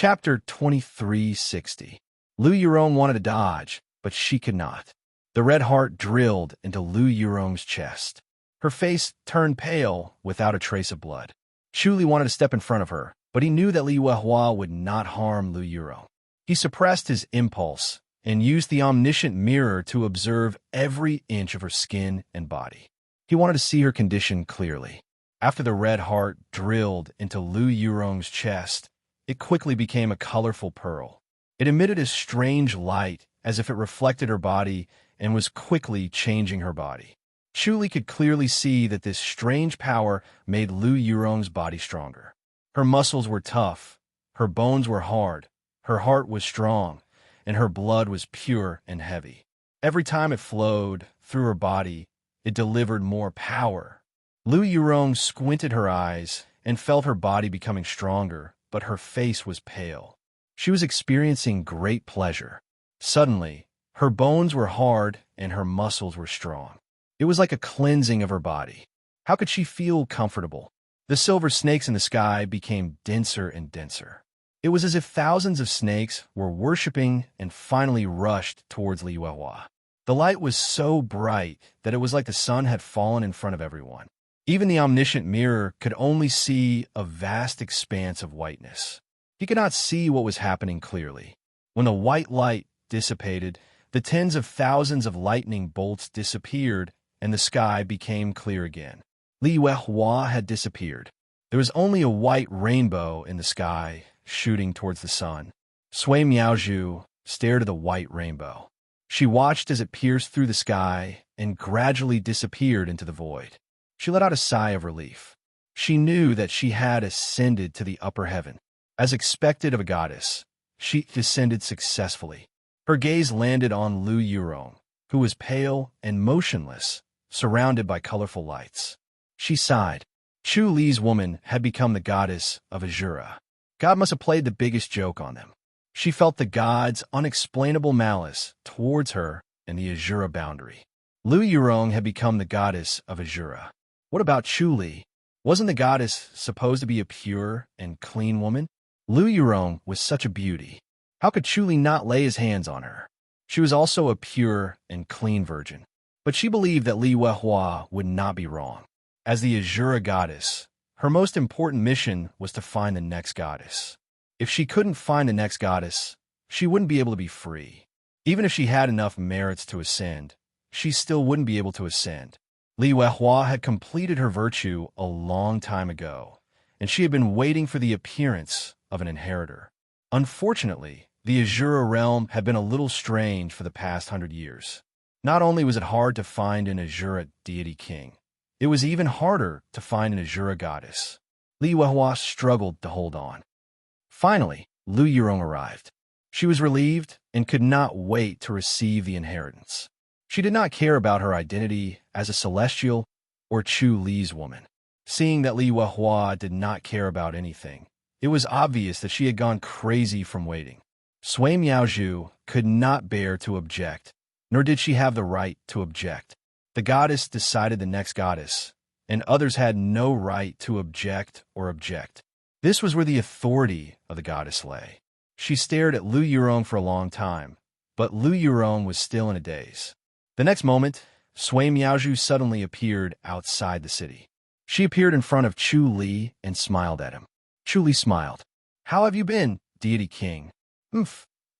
Chapter 2360. Lu Yurong wanted to dodge, but she could not. The red heart drilled into Lu Yurong's chest. Her face turned pale without a trace of blood. Chu Li wanted to step in front of her, but he knew that Li Weihua would not harm Lu Yurong. He suppressed his impulse and used the omniscient mirror to observe every inch of her skin and body. He wanted to see her condition clearly. After the red heart drilled into Lu Yurong's chest, it quickly became a colorful pearl. It emitted a strange light as if it reflected her body and was quickly changing her body. Chu Li could clearly see that this strange power made Lu Yurong's body stronger. Her muscles were tough, her bones were hard, her heart was strong, and her blood was pure and heavy. Every time it flowed through her body, it delivered more power. Lu Yurong squinted her eyes and felt her body becoming stronger, but her face was pale. She was experiencing great pleasure. Suddenly, her bones were hard and her muscles were strong. It was like a cleansing of her body. How could she feel comfortable? The silver snakes in the sky became denser and denser. It was as if thousands of snakes were worshipping and finally rushed towards Li Weihua. The light was so bright that it was like the sun had fallen in front of everyone. Even the omniscient mirror could only see a vast expanse of whiteness. He could not see what was happening clearly. When the white light dissipated, the tens of thousands of lightning bolts disappeared and the sky became clear again. Li Weihua had disappeared. There was only a white rainbow in the sky, shooting towards the sun. Sui Miaozhu stared at the white rainbow. She watched as it pierced through the sky and gradually disappeared into the void. She let out a sigh of relief. She knew that she had ascended to the upper heaven. As expected of a goddess, she descended successfully. Her gaze landed on Lu Yurong, who was pale and motionless, surrounded by colorful lights. She sighed. Chu Li's woman had become the goddess of Azura. God must have played the biggest joke on them. She felt the god's unexplainable malice towards her and the Azura boundary. Lu Yurong had become the goddess of Azura. What about Chu Li? Wasn't the goddess supposed to be a pure and clean woman? Lu Yurong was such a beauty. How could Chu Li not lay his hands on her? She was also a pure and clean virgin. But she believed that Li Weihua would not be wrong. As the Azura goddess, her most important mission was to find the next goddess. If she couldn't find the next goddess, she wouldn't be able to be free. Even if she had enough merits to ascend, she still wouldn't be able to ascend. Li Weihua had completed her virtue a long time ago, and she had been waiting for the appearance of an inheritor. Unfortunately, the Azura realm had been a little strange for the past 100 years. Not only was it hard to find an Azura deity king, it was even harder to find an Azura goddess. Li Weihua struggled to hold on. Finally, Lu Yurong arrived. She was relieved and could not wait to receive the inheritance. She did not care about her identity as a celestial or Chu Li's woman. Seeing that Li Weihua did not care about anything, it was obvious that she had gone crazy from waiting. Sui Miaozhu could not bear to object, nor did she have the right to object. The goddess decided the next goddess, and others had no right to object or object. This was where the authority of the goddess lay. She stared at Lu Yurong for a long time, but Lu Yurong was still in a daze. The next moment, Sui Miaozhu suddenly appeared outside the city. She appeared in front of Chu Li and smiled at him. Chu Li smiled. "How have you been, deity king?"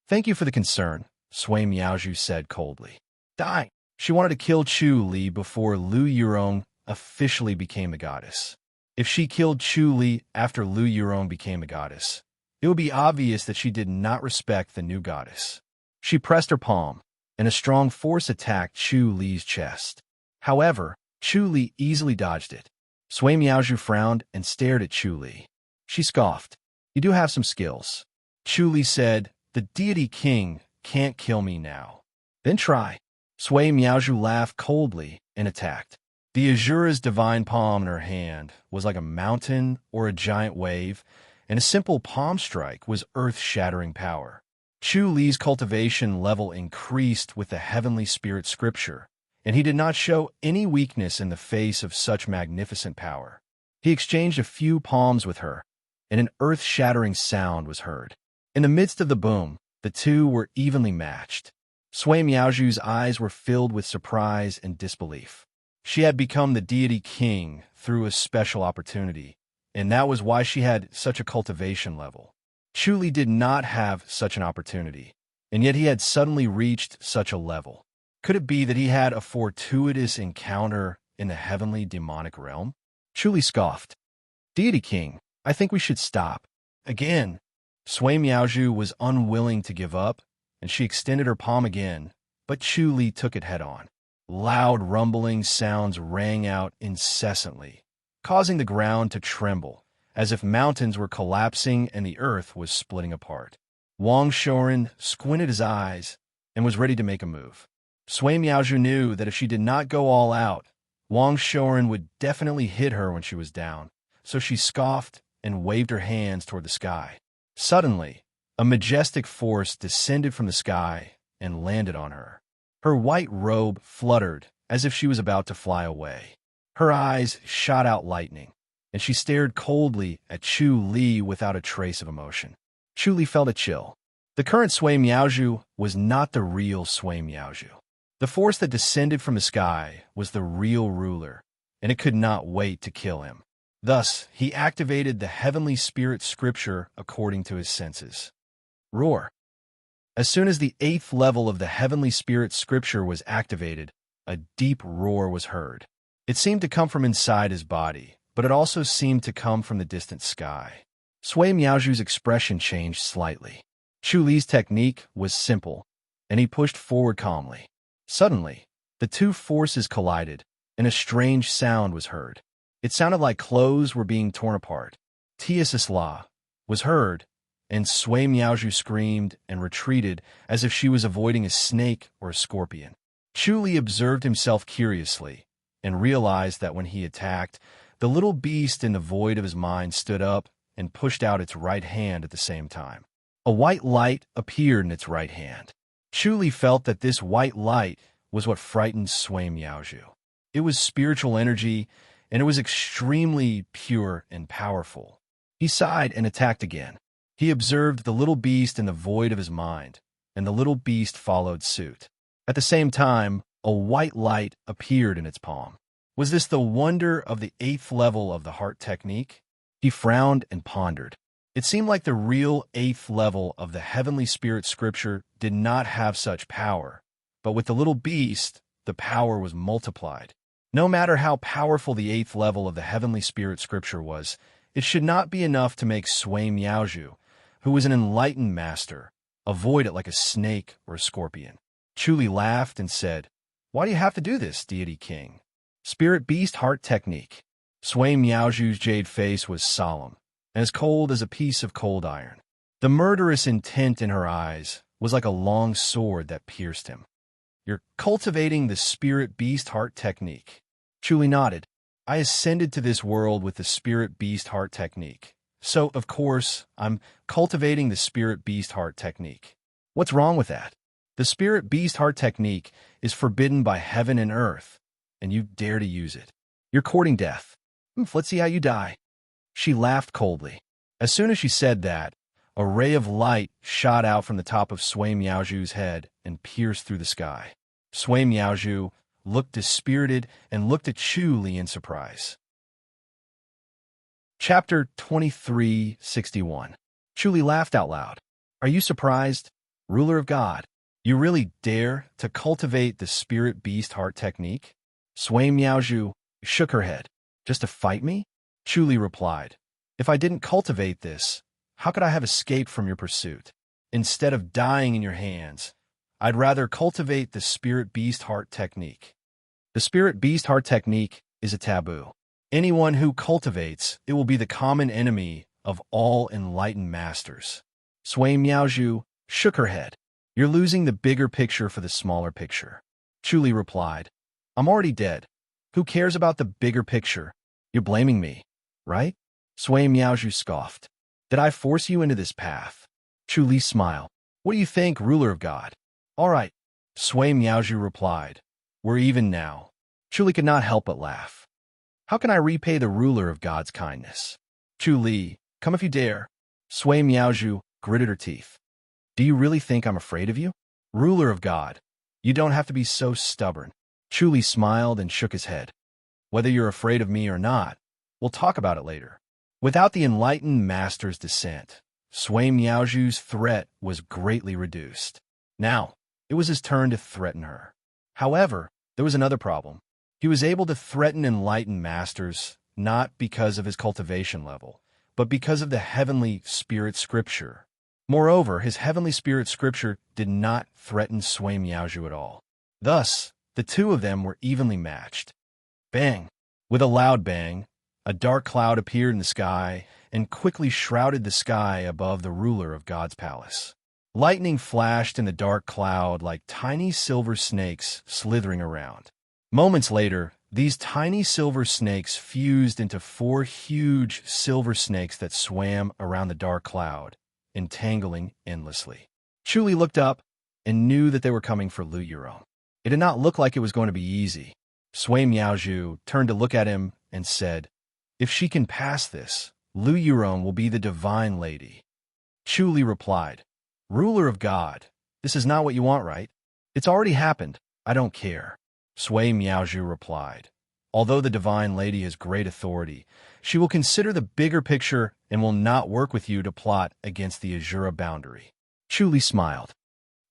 Thank you for the concern," Sui Miaozhu said coldly. Die. She wanted to kill Chu Li before Lu Yurong officially became a goddess. If she killed Chu Li after Lu Yurong became a goddess, it would be obvious that she did not respect the new goddess. She pressed her palm, and a strong force attacked Chu Li's chest. However, Chu Li easily dodged it. Sui Miaozhu frowned and stared at Chu Li. She scoffed. "You do have some skills." Chu Li said, "The deity king can't kill me now." "Then try." Sui Miaozhu laughed coldly and attacked. The Azura's divine palm in her hand was like a mountain or a giant wave, and a simple palm strike was earth-shattering power. Chu Li's cultivation level increased with the heavenly spirit scripture, and he did not show any weakness in the face of such magnificent power. He exchanged a few palms with her, and an earth-shattering sound was heard. In the midst of the boom, the two were evenly matched. Sui Miaoju's eyes were filled with surprise and disbelief. She had become the deity king through a special opportunity, and that was why she had such a cultivation level. Chu Li did not have such an opportunity, and yet he had suddenly reached such a level. Could it be that he had a fortuitous encounter in the heavenly demonic realm? Chu Li scoffed. Deity king, I think we should stop. Again, Sui Miaoju was unwilling to give up, and she extended her palm again, but Chu Li took it head-on. Loud rumbling sounds rang out incessantly, causing the ground to tremble, as if mountains were collapsing and the earth was splitting apart. Wang Shoren squinted his eyes and was ready to make a move. Sui Miaoju knew that if she did not go all out, Wang Shoren would definitely hit her when she was down, so she scoffed and waved her hands toward the sky. Suddenly, a majestic force descended from the sky and landed on her. Her white robe fluttered as if she was about to fly away. Her eyes shot out lightning, and she stared coldly at Chu Li without a trace of emotion. Chu Li felt a chill. The current Sui Miaoju was not the real Sui Miaoju. The force that descended from the sky was the real ruler, and it could not wait to kill him. Thus, he activated the heavenly spirit scripture according to his senses. Roar. As soon as the 8th level of the heavenly spirit scripture was activated, a deep roar was heard. It seemed to come from inside his body, but it also seemed to come from the distant sky. Sui Miaoju's expression changed slightly. Chu Li's technique was simple, and he pushed forward calmly. Suddenly, the two forces collided, and a strange sound was heard. It sounded like clothes were being torn apart. Tiasisla was heard, and Sui Miaoju screamed and retreated as if she was avoiding a snake or a scorpion. Chu Li observed himself curiously and realized that when he attacked, the little beast in the void of his mind stood up and pushed out its right hand at the same time. A white light appeared in its right hand. Chu Li felt that this white light was what frightened Sui Miaoju. It was spiritual energy, and it was extremely pure and powerful. He sighed and attacked again. He observed the little beast in the void of his mind, and the little beast followed suit. At the same time, a white light appeared in its palm. Was this the wonder of the 8th level of the heart technique? He frowned and pondered. It seemed like the real 8th level of the heavenly spirit scripture did not have such power, but with the little beast, the power was multiplied. No matter how powerful the 8th level of the heavenly spirit scripture was, it should not be enough to make Sui Miaoju, who was an enlightened master, avoid it like a snake or a scorpion. Chu Li laughed and said, "Why do you have to do this, deity king?" Spirit beast heart technique. Sui Miaoju's jade face was solemn, as cold as a piece of cold iron. The murderous intent in her eyes was like a long sword that pierced him. "You're cultivating the spirit beast heart technique." Chu Li nodded. "I ascended to this world with the spirit beast heart technique. So, of course, I'm cultivating the spirit beast heart technique. What's wrong with that? The spirit beast heart technique is forbidden by heaven and earth, and you dare to use it. You're courting death. Let's see how you die." She laughed coldly. As soon as she said that, a ray of light shot out from the top of Sui Miaoju's head and pierced through the sky. Sui Miaoju looked dispirited and looked at Chu Li in surprise. Chapter 2361. Chu Li laughed out loud. "Are you surprised? Ruler of God, you really dare to cultivate the spirit beast heart technique?" Sui Miaoju shook her head. "Just to fight me?" Chu Li replied, "If I didn't cultivate this, how could I have escaped from your pursuit? Instead of dying in your hands, I'd rather cultivate the spirit beast heart technique. The spirit beast heart technique is a taboo. Anyone who cultivates it will be the common enemy of all enlightened masters." Sui Miaoju shook her head. "You're losing the bigger picture for the smaller picture." Chu Li replied, "I'm already dead. Who cares about the bigger picture? You're blaming me, right?" Sui Miaoju scoffed. "Did I force you into this path?" Chu Li smiled. "What do you think, ruler of God?" "All right," Sui Miaoju replied. "We're even now." Chu Li could not help but laugh. "How can I repay the ruler of God's kindness?" "Chu Li, come if you dare." Sui Miaoju gritted her teeth. Do you really think I'm afraid of you? Ruler of God, you don't have to be so stubborn. Chuli smiled and shook his head. Whether you're afraid of me or not, we'll talk about it later. Without the enlightened master's descent, Sui Miaoju's threat was greatly reduced. Now, it was his turn to threaten her. However, there was another problem. He was able to threaten enlightened masters not because of his cultivation level, but because of the heavenly spirit scripture. Moreover, his heavenly spirit scripture did not threaten Sui Miaoju at all. Thus, the two of them were evenly matched. Bang! With a loud bang, a dark cloud appeared in the sky and quickly shrouded the sky above the ruler of God's palace. Lightning flashed in the dark cloud like tiny silver snakes slithering around. Moments later, these tiny silver snakes fused into 4 huge silver snakes that swam around the dark cloud, entangling endlessly. Chuli looked up and knew that they were coming for Lu Yurong. It did not look like it was going to be easy. Sui Miaoju turned to look at him and said, "If she can pass this, Lu Yurong will be the divine lady." Chuli replied, "Ruler of God, this is not what you want, right? It's already happened. I don't care." Sui Miaoju replied, "Although the divine lady has great authority, she will consider the bigger picture and will not work with you to plot against the Azura boundary." Chuli smiled.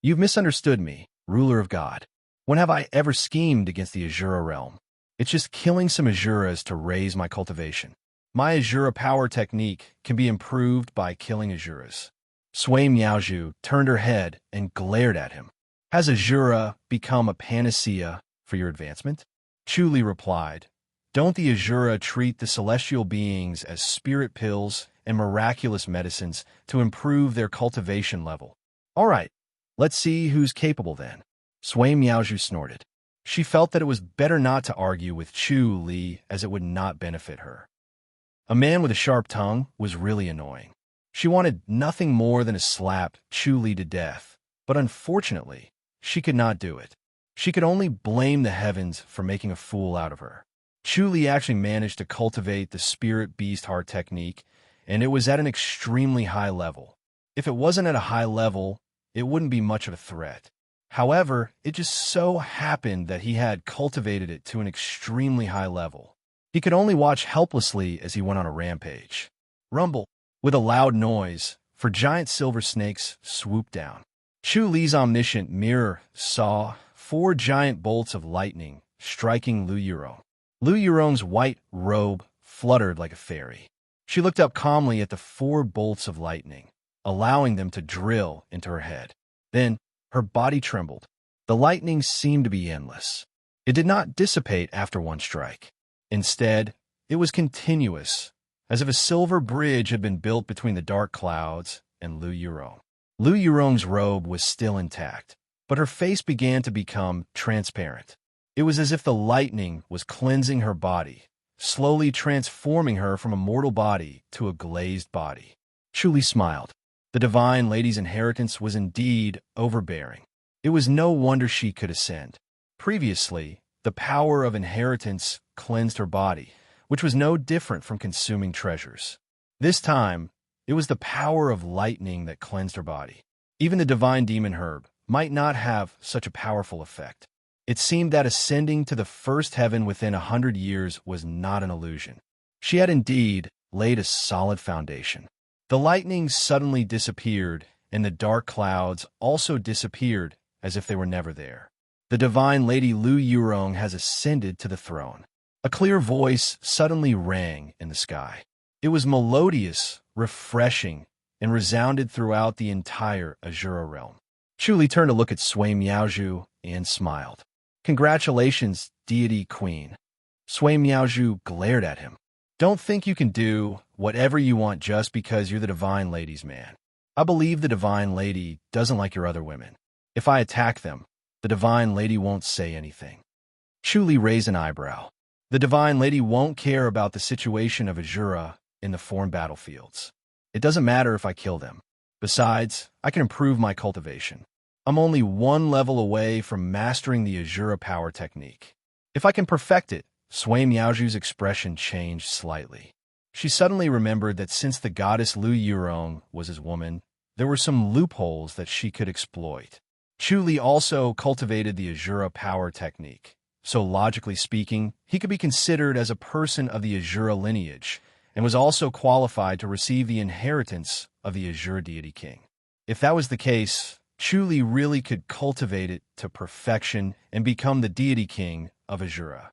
"You've misunderstood me, ruler of God. When have I ever schemed against the Azura realm? It's just killing some Azuras to raise my cultivation. My Azura power technique can be improved by killing Azuras." Sui Miaoju turned her head and glared at him. "Has Azura become a panacea for your advancement?" Chuli replied, "Don't the Azura treat the celestial beings as spirit pills and miraculous medicines to improve their cultivation level? All right, let's see who's capable then." Sui Miaoju snorted. She felt that it was better not to argue with Chu Li as it would not benefit her. A man with a sharp tongue was really annoying. She wanted nothing more than to slap Chu Li to death, but unfortunately, she could not do it. She could only blame the heavens for making a fool out of her. Chu Li actually managed to cultivate the spirit beast heart technique, and it was at an extremely high level. If it wasn't at a high level, it wouldn't be much of a threat. However, it just so happened that he had cultivated it to an extremely high level. He could only watch helplessly as he went on a rampage. Rumble! With a loud noise, 4 giant silver snakes swooped down. Chu Li's omniscient mirror saw 4 giant bolts of lightning striking Lu Yurong. Lu Yurong's white robe fluttered like a fairy. She looked up calmly at the 4 bolts of lightning, allowing them to drill into her head. Then, her body trembled. The lightning seemed to be endless. It did not dissipate after one strike. Instead, it was continuous, as if a silver bridge had been built between the dark clouds and Lu Yurong. Lu Yurong's robe was still intact, but her face began to become transparent. It was as if the lightning was cleansing her body, slowly transforming her from a mortal body to a glazed body. Chuli smiled. The divine lady's inheritance was indeed overbearing. It was no wonder she could ascend. Previously, the power of inheritance cleansed her body, which was no different from consuming treasures. This time, it was the power of lightning that cleansed her body. Even the divine demon herb might not have such a powerful effect. It seemed that ascending to the first heaven within 100 years was not an illusion. She had indeed laid a solid foundation. The lightning suddenly disappeared, and the dark clouds also disappeared as if they were never there. The divine lady Lu Yurong has ascended to the throne. A clear voice suddenly rang in the sky. It was melodious, refreshing, and resounded throughout the entire Azura realm. Chuli turned to look at Sui Miaoju and smiled. "Congratulations, deity queen." Sui Miaoju glared at him. "Don't think you can do whatever you want just because you're the divine lady's man. I believe the divine lady doesn't like your other women. If I attack them, the divine lady won't say anything." Chuli raised an eyebrow. The divine lady won't care about the situation of Azura in the foreign battlefields. It doesn't matter if I kill them. Besides, I can improve my cultivation. I'm only 1 level away from mastering the Azura power technique. If I can perfect it, Sui Miaoju's expression changed slightly. She suddenly remembered that since the goddess Lu Yurong was his woman, there were some loopholes that she could exploit. Chu Li also cultivated the Azura power technique, so logically speaking, he could be considered as a person of the Azura lineage, and was also qualified to receive the inheritance of the Azure deity king. If that was the case, Chu Li really could cultivate it to perfection and become the deity king of Azura.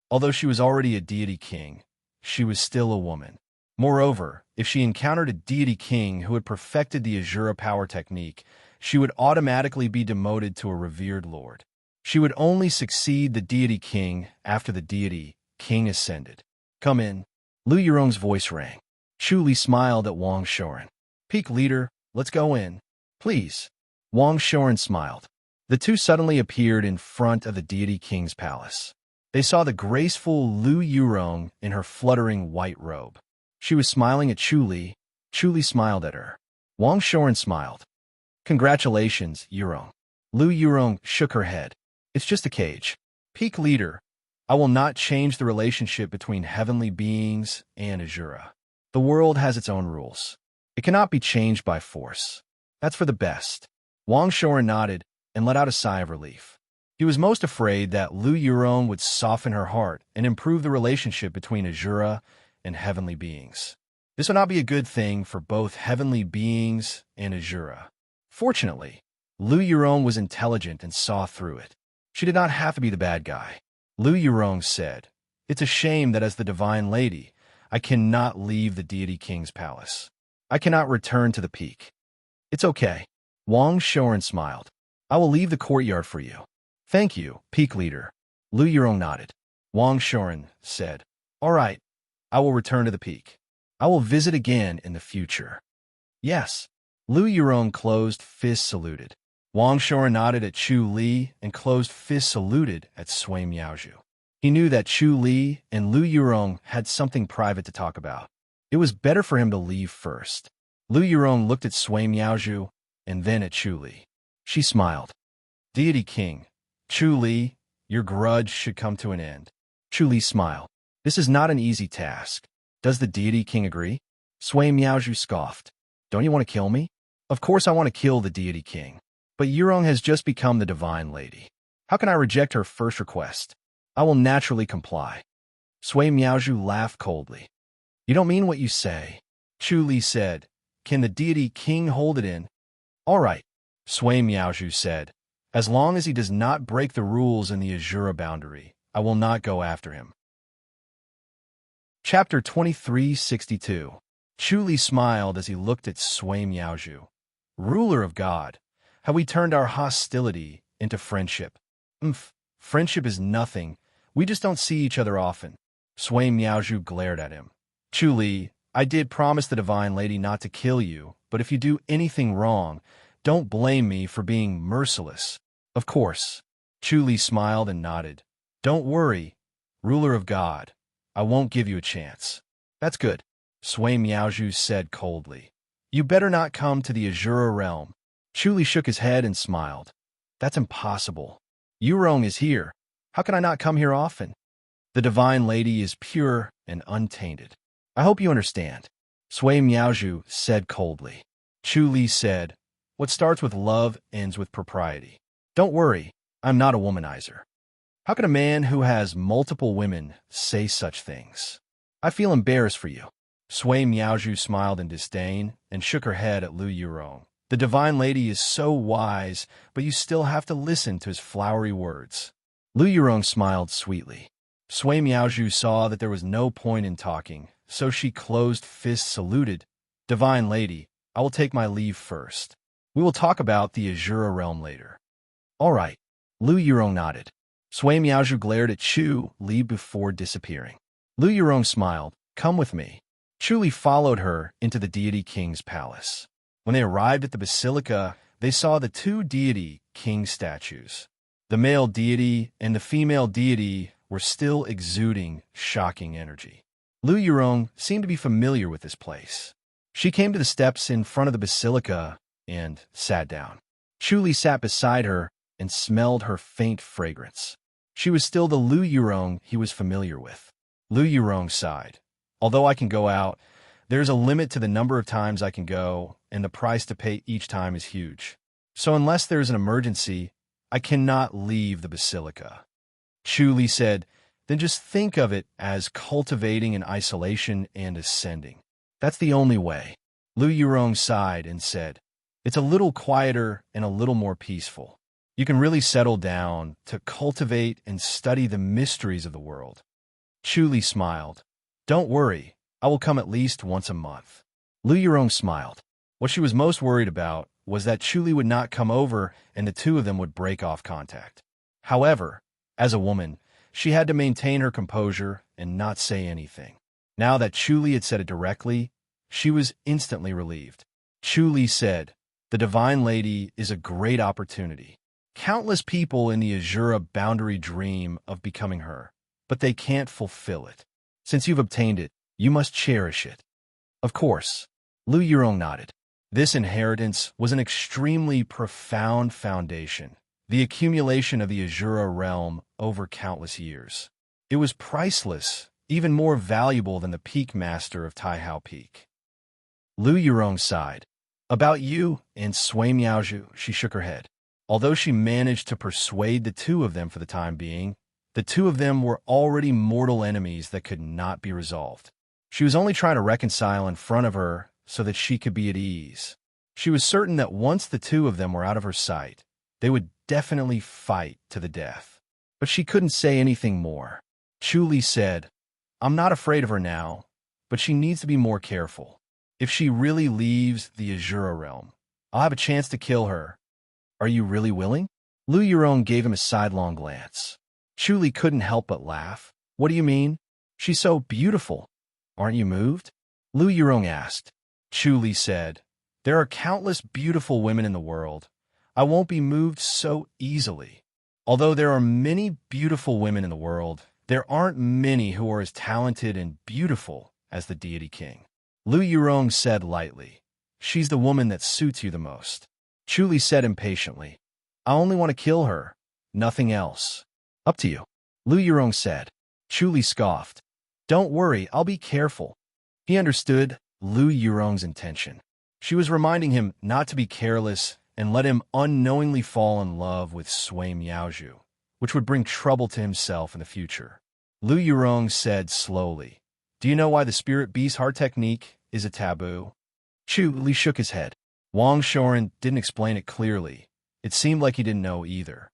Although she was already a deity king, she was still a woman. Moreover, if she encountered a deity king who had perfected the Azura power technique, she would automatically be demoted to a revered lord. She would only succeed the deity king after the deity king ascended. Come in. Lu Yurong's voice rang. Chu Li smiled at Wang Shoren. Peak leader, let's go in. Please. Wang Shoren smiled. The two suddenly appeared in front of the deity king's palace. They saw the graceful Lu Yurong in her fluttering white robe. She was smiling at Chu Li. Chu Li smiled at her. Wang Shoren smiled. Congratulations, Yurong. Lu Yurong shook her head. It's just a cage. Peak leader, I will not change the relationship between heavenly beings and Azura. The world has its own rules. It cannot be changed by force. That's for the best. Wang Shoren nodded and let out a sigh of relief. He was most afraid that Lu Yurong would soften her heart and improve the relationship between Azura and heavenly beings. This would not be a good thing for both heavenly beings and Azura. Fortunately, Lu Yurong was intelligent and saw through it. She did not have to be the bad guy. Lu Yurong said, It's a shame that as the divine lady, I cannot leave the deity king's palace. I cannot return to the peak. It's okay. Wang Shoren smiled. I will leave the courtyard for you. Thank you, peak leader. Lu Yurong nodded. Wang Shoren said, All right, I will return to the peak. I will visit again in the future. Yes. Lu Yurong closed fist saluted. Wang Shoren nodded at Chu Li and closed fist saluted at Sui Miaozhu. He knew that Chu Li and Lu Yurong had something private to talk about. It was better for him to leave first. Lu Yurong looked at Sui Miaozhu and then at Chu Li. She smiled. Deity King, Chu Li, your grudge should come to an end. Chu Li smiled. This is not an easy task. Does the Deity King agree? Sui Miaozhu scoffed. Don't you want to kill me? Of course I want to kill the Deity King. But Yurong has just become the Divine Lady. How can I reject her first request? I will naturally comply. Sui Miaozhu laughed coldly. You don't mean what you say. Chu Li said, Can the Deity King hold it in? All right, Sui Miaozhu said. As long as he does not break the rules in the Azura boundary, I will not go after him. Chapter 2362. Chu Li smiled as he looked at Sui Miaozhu. Ruler of God, have we turned our hostility into friendship? Friendship is nothing. We just don't see each other often. Sui Miaozhu glared at him. Chu Li, I did promise the Divine Lady not to kill you, but if you do anything wrong, don't blame me for being merciless. Of course. Chu Li smiled and nodded. Don't worry, Ruler of God. I won't give you a chance. That's good. Sui Miaozhu said coldly. You better not come to the Azura realm. Chu Li shook his head and smiled. That's impossible. Yurong is here. How can I not come here often? The Divine Lady is pure and untainted. I hope you understand. Sui Miaozhu said coldly. Chu Li said, What starts with love ends with propriety. Don't worry, I'm not a womanizer. How can a man who has multiple women say such things? I feel embarrassed for you. Sui Miaozhu smiled in disdain and shook her head at Lu Yurong. The Divine Lady is so wise, but you still have to listen to his flowery words. Lu Yurong smiled sweetly. Sui Miaozhu saw that there was no point in talking, so she closed fist saluted. Divine Lady, I will take my leave first. We will talk about the Azura realm later. All right. Lu Yurong nodded. Sui Miaozhu glared at Chu Li before disappearing. Lu Yurong smiled. Come with me. Chu Li followed her into the Deity King's palace. When they arrived at the basilica, they saw the two Deity King statues. The male deity and the female deity were still exuding shocking energy. Lu Yurong seemed to be familiar with this place. She came to the steps in front of the basilica and sat down. Chu Li sat beside her and smelled her faint fragrance. She was still the Lu Yurong he was familiar with. Lu Yurong sighed. Although I can go out, There's a limit to the number of times I can go, and the price to pay each time is huge. So unless there's an emergency, I cannot leave the basilica. Chu Li said, then just think of it as cultivating in isolation and ascending. That's the only way. Lu Yurong sighed and said, it's a little quieter and a little more peaceful. You can really settle down to cultivate and study the mysteries of the world. Chu Li smiled. Don't worry, I will come at least once a month. Lu Yurong smiled. What she was most worried about was that Chu Li would not come over and the two of them would break off contact. However, as a woman, she had to maintain her composure and not say anything. Now that Chu Li had said it directly, she was instantly relieved. Chu Li said, the Divine Lady is a great opportunity. Countless people in the Azura boundary dream of becoming her, but they can't fulfill it. Since you've obtained it, you must cherish it. Of course. Lu Yurong nodded. This inheritance was an extremely profound foundation, the accumulation of the Azura realm over countless years. It was priceless, even more valuable than the Peak Master of Taihao Peak. Lu Yurong sighed. About you and Sui Miaozhu, she shook her head. Although she managed to persuade the two of them for the time being, the two of them were already mortal enemies that could not be resolved. She was only trying to reconcile in front of her so that she could be at ease. She was certain that once the two of them were out of her sight, they would definitely fight to the death. But she couldn't say anything more. Chu Li said, I'm not afraid of her now, but she needs to be more careful. If she really leaves the Azura realm, I'll have a chance to kill her. Are you really willing? Lu Yurong gave him a sidelong glance. Chu Li couldn't help but laugh. What do you mean? She's so beautiful. Aren't you moved? Lu Yurong asked. Chu Li said, there are countless beautiful women in the world. I won't be moved so easily. Although there are many beautiful women in the world, there aren't many who are as talented and beautiful as the deity king. Lu Yurong said lightly, she's the woman that suits you the most. Chu Li said impatiently, I only want to kill her, nothing else. Up to you. Lu Yurong said. Chu Li scoffed. Don't worry, I'll be careful. He understood Lu Yurong's intention. She was reminding him not to be careless and let him unknowingly fall in love with Sui Miaozhu, which would bring trouble to himself in the future. Lu Yurong said slowly, do you know why the spirit beast heart technique is a taboo? Chu Li shook his head. Wang Shoren didn't explain it clearly. It seemed like he didn't know either.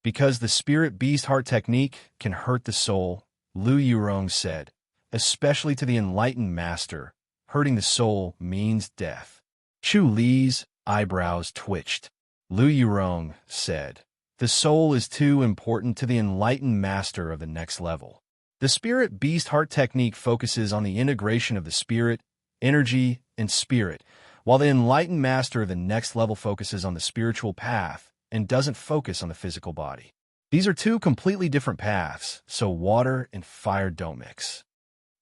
Because the spirit beast heart technique can hurt the soul, Lu Yurong said, especially to the enlightened master. Hurting the soul means death. Chu Li's eyebrows twitched. Lu Yurong said, the soul is too important to the enlightened master of the next level. The spirit beast heart technique focuses on the integration of the spirit, energy, and spirit, while the enlightened master of the next level focuses on the spiritual path and doesn't focus on the physical body. These are two completely different paths, so water and fire don't mix.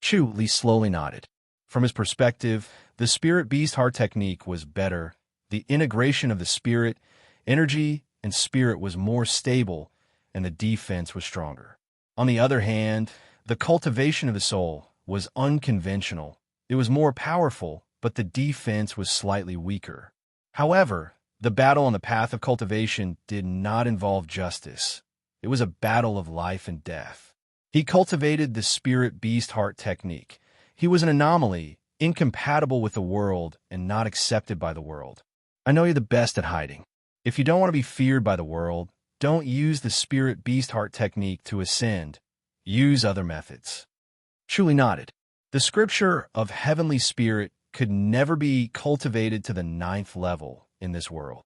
Chu Li slowly nodded. From his perspective, the spirit beast heart technique was better. The integration of the spirit, energy, and spirit was more stable, and the defense was stronger. On the other hand, the cultivation of the soul was unconventional. It was more powerful, but the defense was slightly weaker. However, the battle on the path of cultivation did not involve justice. It was a battle of life and death. He cultivated the spirit beast heart technique. He was an anomaly, incompatible with the world and not accepted by the world. I know you're the best at hiding. If you don't want to be feared by the world, don't use the spirit beast heart technique to ascend. Use other methods. Chu Li nodded. The scripture of heavenly spirit could never be cultivated to the 9th level in this world.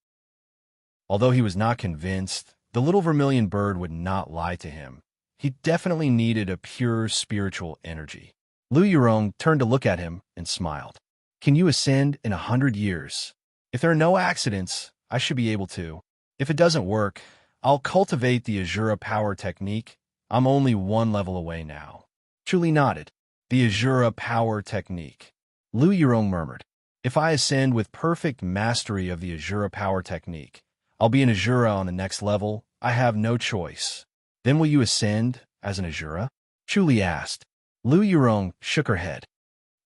Although he was not convinced, the little vermilion bird would not lie to him. He definitely needed a pure spiritual energy. Lu Yurong turned to look at him and smiled. Can you ascend in 100 years? If there are no accidents, I should be able to. If it doesn't work, I'll cultivate the Azura power technique. I'm only 1 level away now. Chu Li nodded. The Azura power technique. Lu Yurong murmured. If I ascend with perfect mastery of the Azura power technique, I'll be an Azura on the next level. I have no choice. Then will you ascend as an Azura? Chu Li asked. Lu Yurong shook her head.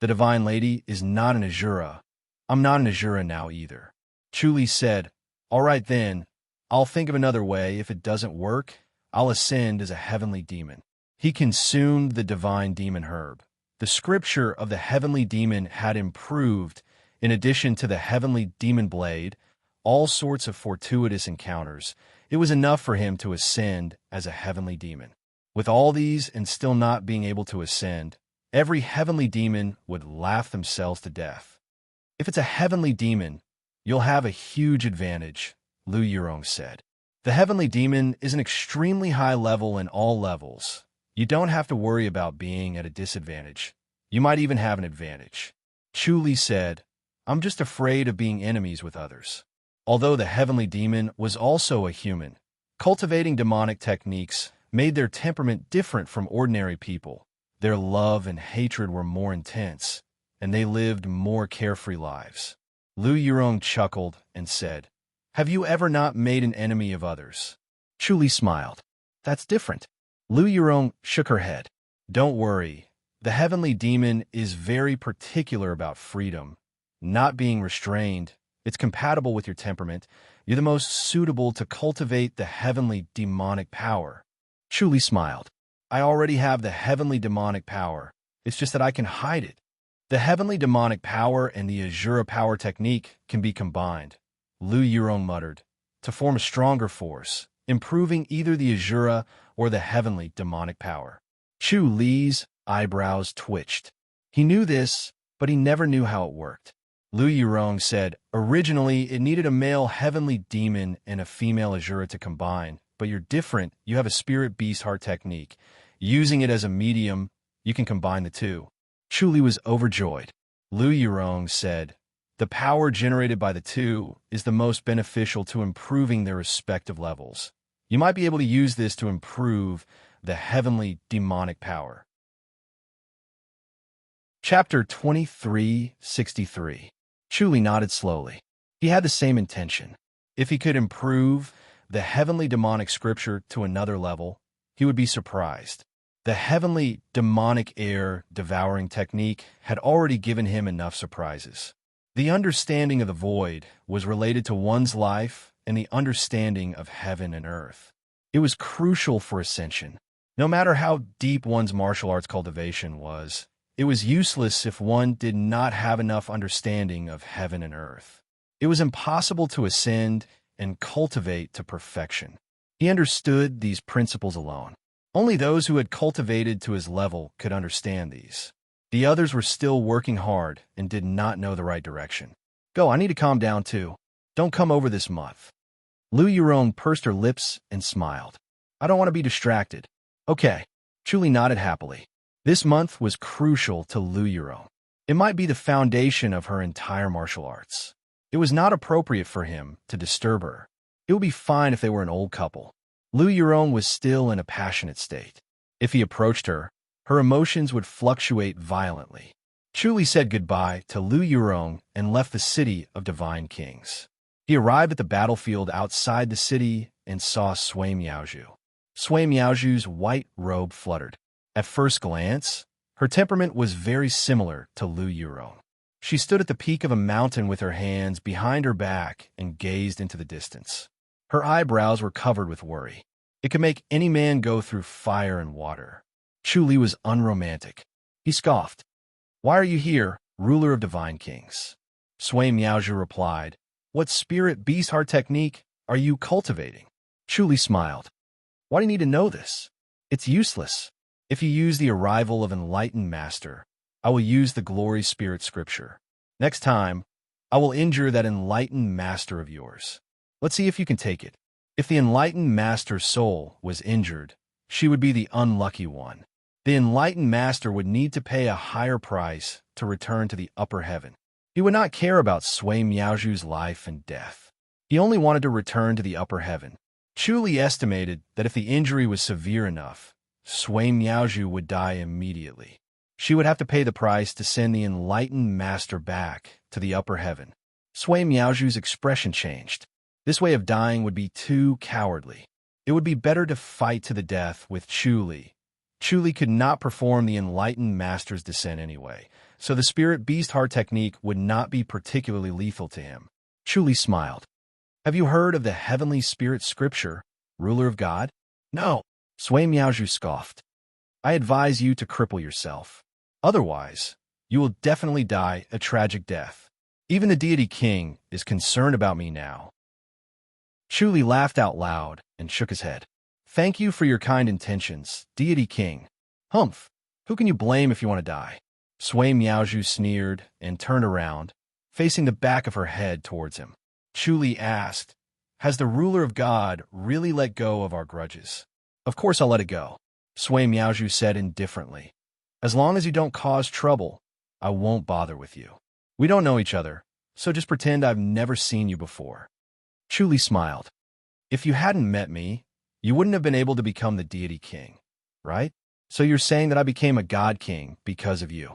The Divine Lady is not an Azura. I'm not an Azura now either. Chuli said, all right then, I'll think of another way. If it doesn't work, I'll ascend as a heavenly demon. He consumed the divine demon herb. The scripture of the heavenly demon had improved, in addition to the heavenly demon blade, all sorts of fortuitous encounters. It was enough for him to ascend as a heavenly demon. With all these and still not being able to ascend, every heavenly demon would laugh themselves to death. If it's a heavenly demon, you'll have a huge advantage, Lu Yurong said. The heavenly demon is an extremely high level in all levels. You don't have to worry about being at a disadvantage. You might even have an advantage. Chuli said, I'm just afraid of being enemies with others. Although the heavenly demon was also a human, cultivating demonic techniques made their temperament different from ordinary people. Their love and hatred were more intense, and they lived more carefree lives. Lu Yurong chuckled and said, have you ever not made an enemy of others? Chuli smiled. That's different. Lu Yurong shook her head. Don't worry. The heavenly demon is very particular about freedom, not being restrained. It's compatible with your temperament. You're the most suitable to cultivate the heavenly demonic power. Chuli smiled. I already have the heavenly demonic power. It's just that I can hide it. The heavenly demonic power and the Azura power technique can be combined, Lu Yurong muttered, to form a stronger force, improving either the Azura or the heavenly demonic power. Chu Li's eyebrows twitched. He knew this, but he never knew how it worked. Lu Yurong said, originally it needed a male heavenly demon and a female Azura to combine, but you're different. You have a spirit beast heart technique. Using it as a medium, you can combine the two. Chuli was overjoyed. Lu Yurong said, the power generated by the two is the most beneficial to improving their respective levels. You might be able to use this to improve the heavenly demonic power. Chapter 2363. Chuli nodded slowly. He had the same intention. If he could improve the heavenly demonic scripture to another level, he would be surprised. The heavenly demonic air devouring technique had already given him enough surprises. The understanding of the void was related to one's life and the understanding of heaven and earth. It was crucial for ascension. No matter how deep one's martial arts cultivation was, it was useless if one did not have enough understanding of heaven and earth. It was impossible to ascend and cultivate to perfection. He understood these principles alone. Only those who had cultivated to his level could understand these. The others were still working hard and did not know the right direction. Go, I need to calm down too. Don't come over this month. Lu Yurong pursed her lips and smiled. I don't want to be distracted. Okay. Chuli nodded happily. This month was crucial to Lu Yurong. It might be the foundation of her entire martial arts. It was not appropriate for him to disturb her. It would be fine if they were an old couple. Lu Yurong was still in a passionate state. If he approached her, her emotions would fluctuate violently. Chuli said goodbye to Lu Yurong and left the city of Divine Kings. He arrived at the battlefield outside the city and saw Sui Miaozhu. Sui Miaozhu's white robe fluttered. At first glance, her temperament was very similar to Lu Yurong. She stood at the peak of a mountain with her hands behind her back and gazed into the distance. Her eyebrows were covered with worry. It could make any man go through fire and water. Chuli was unromantic. He scoffed. Why are you here, ruler of Divine Kings? Sui Miaozhu replied, what spirit beast heart technique are you cultivating? Chuli smiled. Why do you need to know this? It's useless. If you use the arrival of enlightened master, I will use the glory spirit scripture. Next time, I will injure that enlightened master of yours. Let's see if you can take it. If the enlightened master's soul was injured, she would be the unlucky one. The enlightened master would need to pay a higher price to return to the upper heaven. He would not care about Sui Miaozhu's life and death. He only wanted to return to the upper heaven. Chuli estimated that if the injury was severe enough, Sui Miaozhu would die immediately. She would have to pay the price to send the enlightened master back to the upper heaven. Sui Miaozhu's expression changed. This way of dying would be too cowardly. It would be better to fight to the death with Chuli. Chuli could not perform the enlightened master's descent anyway. so the spirit beast heart technique would not be particularly lethal to him. Chu Li smiled. Have you heard of the heavenly spirit scripture, ruler of God? No, Sui Miaozhu scoffed. I advise you to cripple yourself. Otherwise, you will definitely die a tragic death. Even the deity king is concerned about me now. Chu Li laughed out loud and shook his head. Thank you for your kind intentions, deity king. Humph, who can you blame if you want to die? Sui Miaozhu sneered and turned around, facing the back of her head towards him. Chu Li asked, has the ruler of God really let go of our grudges? Of course I'll let it go, Sui Miaozhu said indifferently. As long as you don't cause trouble, I won't bother with you. We don't know each other, so just pretend I've never seen you before. Chu Li smiled. If you hadn't met me, you wouldn't have been able to become the deity king, right? So you're saying that I became a god king because of you?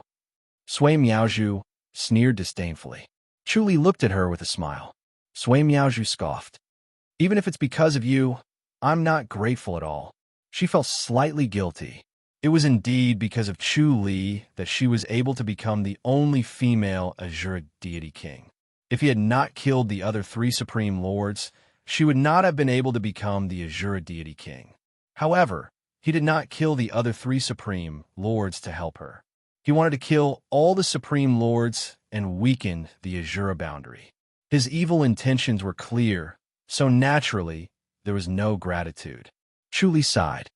Sui Miaozhu sneered disdainfully. Chu Li looked at her with a smile. Sui Miaozhu scoffed. Even if it's because of you, I'm not grateful at all. She felt slightly guilty. It was indeed because of Chu Li that she was able to become the only female Azure deity king. If he had not killed the other 3 supreme lords, she would not have been able to become the Azure deity king. However, he did not kill the other 3 supreme lords to help her. He wanted to kill all the supreme lords and weaken the Azure boundary. His evil intentions were clear, so naturally, there was no gratitude. Chu Li sighed.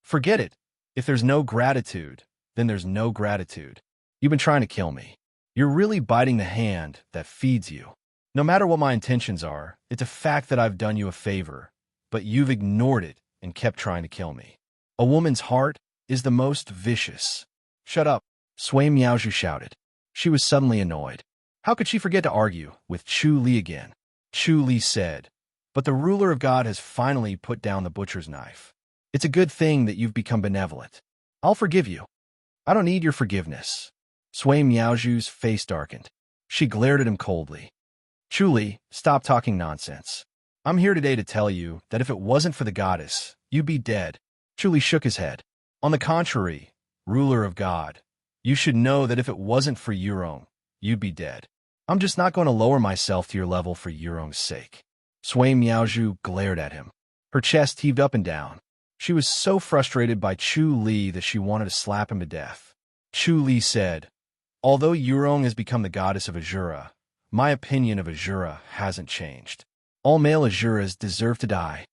Forget it. If there's no gratitude, then there's no gratitude. You've been trying to kill me. You're really biting the hand that feeds you. No matter what my intentions are, it's a fact that I've done you a favor, but you've ignored it and kept trying to kill me. A woman's heart is the most vicious. Shut up, Sui Miaozhu shouted. She was suddenly annoyed. How could she forget to argue with Chu Li again? Chu Li said, but the ruler of God has finally put down the butcher's knife. It's a good thing that you've become benevolent. I'll forgive you. I don't need your forgiveness. Sui Miaozhu's face darkened. She glared at him coldly. Chu Li, stop talking nonsense. I'm here today to tell you that if it wasn't for the goddess, you'd be dead. Chu Li shook his head. On the contrary, ruler of God, you should know that if it wasn't for Yurong, you'd be dead. I'm just not going to lower myself to your level for Yurong's sake. Sui Miaozhu glared at him. Her chest heaved up and down. She was so frustrated by Chu Li that she wanted to slap him to death. Chu Li said, although Yurong has become the goddess of Azura, my opinion of Azura hasn't changed. All male Azuras deserve to die.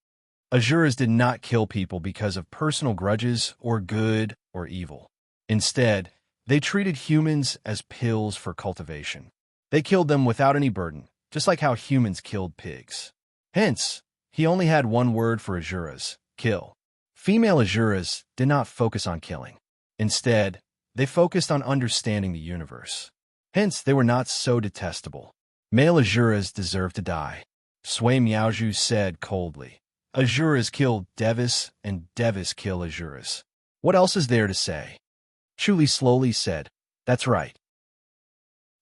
Azuras did not kill people because of personal grudges or good or evil. Instead, they treated humans as pills for cultivation. They killed them without any burden, just like how humans killed pigs. Hence, he only had one word for Azuras, kill. Female Azuras did not focus on killing. Instead, they focused on understanding the universe. Hence, they were not so detestable. Male Azuras deserve to die. Sui Miaozhu said coldly. Azuras kill Devis and Devis kill Azuras. What else is there to say? Chu Li slowly said, that's right.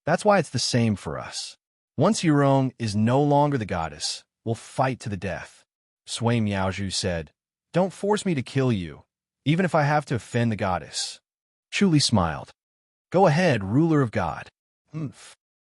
That's why it's the same for us. Once Yurong is no longer the goddess, we'll fight to the death. Sui Miaozhu said, don't force me to kill you, even if I have to offend the goddess. Chu Li smiled. Go ahead, ruler of God.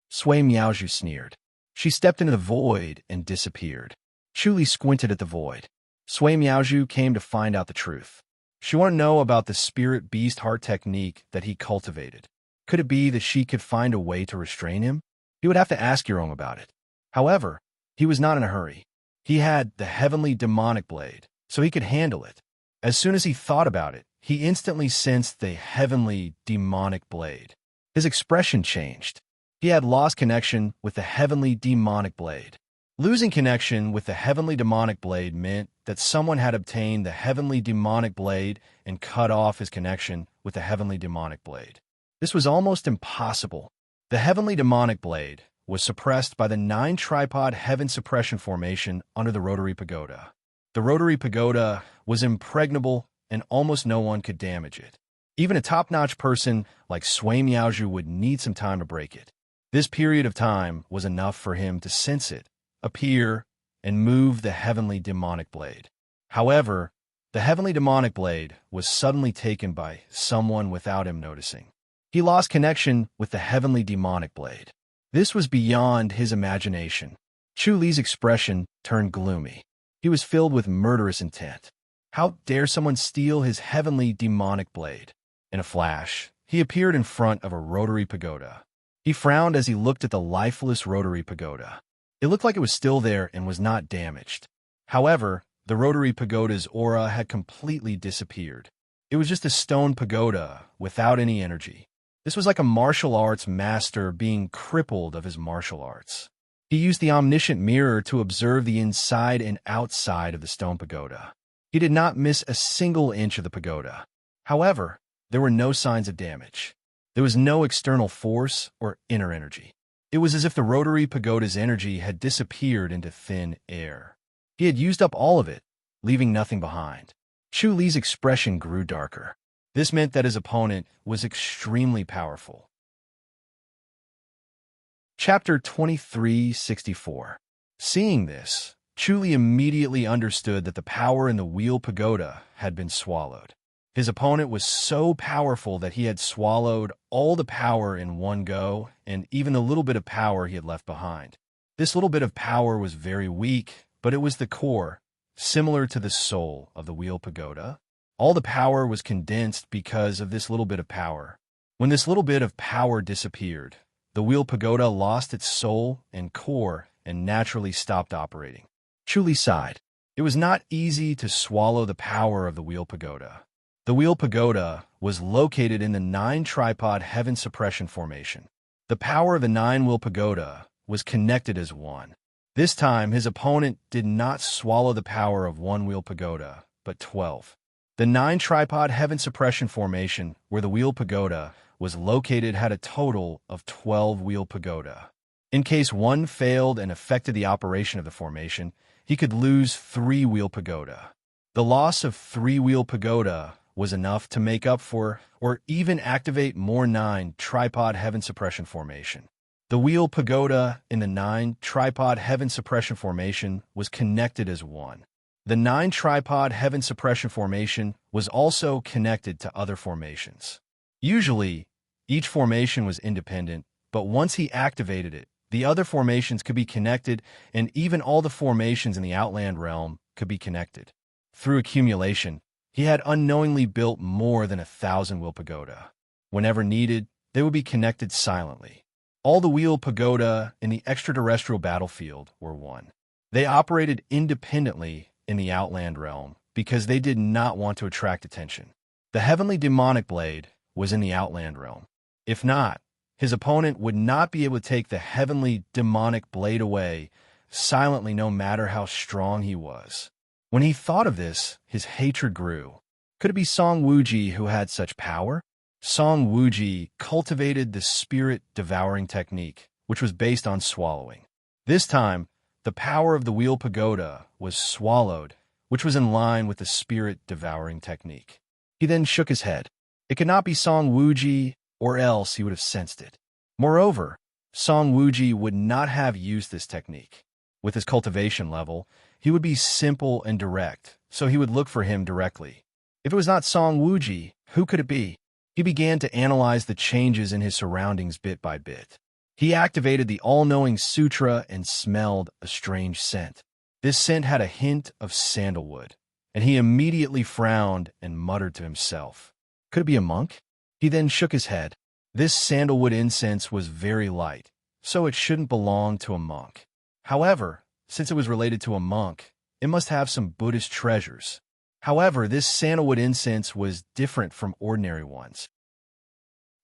Sui Miaozhu sneered. She stepped into the void and disappeared. Chu Li squinted at the void. Sui Miaozhu came to find out the truth. She wanted to know about the spirit beast heart technique that he cultivated. Could it be that she could find a way to restrain him? He would have to ask Yurong about it. However, he was not in a hurry. He had the heavenly demonic blade, so he could handle it. As soon as he thought about it, he instantly sensed the heavenly demonic blade. His expression changed. He had lost connection with the heavenly demonic blade. Losing connection with the heavenly demonic blade meant that someone had obtained the heavenly demonic blade and cut off his connection with the heavenly demonic blade. This was almost impossible. The heavenly demonic blade was suppressed by the 9-tripod heaven suppression formation under the rotary pagoda. The rotary pagoda was impregnable and almost no one could damage it. Even a top-notch person like Sui Miaozhu would need some time to break it. This period of time was enough for him to sense it, appear, and move the heavenly demonic blade. However, the heavenly demonic blade was suddenly taken by someone without him noticing. He lost connection with the heavenly demonic blade. This was beyond his imagination. Chu Li's expression turned gloomy. He was filled with murderous intent. How dare someone steal his heavenly demonic blade? In a flash, he appeared in front of a rotary pagoda. He frowned as he looked at the lifeless rotary pagoda. It looked like it was still there and was not damaged. However, the rotary pagoda's aura had completely disappeared. It was just a stone pagoda without any energy. This was like a martial arts master being crippled of his martial arts. He used the omniscient mirror to observe the inside and outside of the stone pagoda. He did not miss a single inch of the pagoda. However, there were no signs of damage. There was no external force or inner energy. It was as if the rotary pagoda's energy had disappeared into thin air. He had used up all of it, leaving nothing behind. Chu Li's expression grew darker. This meant that his opponent was extremely powerful. Chapter 2364. Seeing this, Chu Li immediately understood that the power in the wheel pagoda had been swallowed. His opponent was so powerful that he had swallowed all the power in one go, and even the little bit of power he had left behind. This little bit of power was very weak, but it was the core, similar to the soul of the wheel pagoda. All the power was condensed because of this little bit of power. When this little bit of power disappeared, the wheel pagoda lost its soul and core and naturally stopped operating. Chu Li sighed. It was not easy to swallow the power of the wheel pagoda. The wheel pagoda was located in the 9-tripod heaven suppression formation. The power of the 9-wheel pagoda was connected as one. This time, his opponent did not swallow the power of 1-wheel pagoda, but 12. The 9-tripod heaven suppression formation, where the wheel pagoda was located, had a total of 12 wheel pagoda. In case one failed and affected the operation of the formation, he could lose 3 wheel pagoda. The loss of 3 wheel pagoda was enough to make up for or even activate more 9-tripod heaven suppression formation. The wheel pagoda in the 9-tripod heaven suppression formation was connected as one. The 9-tripod heaven suppression formation was also connected to other formations. Usually, each formation was independent, but once he activated it, the other formations could be connected, and even all the formations in the Outland realm could be connected. Through accumulation, he had unknowingly built more than 1,000 wheel pagoda. Whenever needed, they would be connected silently. All the wheel pagoda in the extraterrestrial battlefield were one. They operated independently in the Outland realm because they did not want to attract attention. The heavenly demonic blade was in the Outland realm. If not, his opponent would not be able to take the heavenly demonic blade away silently, no matter how strong he was. When he thought of this, his hatred grew. Could it be Song Wuji who had such power? Song Wuji cultivated the spirit-devouring technique, which was based on swallowing. This time, the power of the wheel pagoda was swallowed, which was in line with the spirit-devouring technique. He then shook his head. It could not be Song Wuji, or else he would have sensed it. Moreover, Song Wuji would not have used this technique. With his cultivation level, he would be simple and direct, so he would look for him directly. If it was not Song Wuji, who could it be? He began to analyze the changes in his surroundings bit by bit. He activated the all-knowing sutra and smelled a strange scent. This scent had a hint of sandalwood, and he immediately frowned and muttered to himself. Could it be a monk? He then shook his head. This sandalwood incense was very light, so it shouldn't belong to a monk. However, since it was related to a monk, it must have some Buddhist treasures. However, this sandalwood incense was different from ordinary ones.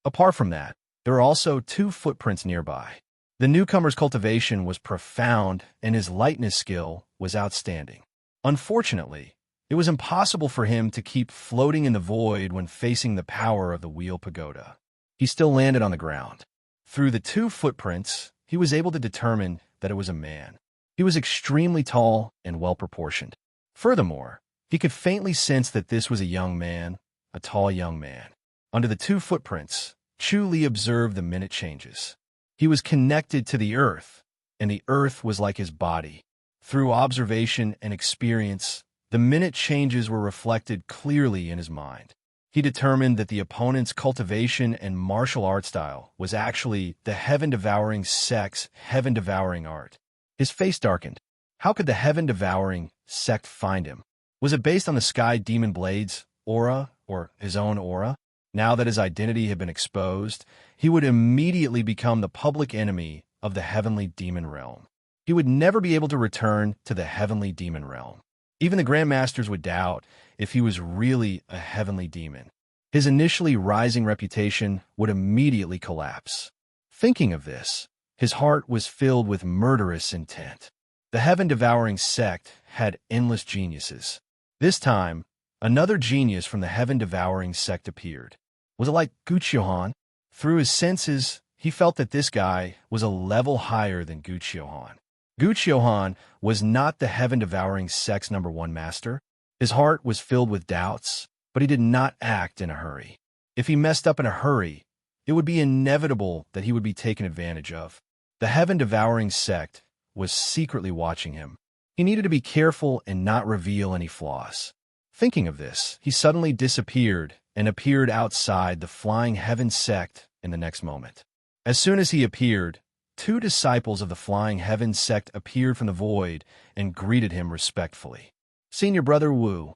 Apart from that, there were also 2 footprints nearby. The newcomer's cultivation was profound, and his lightness skill was outstanding. Unfortunately, it was impossible for him to keep floating in the void when facing the power of the wheel pagoda. He still landed on the ground. Through the 2 footprints, he was able to determine that it was a man. He was extremely tall and well-proportioned. Furthermore, he could faintly sense that this was a young man, a tall young man. Under the 2 footprints, Chu Li observed the minute changes. He was connected to the earth, and the earth was like his body. Through observation and experience, the minute changes were reflected clearly in his mind. He determined that the opponent's cultivation and martial art style was actually the heaven-devouring sect's heaven-devouring art. His face darkened. How could the heaven-devouring sect find him? Was it based on the sky demon blade's aura or his own aura? Now that his identity had been exposed, he would immediately become the public enemy of the heavenly demon realm. He would never be able to return to the heavenly demon realm. Even the Grandmasters would doubt if he was really a heavenly demon. His initially rising reputation would immediately collapse. Thinking of this, his heart was filled with murderous intent. The heaven-devouring sect had endless geniuses. This time, another genius from the heaven-devouring sect appeared. Was it like Guchiohan? Through his senses, he felt that this guy was a level higher than Guchiohan. Guchiohan was not the heaven-devouring sect's #1 master. His heart was filled with doubts, but he did not act in a hurry. If he messed up in a hurry, it would be inevitable that he would be taken advantage of. The heaven-devouring sect was secretly watching him. He needed to be careful and not reveal any flaws. Thinking of this, he suddenly disappeared and appeared outside the flying heaven sect in the next moment. As soon as he appeared, 2 disciples of the flying heaven sect appeared from the void and greeted him respectfully. Senior Brother Wu.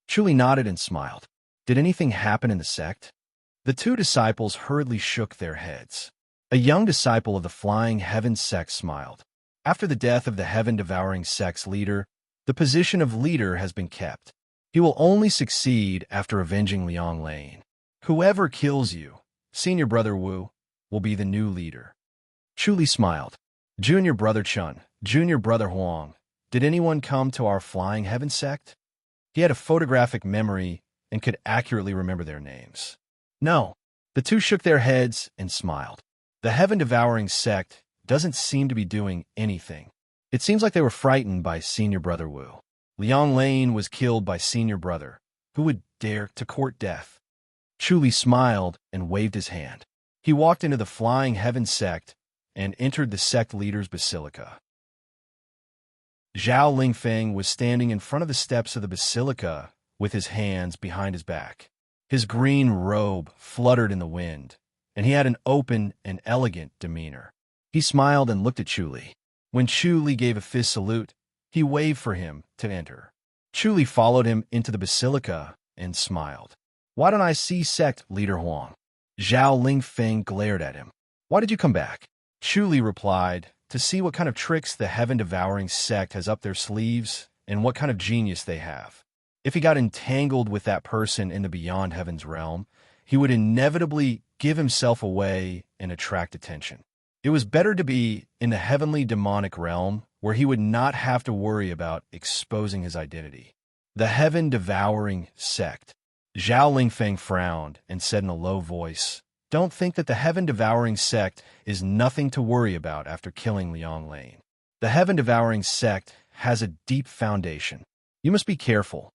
Chuli nodded and smiled. Did anything happen in the sect? The 2 disciples hurriedly shook their heads. A young disciple of the flying heaven sect smiled. After the death of the heaven-devouring sect's leader, the position of leader has been kept. He will only succeed after avenging Liang Lane. Whoever kills you, Senior Brother Wu, will be the new leader. Chuli smiled. Junior Brother Chun, Junior Brother Huang, did anyone come to our flying heaven sect? He had a photographic memory and could accurately remember their names. No. The 2 shook their heads and smiled. The heaven-devouring sect doesn't seem to be doing anything. It seems like they were frightened by Senior Brother Wu. Liang Lane was killed by Senior Brother. Who would dare to court death? Chuli smiled and waved his hand. He walked into the flying heaven sect and entered the sect leader's basilica. Zhao Lingfeng was standing in front of the steps of the basilica with his hands behind his back. His green robe fluttered in the wind, and he had an open and elegant demeanor. He smiled and looked at Chuli. When Chuli gave a fist salute, he waved for him to enter. Chuli followed him into the basilica and smiled. Why don't I see sect leader Huang? Zhao Lingfeng glared at him. Why did you come back? Chuli replied, to see what kind of tricks the heaven-devouring sect has up their sleeves and what kind of genius they have. If he got entangled with that person in the beyond heaven's realm, he would inevitably give himself away and attract attention. It was better to be in the heavenly demonic realm where he would not have to worry about exposing his identity. The heaven-devouring sect. Zhao Lingfeng frowned and said in a low voice, Don't think that the heaven-devouring sect is nothing to worry about after killing Liang Lane. The heaven-devouring sect has a deep foundation. You must be careful.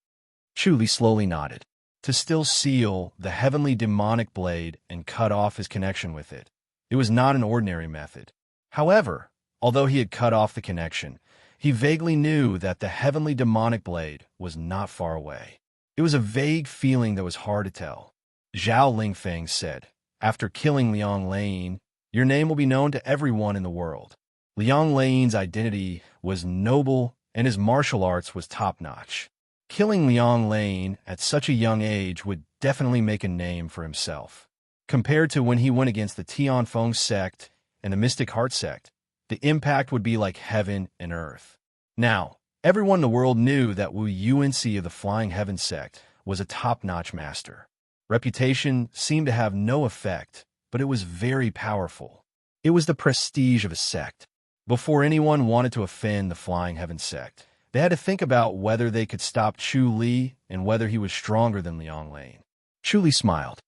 Chuli slowly nodded. To still seal the heavenly demonic blade and cut off his connection with it. It was not an ordinary method. However, although he had cut off the connection, he vaguely knew that the heavenly demonic blade was not far away. It was a vague feeling that was hard to tell. Zhao Lingfeng said, After killing Liang Lane, your name will be known to everyone in the world. Liang Lane's identity was noble and his martial arts was top-notch. Killing Liang Lane at such a young age would definitely make a name for himself. Compared to when he went against the Tianfeng sect and the Mystic Heart sect, the impact would be like heaven and earth. Now, everyone in the world knew that Wu Yuanxi of the Flying Heaven sect was a top-notch master. Reputation seemed to have no effect, but it was very powerful. It was the prestige of a sect. Before anyone wanted to offend the Flying Heaven sect, they had to think about whether they could stop Chu Li and whether he was stronger than Liang Lane. Chu Li smiled.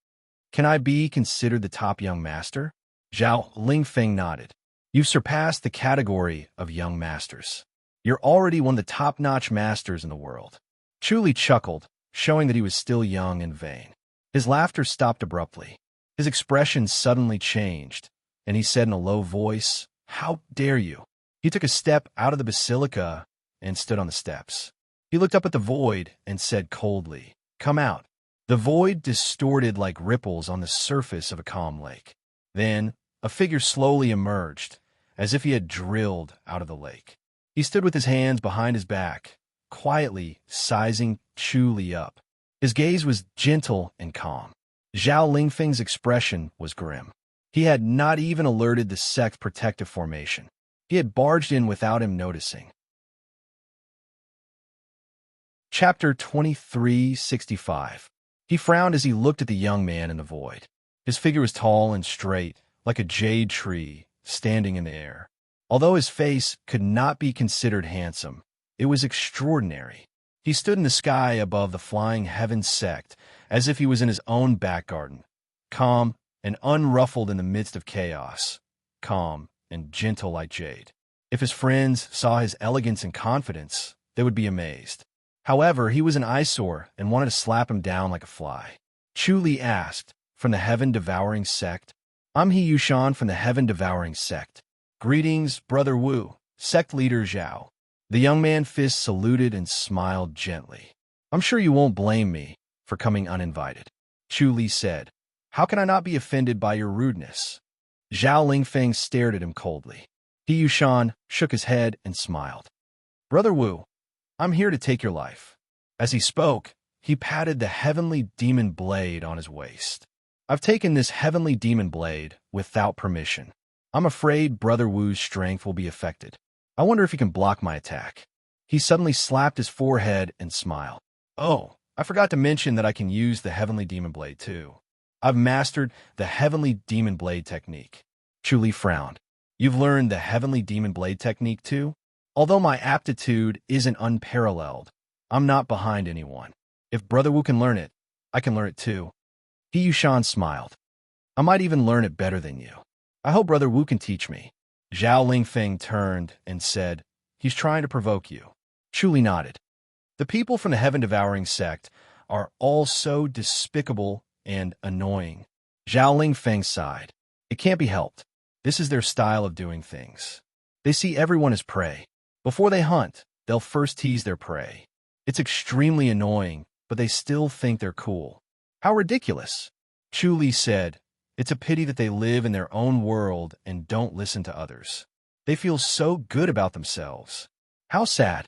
Can I be considered the top young master? Zhao Lingfeng nodded. You've surpassed the category of young masters. You're already one of the top-notch masters in the world. Chu Li chuckled, showing that he was still young and vain. His laughter stopped abruptly. His expression suddenly changed, and he said in a low voice, How dare you? He took a step out of the basilica and stood on the steps. He looked up at the void and said coldly, Come out. The void distorted like ripples on the surface of a calm lake. Then, a figure slowly emerged, as if he had drilled out of the lake. He stood with his hands behind his back, quietly sizing Chu Li up. His gaze was gentle and calm. Zhao Lingfeng's expression was grim. He had not even alerted the sect's protective formation. He had barged in without him noticing. Chapter 2365. He frowned as he looked at the young man in the void. His figure was tall and straight, like a jade tree, standing in the air. Although his face could not be considered handsome, it was extraordinary. He stood in the sky above the flying heaven sect, as if he was in his own back garden, calm and unruffled in the midst of chaos, calm and gentle like jade. If his friends saw his elegance and confidence, they would be amazed. However, he was an eyesore and wanted to slap him down like a fly. Chu Li asked, "From the heaven-devouring sect?" "I'm He Yushan from the heaven-devouring sect." "Greetings, Brother Wu, sect leader Zhao." The young man fist saluted and smiled gently. "I'm sure you won't blame me for coming uninvited," Chu Li said. "How can I not be offended by your rudeness?" Zhao Lingfeng stared at him coldly. He Yushan shook his head and smiled. "Brother Wu, I'm here to take your life." As he spoke, he patted the heavenly demon blade on his waist. "I've taken this heavenly demon blade without permission. I'm afraid Brother Wu's strength will be affected. I wonder if he can block my attack." He suddenly slapped his forehead and smiled. "Oh, I forgot to mention that I can use the heavenly demon blade too. I've mastered the heavenly demon blade technique." Chu Li frowned. "You've learned the heavenly demon blade technique too? Although my aptitude isn't unparalleled, I'm not behind anyone. If Brother Wu can learn it, I can learn it too." He Yushan smiled. "I might even learn it better than you. I hope Brother Wu can teach me." Zhao Lingfeng turned and said, "He's trying to provoke you." Chu Li nodded. "The people from the heaven-devouring sect are all so despicable and annoying." Zhao Lingfeng sighed. "It can't be helped. This is their style of doing things. They see everyone as prey. Before they hunt, they'll first tease their prey. It's extremely annoying, but they still think they're cool." "How ridiculous," Chu Li said. "It's a pity that they live in their own world and don't listen to others. They feel so good about themselves. How sad."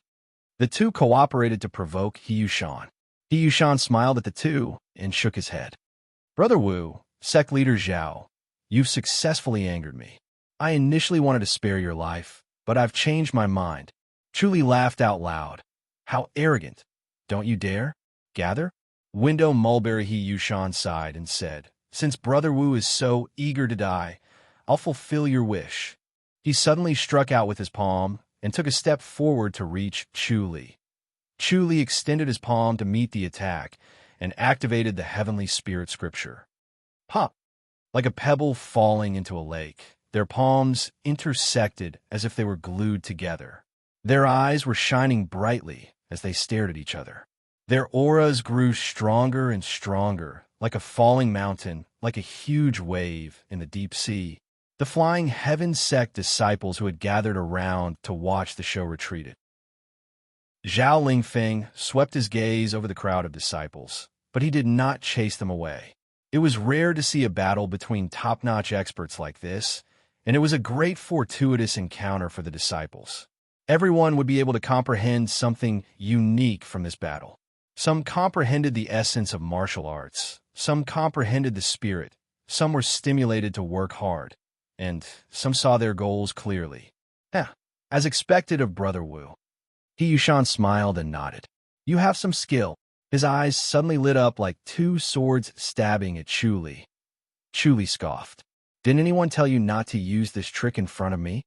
The two cooperated to provoke He Yushan. He Yushan smiled at the two and shook his head. "Brother Wu, sect leader Zhao, you've successfully angered me. I initially wanted to spare your life, but I've changed my mind." Chu Li laughed out loud. "How arrogant. Don't you dare? Gather?" Window Mulberry He Yushan sighed and said, "Since Brother Wu is so eager to die, I'll fulfill your wish." He suddenly struck out with his palm and took a step forward to reach Chu Li. Chu Li extended his palm to meet the attack and activated the heavenly spirit scripture. Pop! Like a pebble falling into a lake, their palms intersected as if they were glued together. Their eyes were shining brightly as they stared at each other. Their auras grew stronger and stronger, like a falling mountain, like a huge wave in the deep sea. The flying heaven sect disciples who had gathered around to watch the show retreated. Zhao Lingfeng swept his gaze over the crowd of disciples, but he did not chase them away. It was rare to see a battle between top-notch experts like this, and it was a great fortuitous encounter for the disciples. Everyone would be able to comprehend something unique from this battle. Some comprehended the essence of martial arts, some comprehended the spirit, some were stimulated to work hard, and some saw their goals clearly. As expected of Brother Wu. He Yushan smiled and nodded. "You have some skill." His eyes suddenly lit up like two swords stabbing at Chu Li. Chu Li scoffed. "Didn't anyone tell you not to use this trick in front of me?"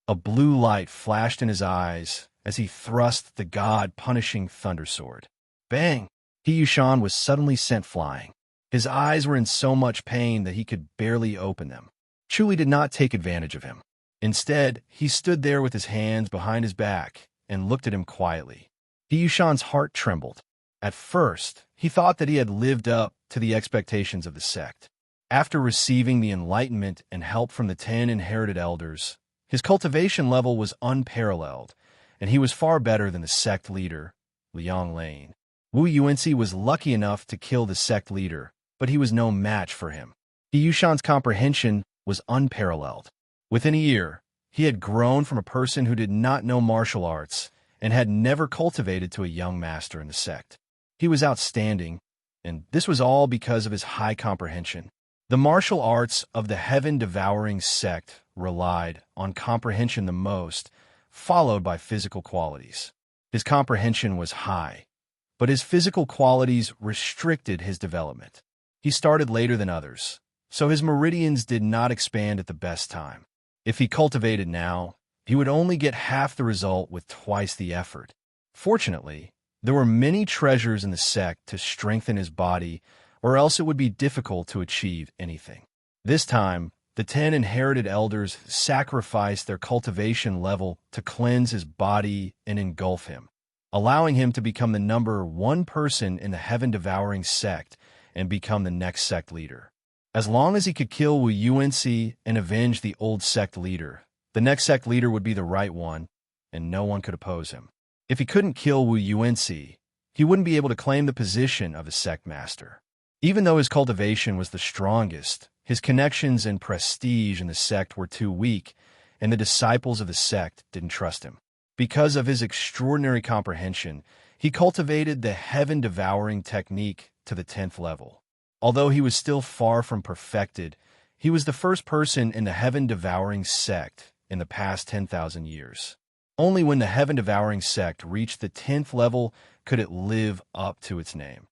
A blue light flashed in his eyes as he thrust the god-punishing thunder sword. Bang! He Yushan was suddenly sent flying. His eyes were in so much pain that he could barely open them. Chu Li did not take advantage of him. Instead, he stood there with his hands behind his back and looked at him quietly. He Yushan's heart trembled. At first, he thought that he had lived up to the expectations of the sect. After receiving the enlightenment and help from the 10 inherited elders, his cultivation level was unparalleled, and he was far better than the sect leader, Liang Lane. Wu Yuanci was lucky enough to kill the sect leader, but he was no match for him. He Yushan's comprehension was unparalleled. Within a year, he had grown from a person who did not know martial arts and had never cultivated to a young master in the sect. He was outstanding, and this was all because of his high comprehension. The martial arts of the heaven-devouring sect relied on comprehension the most, followed by physical qualities. His comprehension was high, but his physical qualities restricted his development. He started later than others, so his meridians did not expand at the best time. If he cultivated now, he would only get half the result with twice the effort. Fortunately, there were many treasures in the sect to strengthen his body, or else it would be difficult to achieve anything. This time, the 10 inherited elders sacrificed their cultivation level to cleanse his body and engulf him, allowing him to become the number 1 person in the heaven-devouring sect and become the next sect leader. As long as he could kill Wu Yuanci and avenge the old sect leader, the next sect leader would be the right one, and no one could oppose him. If he couldn't kill Wu Yuanci, he wouldn't be able to claim the position of a sect master. Even though his cultivation was the strongest, his connections and prestige in the sect were too weak, and the disciples of the sect didn't trust him. Because of his extraordinary comprehension, he cultivated the heaven-devouring technique to the 10th level. Although he was still far from perfected, he was the first person in the heaven-devouring sect in the past 10,000 years. Only when the heaven-devouring sect reached the 10th level could it live up to its name.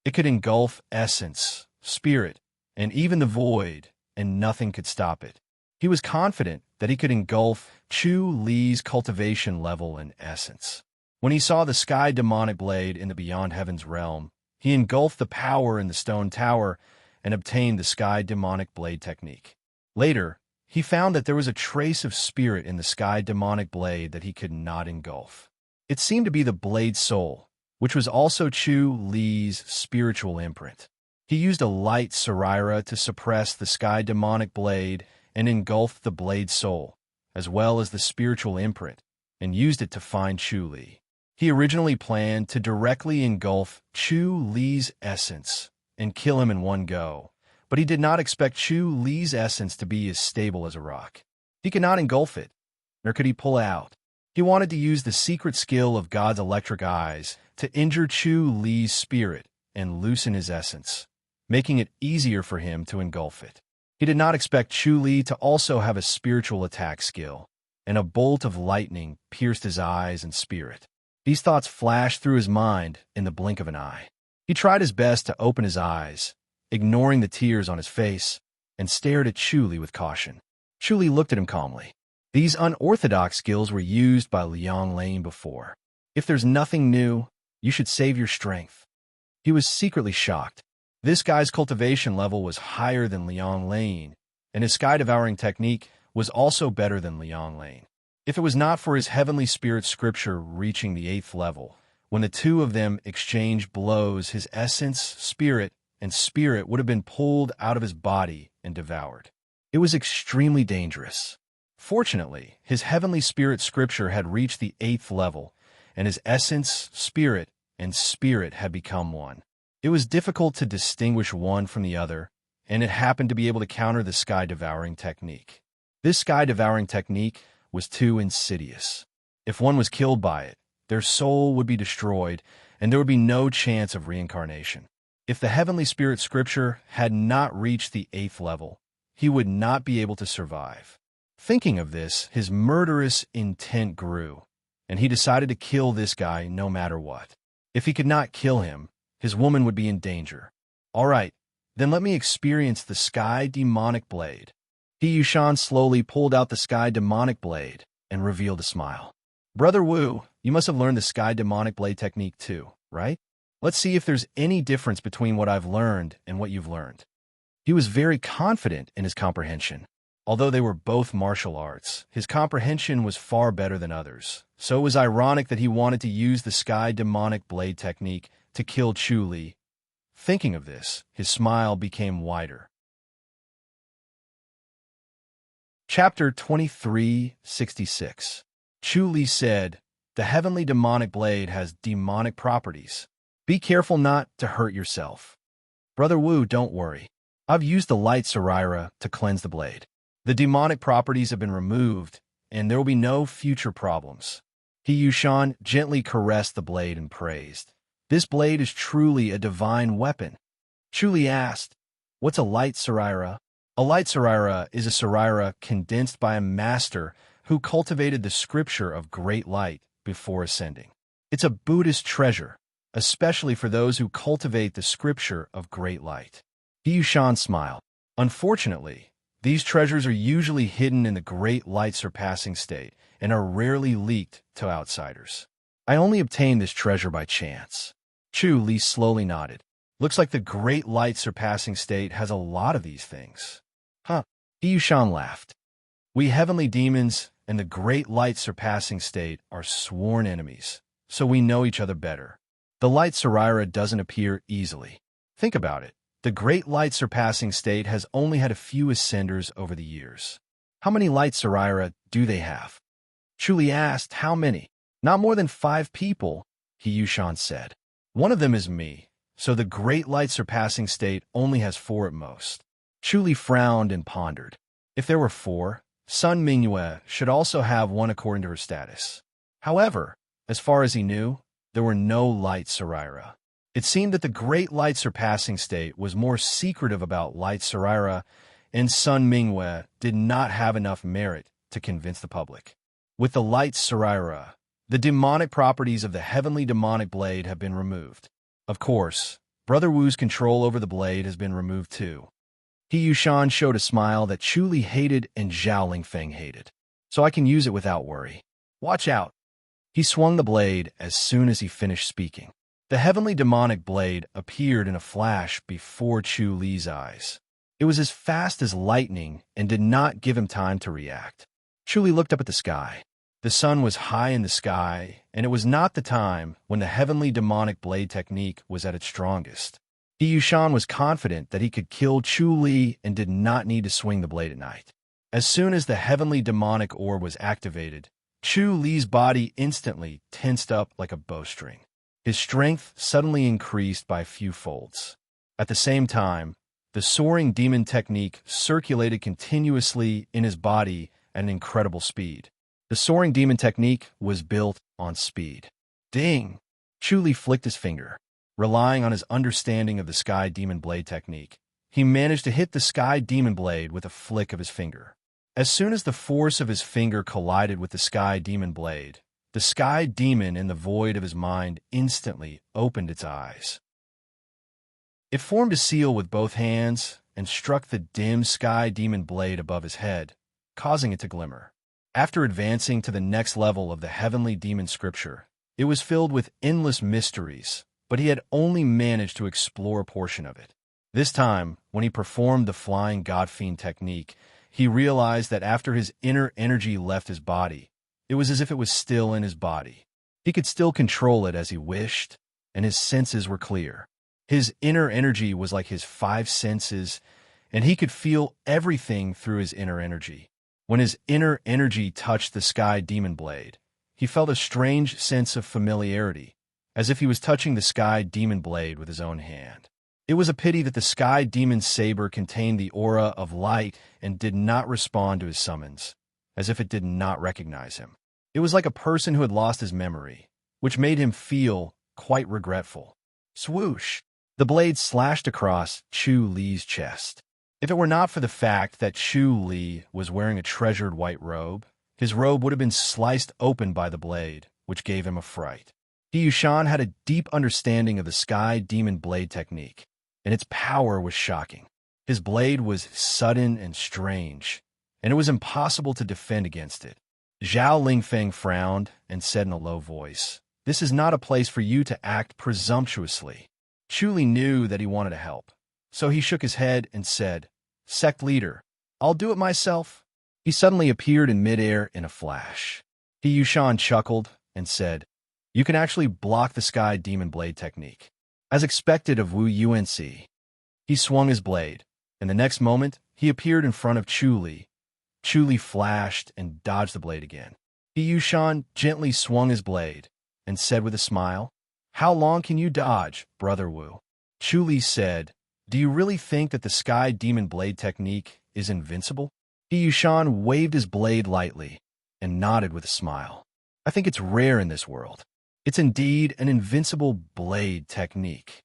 It could engulf essence, spirit, and even the void, and nothing could stop it. He was confident that he could engulf Chu Li's cultivation level and essence. When he saw the sky demonic blade in the Beyond Heaven's realm, he engulfed the power in the stone tower and obtained the sky demonic blade technique. Later, he found that there was a trace of spirit in the sky demonic blade that he could not engulf. It seemed to be the blade soul, which was also Chu Li's spiritual imprint. He used a light Sarira to suppress the sky demonic blade and engulfed the blade soul, as well as the spiritual imprint, and used it to find Chu Li. He originally planned to directly engulf Chu Li's essence and kill him in one go, but he did not expect Chu Li's essence to be as stable as a rock. He could not engulf it, nor could he pull it out. He wanted to use the secret skill of God's electric eyes to injure Chu Li's spirit and loosen his essence, making it easier for him to engulf it. He did not expect Chu Li to also have a spiritual attack skill, and a bolt of lightning pierced his eyes and spirit. These thoughts flashed through his mind in the blink of an eye. He tried his best to open his eyes, ignoring the tears on his face, and stared at Chu Li with caution. Chu Li looked at him calmly. These unorthodox skills were used by Liang Lane before. If there's nothing new, you should save your strength. He was secretly shocked. This guy's cultivation level was higher than Liang Lane, and his sky-devouring technique was also better than Liang Lane. If it was not for his heavenly spirit scripture reaching the 8th level, when the two of them exchanged blows, his essence, spirit, and spirit would have been pulled out of his body and devoured. It was extremely dangerous. Fortunately, his heavenly spirit scripture had reached the 8th level, and his essence, spirit, and spirit had become one. It was difficult to distinguish one from the other, and it happened to be able to counter the sky-devouring technique. This sky-devouring technique was too insidious. If one was killed by it, their soul would be destroyed, and there would be no chance of reincarnation. If the heavenly spirit scripture had not reached the 8th level, he would not be able to survive. Thinking of this, his murderous intent grew, and he decided to kill this guy no matter what. If he could not kill him, his woman would be in danger. All right, then let me experience the sky demonic blade. He Yushan slowly pulled out the sky demonic blade and revealed a smile. Brother Wu, you must have learned the sky demonic blade technique too, right? Let's see if there's any difference between what I've learned and what you've learned. He was very confident in his comprehension. Although they were both martial arts, his comprehension was far better than others, so it was ironic that he wanted to use the sky demonic blade technique to kill Chu Li. Thinking of this, his smile became wider. Chapter 2366. Chu Li said, The heavenly demonic blade has demonic properties. Be careful not to hurt yourself. Brother Wu, don't worry. I've used the light Sarira to cleanse the blade. The demonic properties have been removed, and there will be no future problems. He Yushan gently caressed the blade and praised. This blade is truly a divine weapon. Chu Li asked, "What's a light Sarira?" A light Sarira is a Sarira condensed by a master who cultivated the scripture of great light before ascending. It's a Buddhist treasure, especially for those who cultivate the scripture of great light. He Yushan smiled. Unfortunately, these treasures are usually hidden in the great light surpassing state and are rarely leaked to outsiders. I only obtained this treasure by chance. Chu Li slowly nodded. Looks like the great light surpassing state has a lot of these things. Huh? He Yushan laughed. We heavenly demons and the great light surpassing state are sworn enemies, so we know each other better. The light Sarira doesn't appear easily. Think about it. The great light surpassing state has only had a few ascenders over the years. How many light Sarira do they have? Chu Li asked, how many? Not more than 5 people, He Yushan said. One of them is me, so the great light surpassing state only has 4 at most. Chu Li frowned and pondered. If there were 4, Sun Mingyue should also have one according to her status. However, as far as he knew, there were no light Sarira. It seemed that the great light surpassing state was more secretive about light Sarira, and Sun Mingyue did not have enough merit to convince the public. With the light Sarira, the demonic properties of the heavenly demonic blade have been removed. Of course, Brother Wu's control over the blade has been removed too. He Yushan showed a smile that Chu Li hated and Zhao Lingfeng hated. So I can use it without worry. Watch out. He swung the blade as soon as he finished speaking. The heavenly demonic blade appeared in a flash before Chu Li's eyes. It was as fast as lightning and did not give him time to react. Chu Li looked up at the sky. The sun was high in the sky, and it was not the time when the heavenly demonic blade technique was at its strongest. He Yushan was confident that he could kill Chu Li and did not need to swing the blade at night. As soon as the heavenly demonic orb was activated, Chu Li's body instantly tensed up like a bowstring. His strength suddenly increased by a few folds. At the same time, the soaring demon technique circulated continuously in his body at an incredible speed. The soaring demon technique was built on speed. Ding! Chu Li flicked his finger. Relying on his understanding of the Sky Demon Blade technique, he managed to hit the Sky Demon Blade with a flick of his finger. As soon as the force of his finger collided with the Sky Demon Blade, the Sky Demon in the void of his mind instantly opened its eyes. It formed a seal with both hands and struck the dim Sky Demon Blade above his head, causing it to glimmer. After advancing to the next level of the heavenly demon scripture, it was filled with endless mysteries, but he had only managed to explore a portion of it. This time, when he performed the Flying God-Fiend technique, he realized that after his inner energy left his body, it was as if it was still in his body. He could still control it as he wished, and his senses were clear. His inner energy was like his 5 senses, and he could feel everything through his inner energy. When his inner energy touched the Sky Demon Blade, he felt a strange sense of familiarity, as if he was touching the Sky Demon Blade with his own hand. It was a pity that the Sky Demon Saber contained the aura of light and did not respond to his summons, as if it did not recognize him. It was like a person who had lost his memory, which made him feel quite regretful. Swoosh! The blade slashed across Chu Li's chest. If it were not for the fact that Chu Li was wearing a treasured white robe, his robe would have been sliced open by the blade, which gave him a fright. He Yushan had a deep understanding of the Sky Demon Blade technique, and its power was shocking. His blade was sudden and strange, and it was impossible to defend against it. Zhao Lingfeng frowned and said in a low voice, "This is not a place for you to act presumptuously." Chu Li knew that he wanted to help, so he shook his head and said, "Sect leader, I'll do it myself." He suddenly appeared in midair in a flash. He Yushan chuckled and said, "You can actually block the Sky Demon Blade technique." As expected of Wu Yuanci, he swung his blade, and the next moment he appeared in front of Chu Li. Chu Li flashed and dodged the blade again. He Yushan gently swung his blade and said with a smile, "How long can you dodge, Brother Wu?" Chu Li said, "Do you really think that the Sky Demon Blade technique is invincible?" He Yushan waved his blade lightly and nodded with a smile. "I think it's rare in this world. It's indeed an invincible blade technique."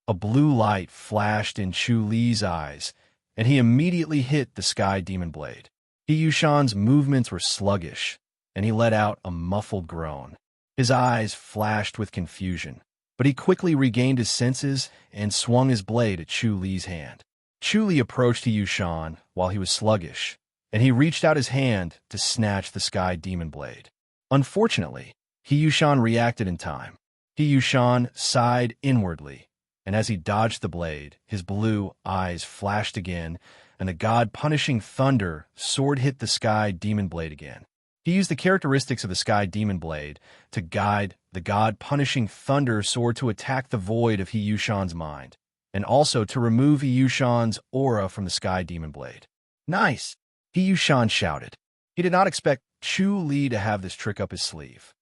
A blue light flashed in Chu Li's eyes, and he immediately hit the Sky Demon Blade. He Yushan's movements were sluggish, and he let out a muffled groan. His eyes flashed with confusion, but he quickly regained his senses and swung his blade at Chu Li's hand. Chu Li approached He Yushan while he was sluggish, and he reached out his hand to snatch the Sky Demon Blade. Unfortunately, He Yushan reacted in time. He Yushan sighed inwardly, and as he dodged the blade, his blue eyes flashed again, and the god-punishing thunder sword hit the Sky Demon Blade again. He used the characteristics of the Sky Demon Blade to guide the god-punishing thunder sword to attack the void of He Yushan's mind, and also to remove He Yushan's aura from the Sky Demon Blade. "Nice!" He Yushan shouted. He did not expect Chu Li to have this trick up his sleeve.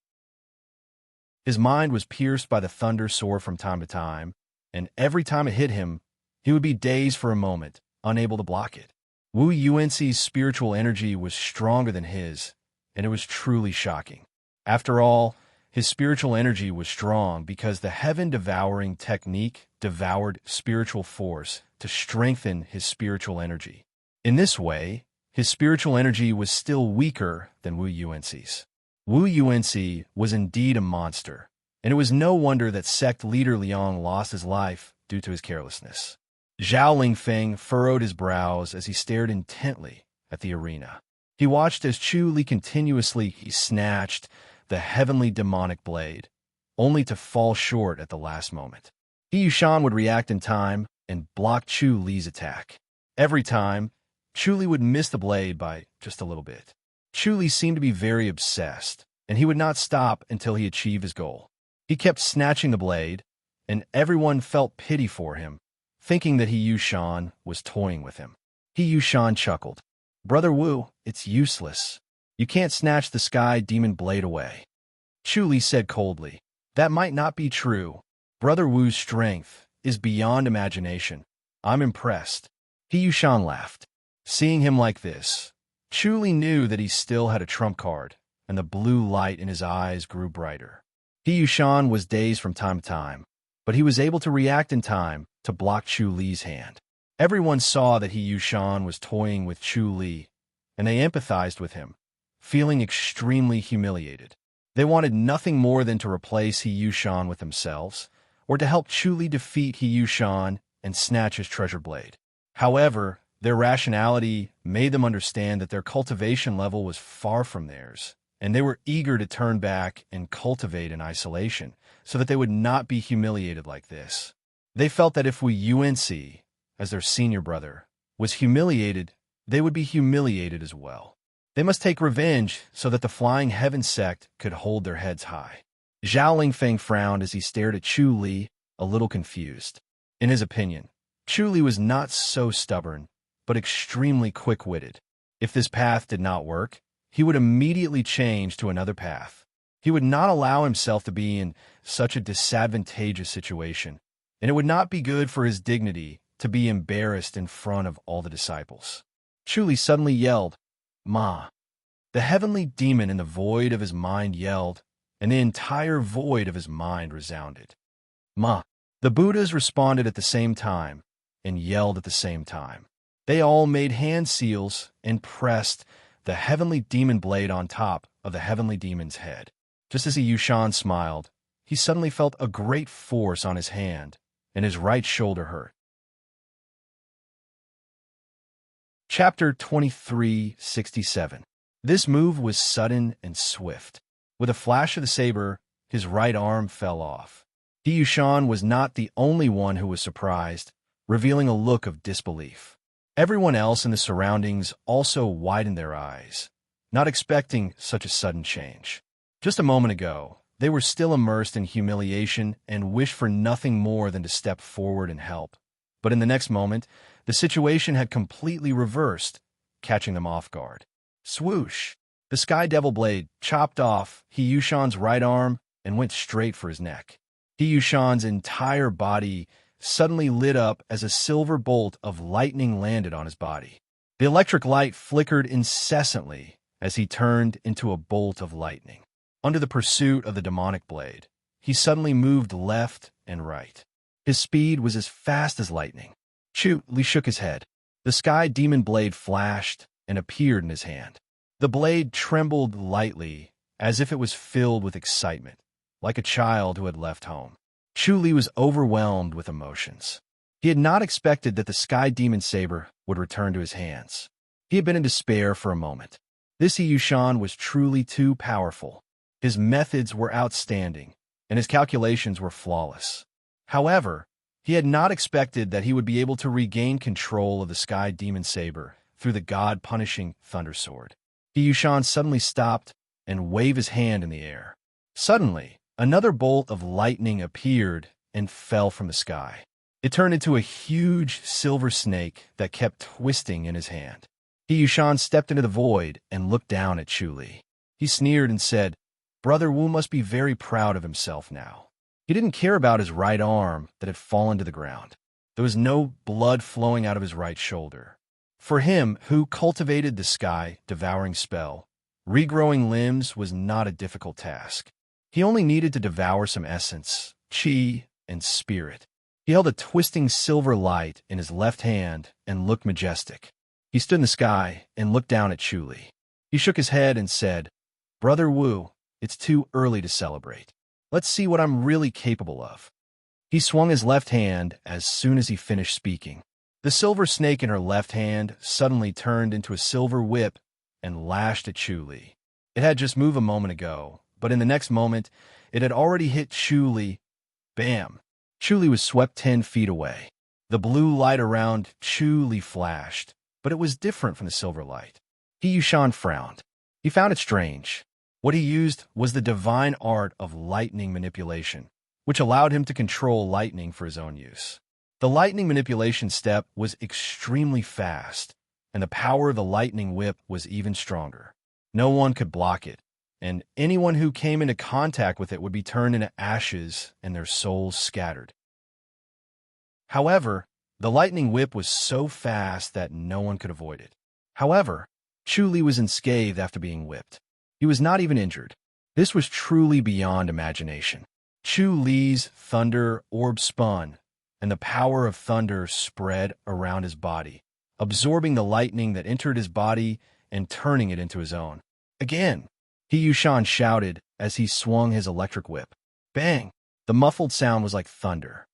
His mind was pierced by the thunder sword from time to time, and every time it hit him, he would be dazed for a moment, unable to block it. Wu Yuanxi's spiritual energy was stronger than his, and it was truly shocking. After all, his spiritual energy was strong because the heaven-devouring technique devoured spiritual force to strengthen his spiritual energy. In this way, his spiritual energy was still weaker than Wu Yuanxi's. Wu Yuanxi was indeed a monster, and it was no wonder that sect leader Liang lost his life due to his carelessness. Zhao Lingfeng furrowed his brows as he stared intently at the arena. He watched as Chu Li continuously snatched the heavenly demonic blade, only to fall short at the last moment. He Yushan would react in time and block Chu Li's attack. Every time, Chu Li would miss the blade by just a little bit. Chu Li seemed to be very obsessed, and he would not stop until he achieved his goal. He kept snatching the blade, and everyone felt pity for him, thinking that He Yushan was toying with him. He Yushan chuckled. "Brother Wu, it's useless. You can't snatch the Sky Demon Blade away." Chu Li said coldly, "That might not be true. Brother Wu's strength is beyond imagination. I'm impressed." He Yushan laughed. Seeing him like this, Chu Li knew that he still had a trump card, and the blue light in his eyes grew brighter. He Yushan was dazed from time to time, but he was able to react in time to block Chu Li's hand. Everyone saw that He Yushan was toying with Chu Li, and they empathized with him, feeling extremely humiliated. They wanted nothing more than to replace He Yushan with themselves, or to help Chu Li defeat He Yushan and snatch his treasure blade. However, their rationality made them understand that their cultivation level was far from theirs, and they were eager to turn back and cultivate in isolation, so that they would not be humiliated like this. They felt that if Wu Yuanxi, as their senior brother, was humiliated, they would be humiliated as well. They must take revenge so that the Flying Heaven sect could hold their heads high. Zhao Lingfeng frowned as he stared at Chu Li, a little confused. In his opinion, Chu Li was not so stubborn, but extremely quick-witted. If this path did not work, he would immediately change to another path. He would not allow himself to be in such a disadvantageous situation, and it would not be good for his dignity to be embarrassed in front of all the disciples. Chu Li suddenly yelled, "Ma!" The heavenly demon in the void of his mind yelled, and the entire void of his mind resounded. "Ma!" The Buddhas responded at the same time and yelled at the same time. They all made hand seals and pressed the heavenly demon blade on top of the heavenly demon's head. Just as He Yushan smiled, he suddenly felt a great force on his hand, and his right shoulder hurt. Chapter 2367. This move was sudden and swift. With a flash of the saber, his right arm fell off. He Yushan was not the only one who was surprised, revealing a look of disbelief. Everyone else in the surroundings also widened their eyes, not expecting such a sudden change. Just a moment ago, they were still immersed in humiliation and wished for nothing more than to step forward and help. But in the next moment, the situation had completely reversed, catching them off guard. Swoosh! The Sky Devil blade chopped off He Yushan's right arm and went straight for his neck. He Yushan's entire body suddenly lit up as a silver bolt of lightning landed on his body. The electric light flickered incessantly as he turned into a bolt of lightning. Under the pursuit of the demonic blade, he suddenly moved left and right. His speed was as fast as lightning. Li shook his head. The Sky Demon blade flashed and appeared in his hand. The blade trembled lightly, as if it was filled with excitement, like a child who had left home. Li was overwhelmed with emotions. He had not expected that the Sky Demon saber would return to his hands. He had been in despair for a moment. This He Yushan was truly too powerful. His methods were outstanding, and his calculations were flawless. However, he had not expected that he would be able to regain control of the Sky Demon saber through the god-punishing Thunder Sword. He Yushan suddenly stopped and waved his hand in the air. Suddenly, another bolt of lightning appeared and fell from the sky. It turned into a huge silver snake that kept twisting in his hand. He Yushan stepped into the void and looked down at Li. He sneered and said, "Brother Wu must be very proud of himself now." He didn't care about his right arm that had fallen to the ground. There was no blood flowing out of his right shoulder. For him, who cultivated the sky-devouring spell, regrowing limbs was not a difficult task. He only needed to devour some essence, chi, and spirit. He held a twisting silver light in his left hand and looked majestic. He stood in the sky and looked down at Li. He shook his head and said, "Brother Wu, it's too early to celebrate. Let's see what I'm really capable of." He swung his left hand as soon as he finished speaking. The silver snake in her left hand suddenly turned into a silver whip and lashed at Li. It had just moved a moment ago, but in the next moment, it had already hit Li. Bam! Li was swept 10 feet away. The blue light around Li flashed, but it was different from the silver light. He Yushan frowned. He found it strange. What he used was the divine art of lightning manipulation, which allowed him to control lightning for his own use. The lightning manipulation step was extremely fast, and the power of the lightning whip was even stronger. No one could block it, and anyone who came into contact with it would be turned into ashes and their souls scattered. However, the lightning whip was so fast that no one could avoid it. However, Li was unscathed after being whipped. He was not even injured. This was truly beyond imagination. Li's thunder orb spun, and the power of thunder spread around his body, absorbing the lightning that entered his body and turning it into his own. Again, He Yushan shouted as he swung his electric whip. Bang! The muffled sound was like thunder.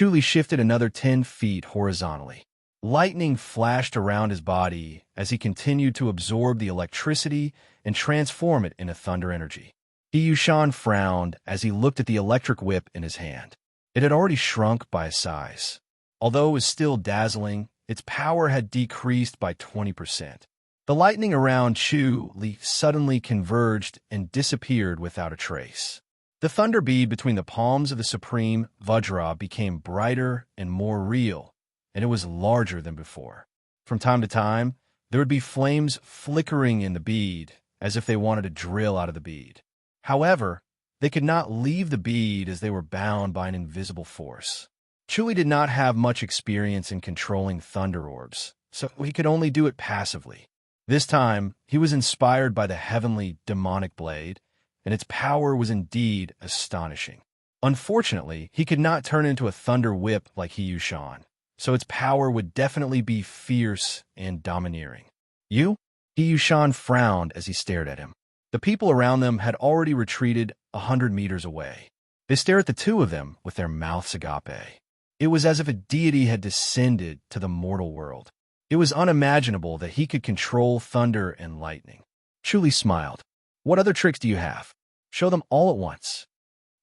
Li shifted another 10 feet horizontally. Lightning flashed around his body as he continued to absorb the electricity and transform it into thunder energy. He Yushan frowned as he looked at the electric whip in his hand. It had already shrunk by a size. Although it was still dazzling, its power had decreased by 20%. The lightning around Li suddenly converged and disappeared without a trace. The thunder bead between the palms of the supreme Vajra became brighter and more real, and it was larger than before. From time to time, there would be flames flickering in the bead, as if they wanted to drill out of the bead. However, they could not leave the bead as they were bound by an invisible force. Li did not have much experience in controlling thunder orbs, so he could only do it passively. This time, he was inspired by the heavenly demonic blade, and its power was indeed astonishing. Unfortunately, he could not turn into a thunder whip like He Yushan, so its power would definitely be fierce and domineering. You? He Yushan frowned as he stared at him. The people around them had already retreated 100 meters away. They stared at the two of them with their mouths agape. It was as if a deity had descended to the mortal world. It was unimaginable that he could control thunder and lightning. Li smiled. What other tricks do you have? Show them all at once.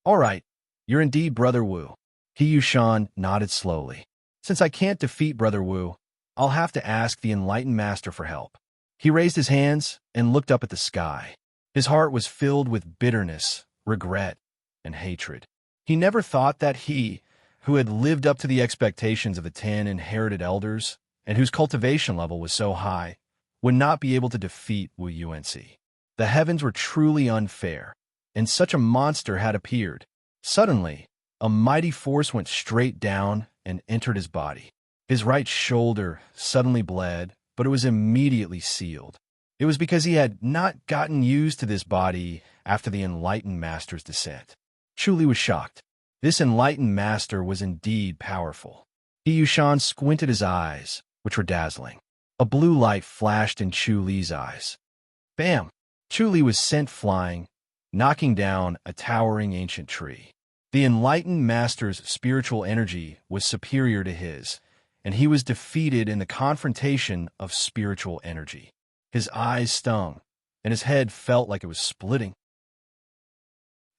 All right, you're indeed Brother Wu. He Yushan nodded slowly. Since I can't defeat Brother Wu, I'll have to ask the enlightened master for help. He raised his hands and looked up at the sky. His heart was filled with bitterness, regret, and hatred. He never thought that he, who had lived up to the expectations of the 10 inherited elders, and whose cultivation level was so high, would not be able to defeat Wu Yuanci. The heavens were truly unfair, and such a monster had appeared. Suddenly, a mighty force went straight down and entered his body. His right shoulder suddenly bled, but it was immediately sealed. It was because he had not gotten used to this body after the enlightened master's descent. Chu Li was shocked. This enlightened master was indeed powerful. He Yushan squinted his eyes, which were dazzling. A blue light flashed in Chu Li's eyes. Bam! Chu Li was sent flying, knocking down a towering ancient tree. The enlightened master's spiritual energy was superior to his, and he was defeated in the confrontation of spiritual energy. His eyes stung, and his head felt like it was splitting.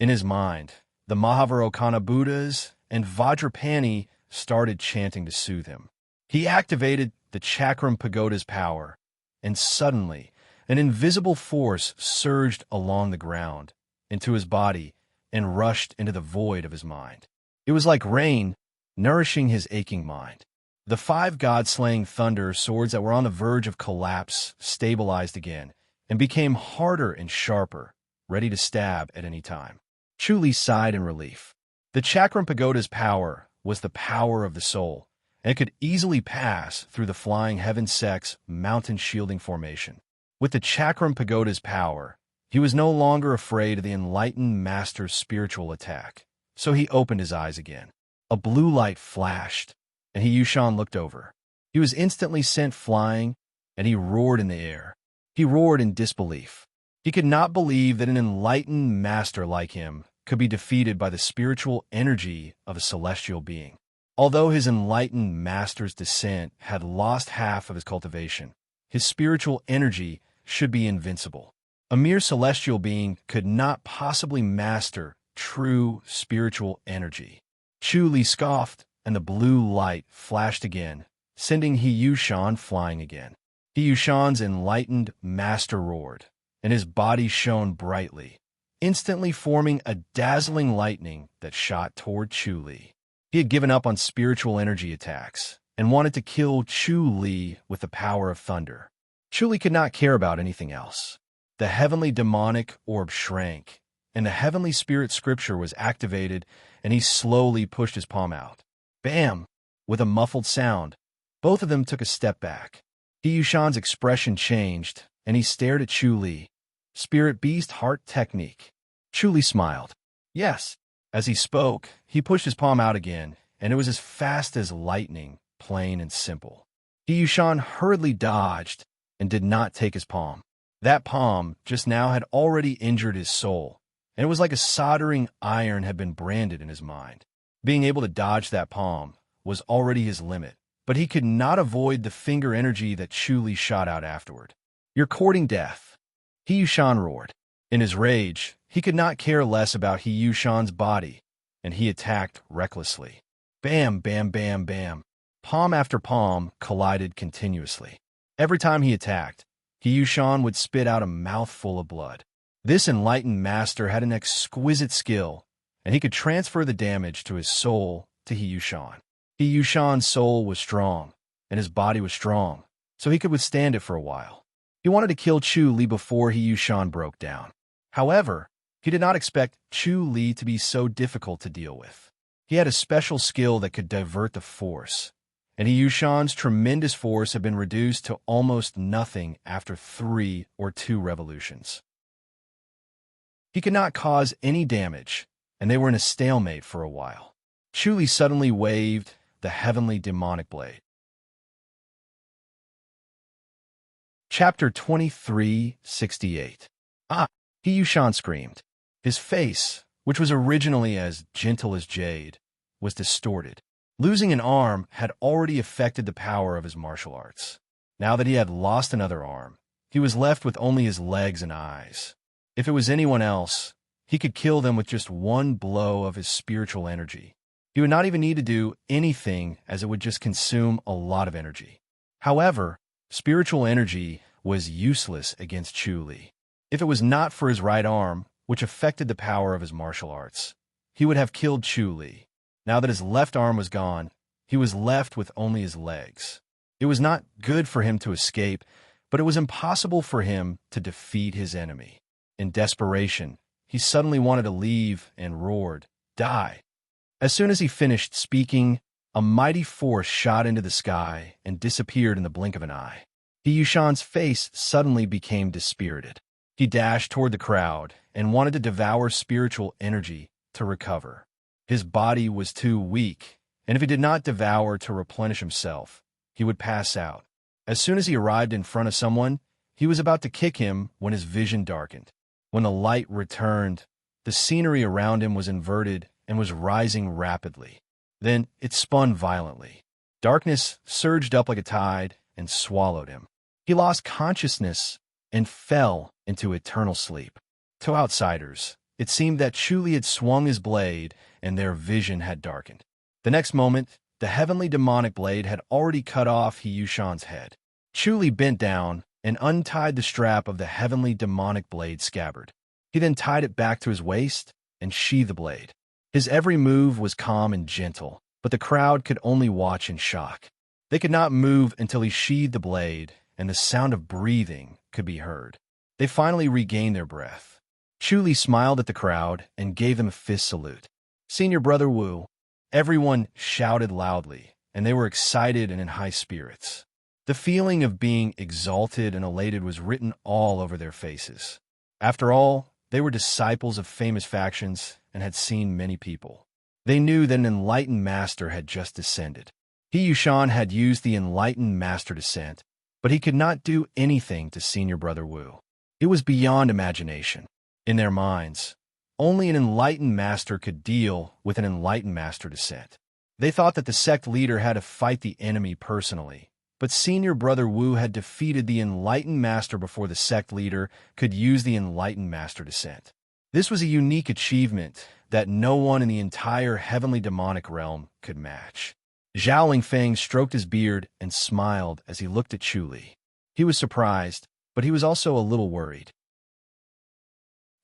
In his mind, the Mahavarokana Buddhas and Vajrapani started chanting to soothe him. He activated the Chakram Pagoda's power, and suddenly, an invisible force surged along the ground, into his body, and rushed into the void of his mind. It was like rain, nourishing his aching mind. The 5 god-slaying thunder swords that were on the verge of collapse stabilized again, and became harder and sharper, ready to stab at any time. Chu Li sighed in relief. The Chakram Pagoda's power was the power of the soul, and it could easily pass through the flying heaven sect's mountain-shielding formation. With the Chakram Pagoda's power, he was no longer afraid of the enlightened master's spiritual attack, so he opened his eyes again. A blue light flashed, and He Yushan looked over. He was instantly sent flying, and he roared in the air. He roared in disbelief. He could not believe that an enlightened master like him could be defeated by the spiritual energy of a celestial being. Although his enlightened master's descent had lost half of his cultivation, his spiritual energy should be invincible. A mere celestial being could not possibly master true spiritual energy. Chu Li scoffed, and the blue light flashed again, sending He Yushan flying again. He Yushan's enlightened master roared, and his body shone brightly, instantly forming a dazzling lightning that shot toward Chu Li. He had given up on spiritual energy attacks and wanted to kill Chu Li with the power of thunder. Chu Li could not care about anything else. The heavenly demonic orb shrank, and the heavenly spirit scripture was activated, and he slowly pushed his palm out. Bam! With a muffled sound, both of them took a step back. He Yushan's expression changed, and he stared at Chu Li. Spirit Beast Heart Technique. Chu Li smiled. Yes. As he spoke, he pushed his palm out again, and it was as fast as lightning, plain and simple. He Yushan hurriedly dodged and did not take his palm. That palm just now had already injured his soul, and it was like a soldering iron had been branded in his mind. Being able to dodge that palm was already his limit, but he could not avoid the finger energy that Chu Li shot out afterward. You're courting death. He Yushan roared. In his rage, he could not care less about He Yushan's body, and he attacked recklessly. Bam, bam, bam, bam. Palm after palm collided continuously. Every time he attacked, He Yushan would spit out a mouthful of blood. This enlightened master had an exquisite skill, and he could transfer the damage to his soul to He Yushan. He Yushan's soul was strong, and his body was strong, so he could withstand it for a while. He wanted to kill Chu Li before He Yushan broke down. However, he did not expect Chu Li to be so difficult to deal with. He had a special skill that could divert the force, and He Yushan's tremendous force had been reduced to almost nothing after 3 or 2 revolutions. He could not cause any damage, and they were in a stalemate for a while. Chu Li suddenly waved the heavenly demonic blade. Chapter 2368. Ah! He Yushan screamed. His face, which was originally as gentle as jade, was distorted. Losing an arm had already affected the power of his martial arts. Now that he had lost another arm, he was left with only his legs and eyes. If it was anyone else, he could kill them with just one blow of his spiritual energy. He would not even need to do anything, as it would just consume a lot of energy. However, spiritual energy was useless against Chu Li. If it was not for his right arm, which affected the power of his martial arts, he would have killed Chu Li. Now that his left arm was gone, he was left with only his legs. It was not good for him to escape, but it was impossible for him to defeat his enemy. In desperation, he suddenly wanted to leave and roared, "Die!" As soon as he finished speaking, a mighty force shot into the sky and disappeared in the blink of an eye. He Yushan's face suddenly became dispirited. He dashed toward the crowd and wanted to devour spiritual energy to recover. His body was too weak, and if he did not devour to replenish himself, he would pass out. As soon as he arrived in front of someone, he was about to kick him when his vision darkened. When the light returned, the scenery around him was inverted and was rising rapidly. Then it spun violently. Darkness surged up like a tide and swallowed him. He lost consciousness and fell into eternal sleep. To outsiders, it seemed that Chuli had swung his blade and their vision had darkened. The next moment, the heavenly demonic blade had already cut off He Yushan's head. Chuli bent down and untied the strap of the heavenly demonic blade scabbard. He then tied it back to his waist and sheathed the blade. His every move was calm and gentle, but the crowd could only watch in shock. They could not move until he sheathed the blade, and the sound of breathing could be heard. They finally regained their breath. Chuli smiled at the crowd and gave them a fist salute. "Senior Brother Wu." Everyone shouted loudly, and they were excited and in high spirits. The feeling of being exalted and elated was written all over their faces. After all, they were disciples of famous factions and had seen many people. They knew that an enlightened master had just descended. He Yushan had used the enlightened master descent, but he could not do anything to Senior Brother Wu. It was beyond imagination. In their minds, only an enlightened master could deal with an enlightened master descent. They thought that the sect leader had to fight the enemy personally, but Senior Brother Wu had defeated the enlightened master before the sect leader could use the enlightened master descent. This was a unique achievement that no one in the entire heavenly demonic realm could match. Zhao Lingfeng stroked his beard and smiled as he looked at Chuli. He was surprised, but he was also a little worried.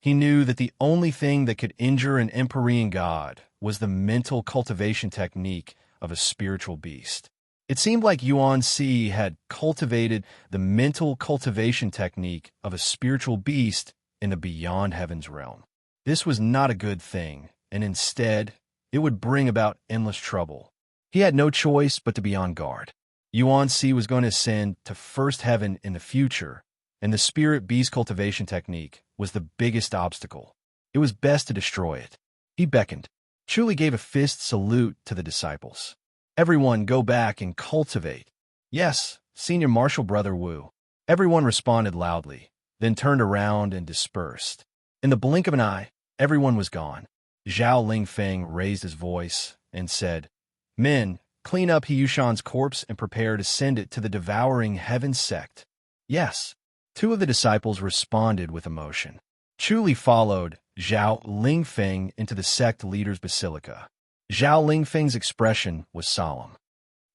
He knew that the only thing that could injure an Empyrean god was the mental cultivation technique of a spiritual beast. It seemed like Yuan Si had cultivated the mental cultivation technique of a spiritual beast in the beyond heavens realm. This was not a good thing, and instead, it would bring about endless trouble. He had no choice but to be on guard. Yuan Si was going to ascend to first heaven in the future, and the spirit beast cultivation technique was the biggest obstacle. It was best to destroy it. He beckoned. Chuli gave a fist salute to the disciples. "Everyone go back and cultivate." "Yes, Senior Martial Brother Wu." Everyone responded loudly, then turned around and dispersed. In the blink of an eye, everyone was gone. Zhao Lingfeng raised his voice and said, "Men, clean up He Yushan's corpse and prepare to send it to the devouring heaven sect." "Yes." Two of the disciples responded with emotion. Chuli followed Zhao Lingfeng into the sect leader's basilica. Zhao Lingfeng's expression was solemn.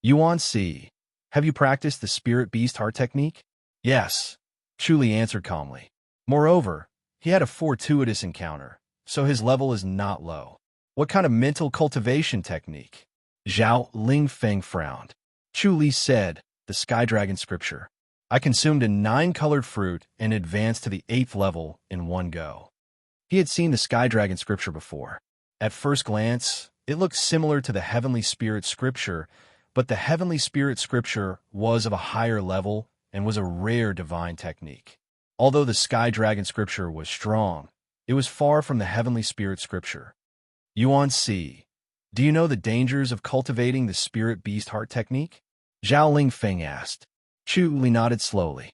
"Yuan Si, have you practiced the spirit beast heart technique?" "Yes," Chuli answered calmly. Moreover, he had a fortuitous encounter, so his level is not low. "What kind of mental cultivation technique?" Zhao Lingfeng frowned. Chuli said, "The Sky Dragon scripture. I consumed a 9-colored fruit and advanced to the 8th level in one go." He had seen the Sky Dragon scripture before. At first glance, it looked similar to the Heavenly Spirit scripture, but the Heavenly Spirit scripture was of a higher level and was a rare divine technique. Although the Sky Dragon scripture was strong, it was far from the Heavenly Spirit scripture. "Yuan Si, do you know the dangers of cultivating the spirit beast heart technique?" Zhao Lingfeng asked. Chuli nodded slowly.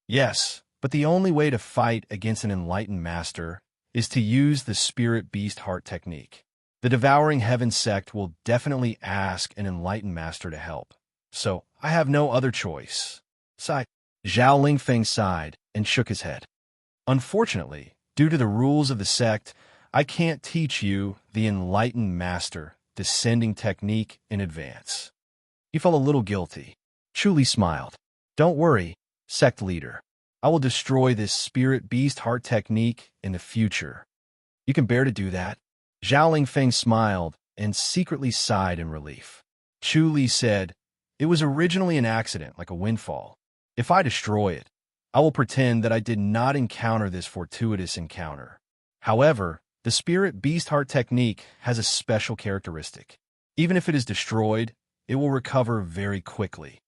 "Yes, but the only way to fight against an enlightened master is to use the spirit beast heart technique. The devouring heaven sect will definitely ask an enlightened master to help, so I have no other choice." Sigh. Zhao Lingfeng sighed and shook his head. "Unfortunately, due to the rules of the sect, I can't teach you the enlightened master descending technique in advance." He felt a little guilty. Chuli smiled. "Don't worry, sect leader. I will destroy this spirit beast heart technique in the future. You can bear to do that?" Zhao Lingfeng smiled and secretly sighed in relief. Chuli said, "It was originally an accident, like a windfall. If I destroy it, I will pretend that I did not encounter this fortuitous encounter. However, the spirit beast heart technique has a special characteristic. Even if it is destroyed, it will recover very quickly.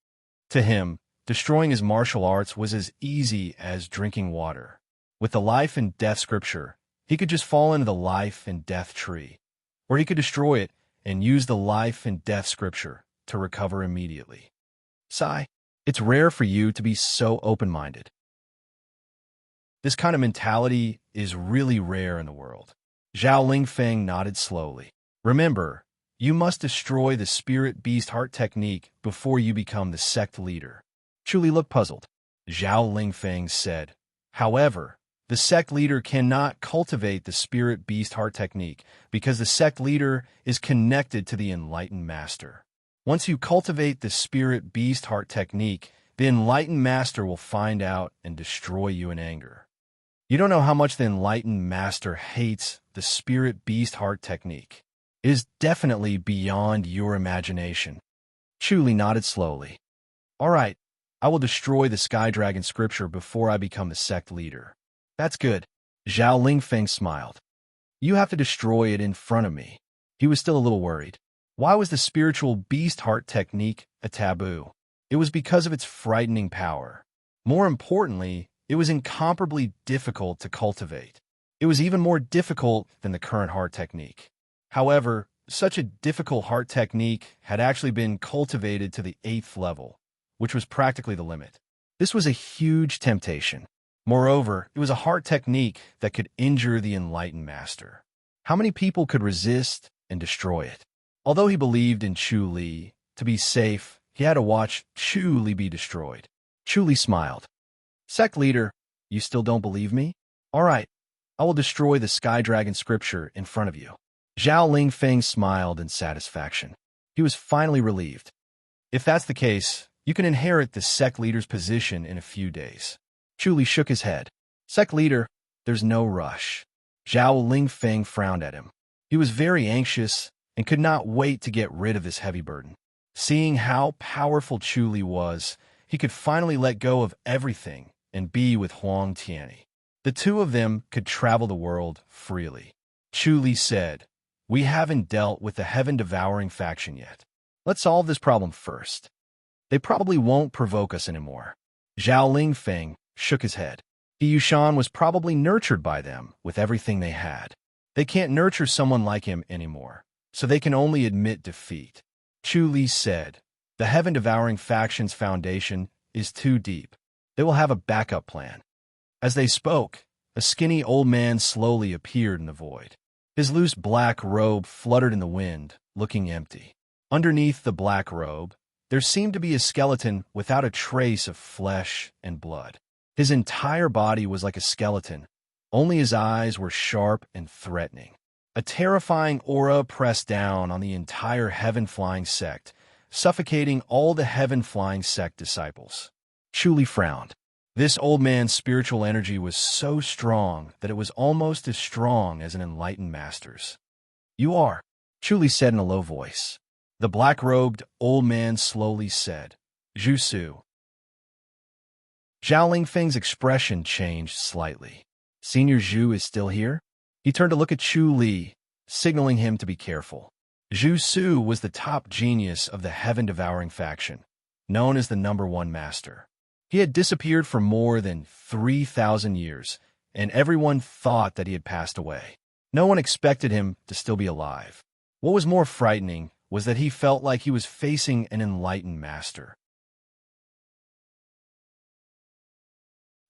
To him, destroying his martial arts was as easy as drinking water. With the life and death scripture, he could just fall into the life and death tree, or he could destroy it and use the life and death scripture to recover immediately. Sigh, it's rare for you to be so open-minded. This kind of mentality is really rare in the world. Zhao Lingfeng nodded slowly. Remember, you must destroy the spirit beast heart technique before you become the sect leader. Chu Li looked puzzled. Zhao Lingfeng said, however, the sect leader cannot cultivate the spirit beast heart technique because the sect leader is connected to the enlightened master. Once you cultivate the spirit beast heart technique, the enlightened master will find out and destroy you in anger. You don't know how much the enlightened master hates the spirit beast heart technique. It is definitely beyond your imagination. Chu Li nodded slowly. All right, I will destroy the Sky Dragon scripture before I become the sect leader. That's good. Zhao Lingfeng smiled. You have to destroy it in front of me. He was still a little worried. Why was the spiritual beast heart technique a taboo? It was because of its frightening power. More importantly, it was incomparably difficult to cultivate. It was even more difficult than the current heart technique. However, such a difficult heart technique had actually been cultivated to the 8th level, which was practically the limit. This was a huge temptation. Moreover, it was a heart technique that could injure the enlightened master. How many people could resist and destroy it? Although he believed in Chu Li, to be safe, he had to watch Chu Li be destroyed. Chu Li smiled. Sect leader, you still don't believe me? All right, I will destroy the Sky Dragon scripture in front of you. Zhao Lingfeng smiled in satisfaction. He was finally relieved. If that's the case, you can inherit the sect leader's position in a few days. Chu Li shook his head. Sect leader, there's no rush. Zhao Lingfeng frowned at him. He was very anxious and could not wait to get rid of this heavy burden. Seeing how powerful Chu Li was, he could finally let go of everything and be with Huang Tianyi. The two of them could travel the world freely. Chu Li said, we haven't dealt with the heaven-devouring faction yet. Let's solve this problem first. They probably won't provoke us anymore. Zhao Lingfeng shook his head. He Yushan was probably nurtured by them with everything they had. They can't nurture someone like him anymore, so they can only admit defeat. Chu Li said, the heaven-devouring faction's foundation is too deep. They will have a backup plan. As they spoke, a skinny old man slowly appeared in the void. His loose black robe fluttered in the wind, looking empty. Underneath the black robe, there seemed to be a skeleton without a trace of flesh and blood. His entire body was like a skeleton, only his eyes were sharp and threatening. A terrifying aura pressed down on the entire heaven-flying sect, suffocating all the heaven-flying sect disciples. Chu Li frowned. This old man's spiritual energy was so strong that it was almost as strong as an enlightened master's. You are, Chu Li said in a low voice. The black-robed old man slowly said, Zhu Su. Zhao Lingfeng's expression changed slightly. Senior Zhu is still here? He turned to look at Chu Li, signaling him to be careful. Zhu Su was the top genius of the heaven-devouring faction, known as the #1 master. He had disappeared for more than 3,000 years, and everyone thought that he had passed away. No one expected him to still be alive. What was more frightening was that he felt like he was facing an enlightened master.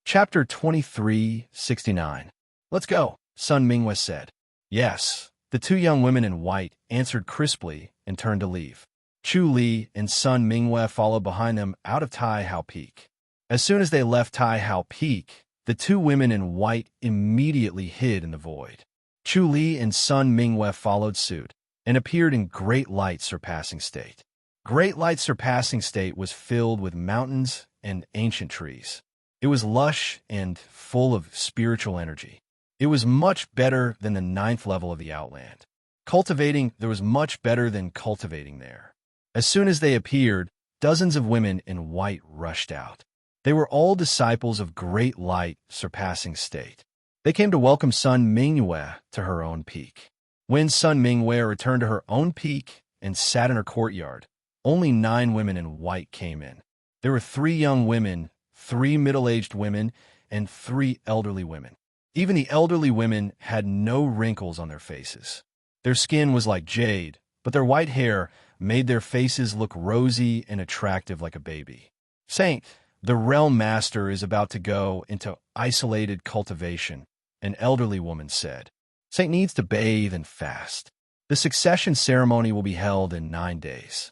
Chapter 2369. Let's go, Sun Mingwe said. Yes, the two young women in white answered crisply and turned to leave. Chu Li and Sun Mingwe followed behind them out of Tai Hao Peak. As soon as they left Tai Hao Peak, the two women in white immediately hid in the void. Chu Li and Sun Mingwe followed suit and appeared in Great Light Surpassing State. Great Light Surpassing State was filled with mountains and ancient trees. It was lush and full of spiritual energy. It was much better than the 9th level of the Outland. Cultivating there was much better than cultivating there. As soon as they appeared, dozens of women in white rushed out. They were all disciples of great light surpassing state. They came to welcome Sun Mingyue to her own peak. When Sun Mingyue returned to her own peak and sat in her courtyard, only 9 women in white came in. There were 3 young women, 3 middle-aged women, and 3 elderly women. Even the elderly women had no wrinkles on their faces. Their skin was like jade, but their white hair made their faces look rosy and attractive like a baby. Saint, the realm master is about to go into isolated cultivation, an elderly woman said. Saint needs to bathe and fast. The succession ceremony will be held in 9 days.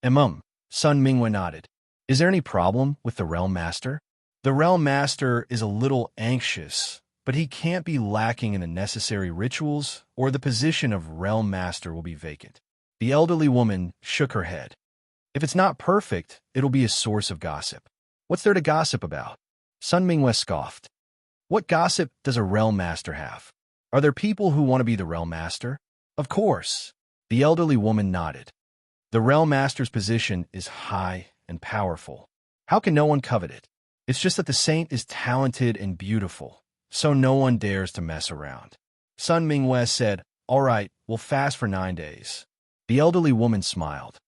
Sun Mingyue nodded. Is there any problem with the realm master? The realm master is a little anxious, but he can't be lacking in the necessary rituals, or the position of realm master will be vacant. The elderly woman shook her head. If it's not perfect, it'll be a source of gossip. What's there to gossip about? Sun Mingyue scoffed. What gossip does a realm master have? Are there people who want to be the realm master? Of course. The elderly woman nodded. The realm master's position is high and powerful. How can no one covet it? It's just that the saint is talented and beautiful, so no one dares to mess around. Sun Mingyue said, all right, we'll fast for 9 days. The elderly woman smiled.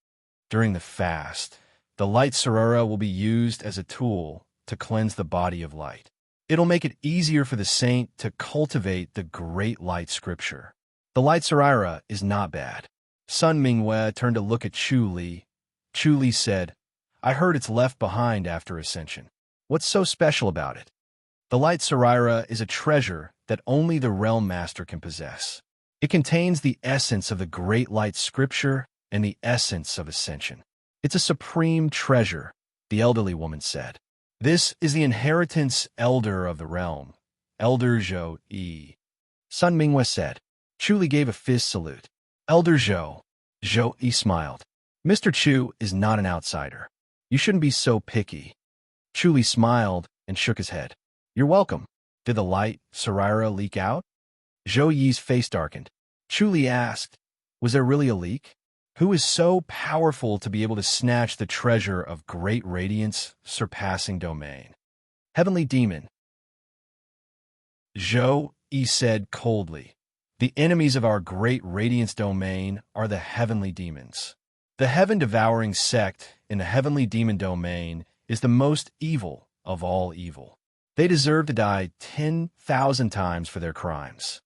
During the fast, the light sarara will be used as a tool to cleanse the body of light. It'll make it easier for the saint to cultivate the great light scripture. The light sarara is not bad. Sun Mingyue turned to look at Chu Li. Chu Li said, I heard it's left behind after ascension. What's so special about it? The light sarira is a treasure that only the realm master can possess. It contains the essence of the great light scripture and the essence of ascension. It's a supreme treasure, the elderly woman said. This is the inheritance elder of the realm, Elder Zhou Yi. Sun Mingyue said. Chu Li gave a fist salute. Elder Zhou. Zhou Yi smiled. Mr. Chu is not an outsider. You shouldn't be so picky. Chu Li smiled and shook his head. You're welcome. Did the light sarira leak out? Zhou Yi's face darkened. Chu Li asked, was there really a leak? Who is so powerful to be able to snatch the treasure of great radiance, surpassing domain? Heavenly demon. Zhou Yi said coldly. The enemies of our great radiance domain are the heavenly demons. The heaven-devouring sect in the heavenly demon domain is the most evil of all evil. They deserve to die 10,000 times for their crimes.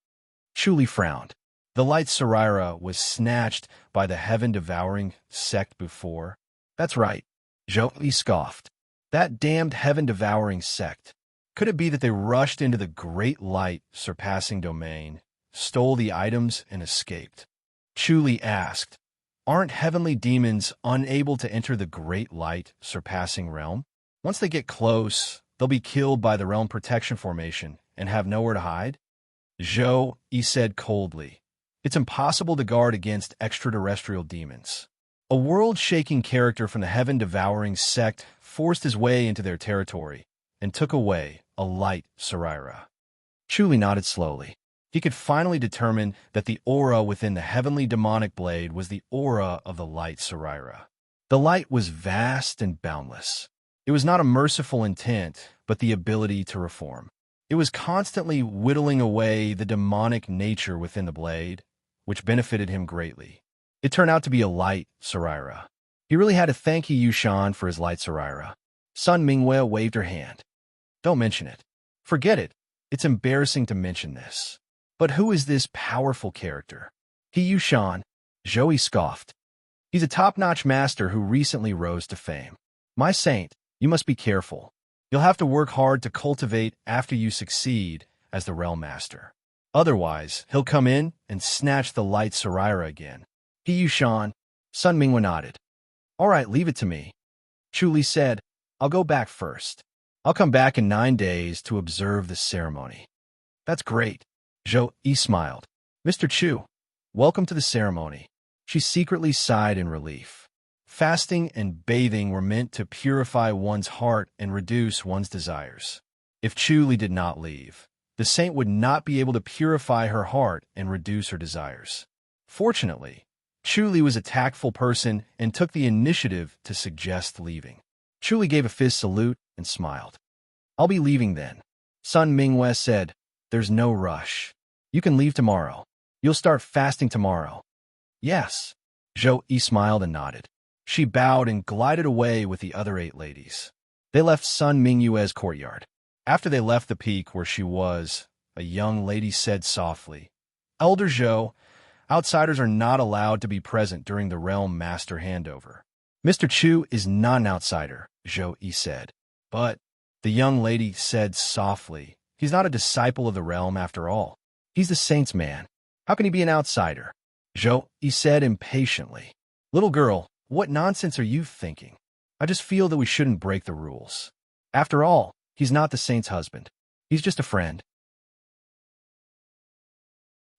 Chu Li frowned. The light sarira was snatched by the heaven-devouring sect before. That's right. Zhou Yi scoffed. That damned heaven-devouring sect. Could it be that they rushed into the great light surpassing domain, stole the items, and escaped? Chu Li asked, aren't heavenly demons unable to enter the great light surpassing realm? Once they get close, they'll be killed by the realm protection formation and have nowhere to hide? Zhou Yi said coldly. It's impossible to guard against extraterrestrial demons. A world-shaking character from the heaven-devouring sect forced his way into their territory and took away a light sarira. Chu Li nodded slowly. He could finally determine that the aura within the heavenly demonic blade was the aura of the light sarira. The light was vast and boundless. It was not a merciful intent, but the ability to reform. It was constantly whittling away the demonic nature within the blade, which benefited him greatly. It turned out to be a light sarira. He really had to thank He Yushan for his light sarira. Sun Mingyue waved her hand. Don't mention it. Forget it. It's embarrassing to mention this. But who is this powerful character? He Yushan. Zhou Yi scoffed. He's a top-notch master who recently rose to fame. My saint, you must be careful. You'll have to work hard to cultivate after you succeed as the realm master. Otherwise, he'll come in and snatch the light sarira again. He Yushan. Sun Mingyue nodded. All right, leave it to me. Chu Li said, I'll go back first. I'll come back in 9 days to observe the ceremony. That's great. Zhou Yi smiled. Mr. Chu, welcome to the ceremony. She secretly sighed in relief. Fasting and bathing were meant to purify one's heart and reduce one's desires. If Chu Li did not leave, the saint would not be able to purify her heart and reduce her desires. Fortunately, Chu Li was a tactful person and took the initiative to suggest leaving. Chuli gave a fist salute and smiled. I'll be leaving then. Sun Mingwe said, there's no rush. You can leave tomorrow. You'll start fasting tomorrow. Yes. Zhou Yi smiled and nodded. She bowed and glided away with the other 8 ladies. They left Sun Mingyue's courtyard. After they left the peak where she was, a young lady said softly, Elder Zhou, outsiders are not allowed to be present during the realm master handover. Mr. Chu is not an outsider, Zhou Yi said. But, the young lady said softly, he's not a disciple of the realm after all. He's the saint's man. How can he be an outsider? Zhou Yi said impatiently. Little girl, what nonsense are you thinking? I just feel that we shouldn't break the rules. After all, he's not the saint's husband. He's just a friend.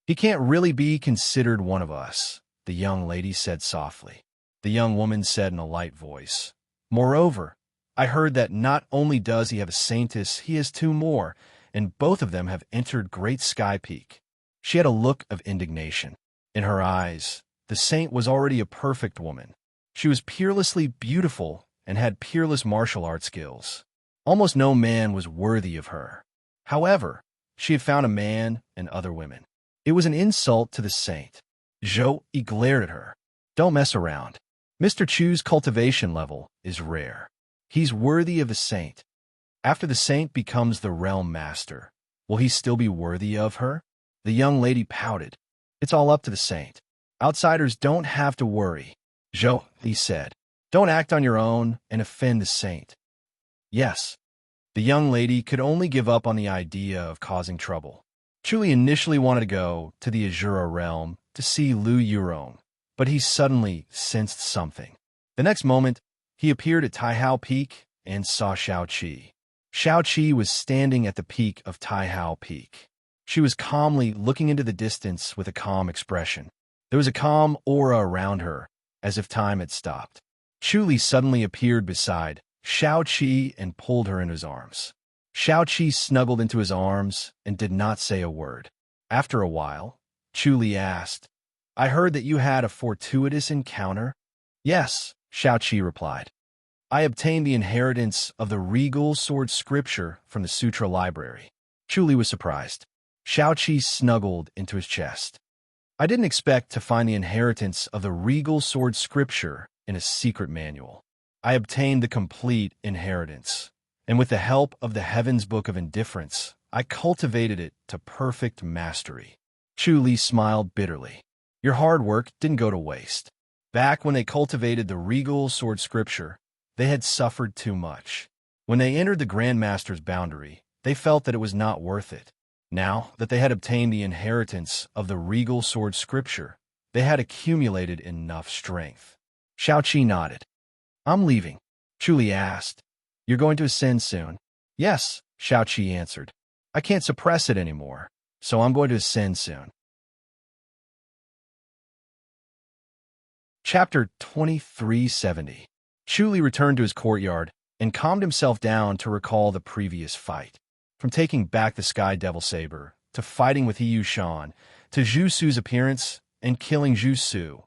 He can't really be considered one of us, the young lady said softly. The young woman said in a light voice. Moreover, I heard that not only does he have a saintess, he has 2 more, and both of them have entered Great Sky Peak. She had a look of indignation. In her eyes, the saint was already a perfect woman. She was peerlessly beautiful and had peerless martial arts skills. Almost no man was worthy of her. However, she had found a man and other women. It was an insult to the saint. Zhou Yi glared at her. Don't mess around. Mr. Chu's cultivation level is rare. He's worthy of a saint. After the saint becomes the realm master, will he still be worthy of her? The young lady pouted. It's all up to the saint. Outsiders don't have to worry. Zhou Yi said. Don't act on your own and offend the saint. Yes. The young lady could only give up on the idea of causing trouble. Chuli initially wanted to go to the Azura realm to see Lu Yurong, but he suddenly sensed something. The next moment, he appeared at Taihao Peak and saw Xiao Qi. Xiao Qi was standing at the peak of Taihao Peak. She was calmly looking into the distance with a calm expression. There was a calm aura around her, as if time had stopped. Chuli suddenly appeared beside Xiao Qi and pulled her in his arms. Xiao Qi snuggled into his arms and did not say a word. After a while, Chuli asked, I heard that you had a fortuitous encounter? Yes, Xiao Qi replied. I obtained the inheritance of the regal sword scripture from the sutra library. Chuli was surprised. Xiao Qi snuggled into his chest. I didn't expect to find the inheritance of the regal sword scripture in a secret manual. I obtained the complete inheritance, and with the help of the Heaven's Book of Indifference, I cultivated it to perfect mastery. Chuli smiled bitterly. Your hard work didn't go to waste. Back when they cultivated the regal sword scripture, they had suffered too much. When they entered the Grand Master's boundary, they felt that it was not worth it. Now that they had obtained the inheritance of the regal sword scripture, they had accumulated enough strength. Xiao Qi nodded. I'm leaving. Chuli asked. You're going to ascend soon? Yes, Xiao Qi answered. I can't suppress it anymore, so I'm going to ascend soon. Chapter 2370. Chuli returned to his courtyard and calmed himself down to recall the previous fight. From taking back the Sky Devil Saber, to fighting with Yu Shan, to Zhu Su's appearance and killing Zhu Su,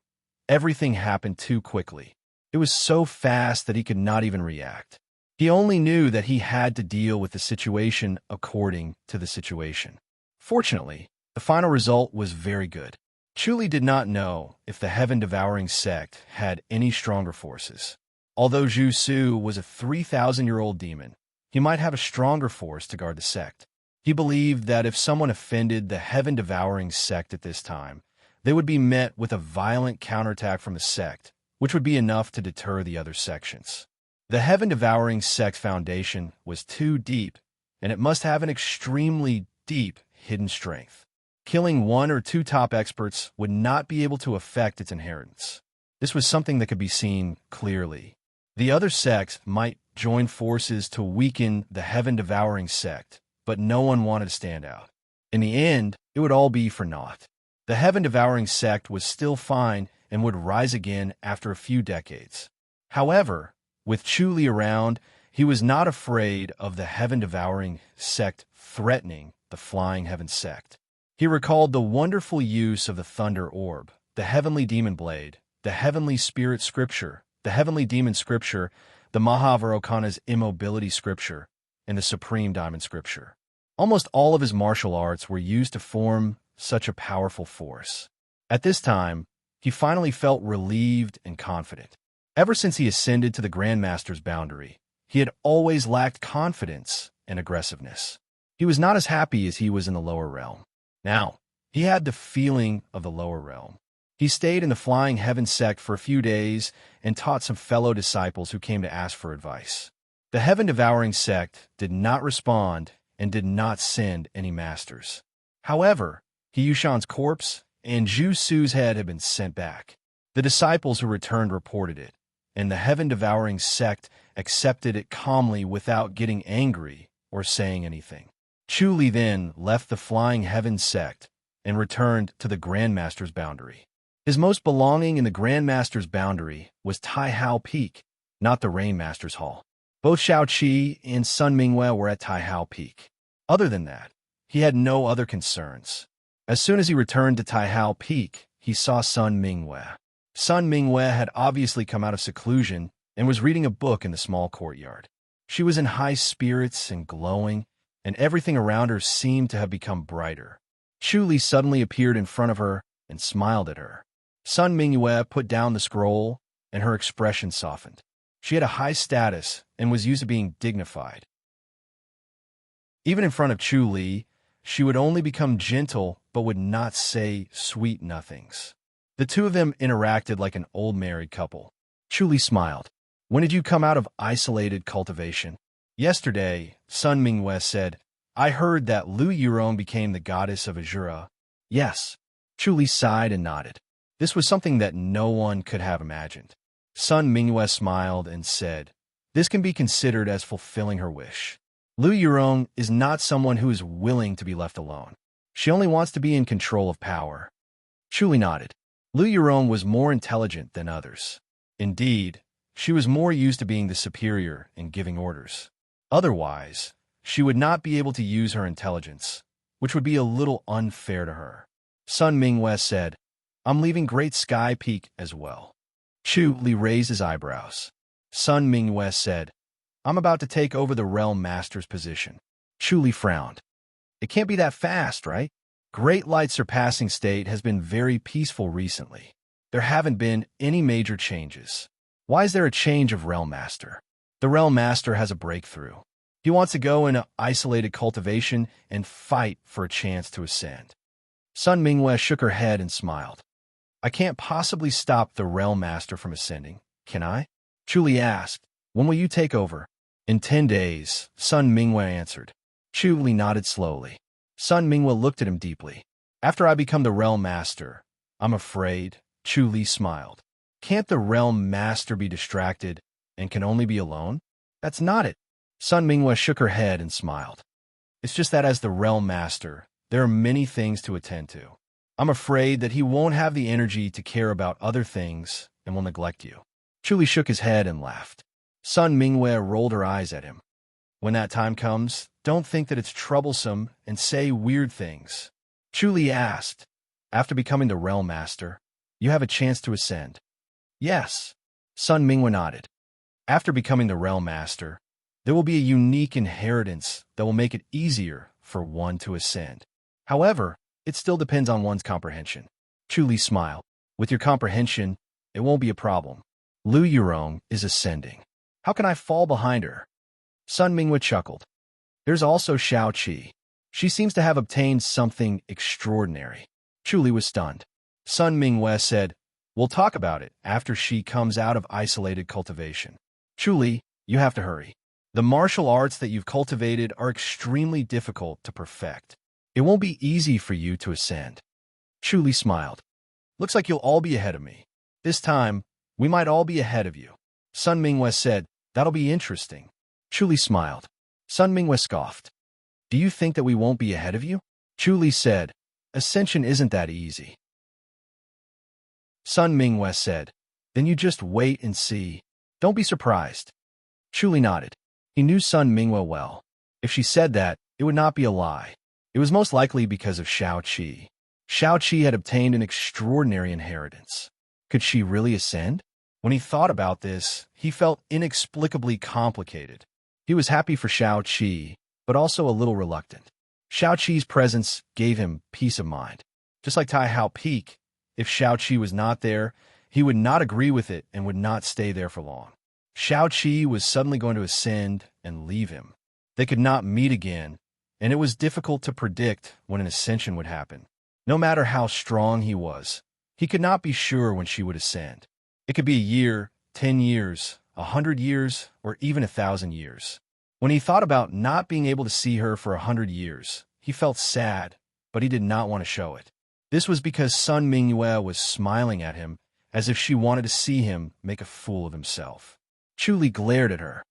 everything happened too quickly. It was so fast that he could not even react. He only knew that he had to deal with the situation according to the situation. Fortunately, the final result was very good. Chuli did not know if the Heaven-Devouring sect had any stronger forces. Although Zhu Su was a 3,000-year-old demon, he might have a stronger force to guard the sect. He believed that if someone offended the Heaven-Devouring sect at this time, they would be met with a violent counterattack from the sect, which would be enough to deter the other sections. The Heaven-Devouring sect's foundation was too deep, and it must have an extremely deep hidden strength. Killing 1 or 2 top experts would not be able to affect its inheritance. This was something that could be seen clearly. The other sects might join forces to weaken the Heaven-Devouring sect, but no one wanted to stand out. In the end, it would all be for naught. The Heaven-Devouring sect was still fine and would rise again after a few decades. However, with Chuli around, he was not afraid of the Heaven-Devouring sect threatening the Flying Heaven sect. He recalled the wonderful use of the Thunder Orb, the Heavenly Demon Blade, the Heavenly Spirit Scripture, the Heavenly Demon Scripture, the Mahavarokana's immobility scripture, and the supreme diamond scripture. Almost all of his martial arts were used to form such a powerful force. At this time, he finally felt relieved and confident. Ever since he ascended to the Grandmaster's boundary, he had always lacked confidence and aggressiveness. He was not as happy as he was in the lower realm. Now, he had the feeling of the lower realm. He stayed in the Flying Heaven sect for a few days and taught some fellow disciples who came to ask for advice. The Heaven-devouring sect did not respond and did not send any masters. However, Hiyushan's corpse and Zhu Su's head had been sent back. The disciples who returned reported it, and the Heaven-devouring sect accepted it calmly without getting angry or saying anything. Chu Li then left the Flying Heaven sect and returned to the Grandmaster's boundary. His most belonging in the Grandmaster's boundary was Tai Hao Peak, not the Rainmaster's Hall. Both Shao Qi and Sun Mingyue were at Tai Hao Peak. Other than that, he had no other concerns. As soon as he returned to Tai Hao Peak, he saw Sun Mingyue. Sun Mingyue had obviously come out of seclusion and was reading a book in the small courtyard. She was in high spirits and glowing, and everything around her seemed to have become brighter. Chu Li suddenly appeared in front of her and smiled at her. Sun Mingyue put down the scroll, and her expression softened. She had a high status and was used to being dignified. Even in front of Chu Li, she would only become gentle but would not say sweet nothings. The two of them interacted like an old married couple. Chu Li smiled. When did you come out of isolated cultivation? Yesterday, Sun Mingyue said. I heard that Lu Yurong became the goddess of Azura. Yes. Chu Li sighed and nodded. This was something that no one could have imagined. Sun Mingyue smiled and said, this can be considered as fulfilling her wish. Lu Yurong is not someone who is willing to be left alone. She only wants to be in control of power. Chu Li nodded. Lu Yurong was more intelligent than others. Indeed, she was more used to being the superior and giving orders. Otherwise, she would not be able to use her intelligence, which would be a little unfair to her. Sun Mingyue said, I'm leaving Great Sky Peak as well. Chu Li raised his eyebrows. Sun Mingyue said, I'm about to take over the Realm Master's position. Chu Li frowned. It can't be that fast, right? Great Light Surpassing State has been very peaceful recently. There haven't been any major changes. Why is there a change of Realm Master? The Realm Master has a breakthrough. He wants to go into isolated cultivation and fight for a chance to ascend. Sun Mingyue shook her head and smiled. I can't possibly stop the Realm Master from ascending, can I? Chu Li asked, when will you take over? In 10 days, Sun Mingyue answered. Chu Li nodded slowly. Sun Mingyue looked at him deeply. After I become the Realm Master, I'm afraid, Chu Li smiled. Can't the Realm Master be distracted and can only be alone? That's not it. Sun Mingyue shook her head and smiled. It's just that as the Realm Master, there are many things to attend to. I'm afraid that he won't have the energy to care about other things and will neglect you. Chu Li shook his head and laughed. Sun Mingyue rolled her eyes at him. When that time comes, don't think that it's troublesome and say weird things. Chu Li asked, after becoming the Realm Master, you have a chance to ascend. Yes. Sun Mingyue nodded. After becoming the Realm Master, there will be a unique inheritance that will make it easier for one to ascend. However, it still depends on one's comprehension. Chu Li smiled. With your comprehension, it won't be a problem. Lu Yurong is ascending. How can I fall behind her? Sun Mingyue chuckled. There's also Shao Qi. She seems to have obtained something extraordinary. Chu Li was stunned. Sun Mingyue said, we'll talk about it after she comes out of isolated cultivation. Chu Li, you have to hurry. The martial arts that you've cultivated are extremely difficult to perfect. It won't be easy for you to ascend. Chu Li smiled. Looks like you'll all be ahead of me. This time, we might all be ahead of you. Sun Mingyue said, that'll be interesting. Chu Li smiled. Sun Mingyue scoffed. Do you think that we won't be ahead of you? Chu Li said, ascension isn't that easy. Sun Mingyue said, then you just wait and see. Don't be surprised. Chu Li nodded. He knew Sun Mingyue well. If she said that, it would not be a lie. It was most likely because of Shao Qi. Shao Qi had obtained an extraordinary inheritance. Could she really ascend? When he thought about this, he felt inexplicably complicated. He was happy for Xiao Qi, but also a little reluctant. Xiao Qi's presence gave him peace of mind. Just like Tai Hao Peak, if Xiao Qi was not there, he would not agree with it and would not stay there for long. Xiao Qi was suddenly going to ascend and leave him. They could not meet again, and it was difficult to predict when an ascension would happen. No matter how strong he was, he could not be sure when she would ascend. It could be a year, 10 years, 100 years, or even 1,000 years. When he thought about not being able to see her for 100 years, he felt sad, but he did not want to show it. This was because Sun Mingyue was smiling at him as if she wanted to see him make a fool of himself. Chu Li glared at her.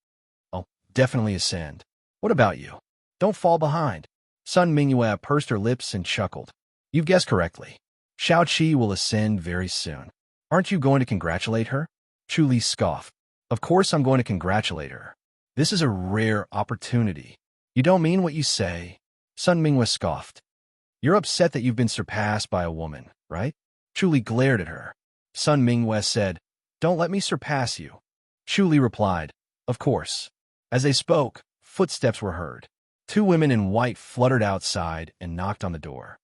"I'll definitely ascend. What about you? Don't fall behind." Sun Mingyue pursed her lips and chuckled. "You've guessed correctly. Xiao Qi will ascend very soon. Aren't you going to congratulate her?" Chu Li scoffed. "Of course I'm going to congratulate her. This is a rare opportunity." "You don't mean what you say." Sun Mingyue scoffed. "You're upset that you've been surpassed by a woman, right?" Chu Li glared at her. Sun Mingyue said, "Don't let me surpass you." Chu Li replied, "Of course." As they spoke, footsteps were heard. 2 women in white fluttered outside and knocked on the door.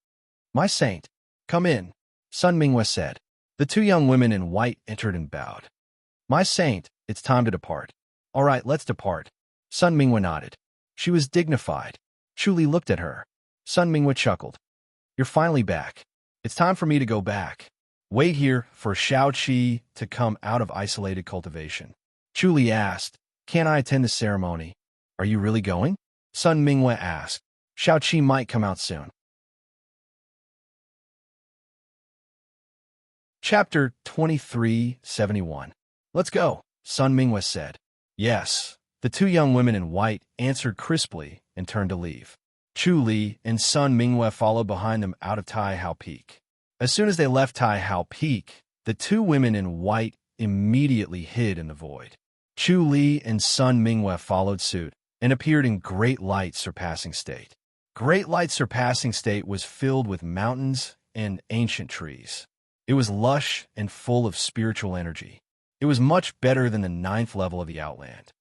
"My saint, come in," Sun Mingyue said. The 2 young women in white entered and bowed. "My saint, it's time to depart." "All right, let's depart." Sun Mingyue nodded. She was dignified. Chu Li looked at her. Sun Mingyue chuckled. "You're finally back. It's time for me to go back. Wait here for Xiao Qi to come out of isolated cultivation." Chu Li asked, "Can I attend the ceremony?" "Are you really going?" Sun Mingyue asked. "Xiao Qi might come out soon." Chapter 2371. "Let's go," Sun Mingyue said. "Yes." The 2 young women in white answered crisply and turned to leave. Chu Li and Sun Mingyue followed behind them out of Tai Hao Peak. As soon as they left Tai Hao Peak, the 2 women in white immediately hid in the void. Chu Li and Sun Mingyue followed suit and appeared in Great Light Surpassing State. Great Light Surpassing State was filled with mountains and ancient trees. It was lush and full of spiritual energy. It was much better than the 9th level of the Outland.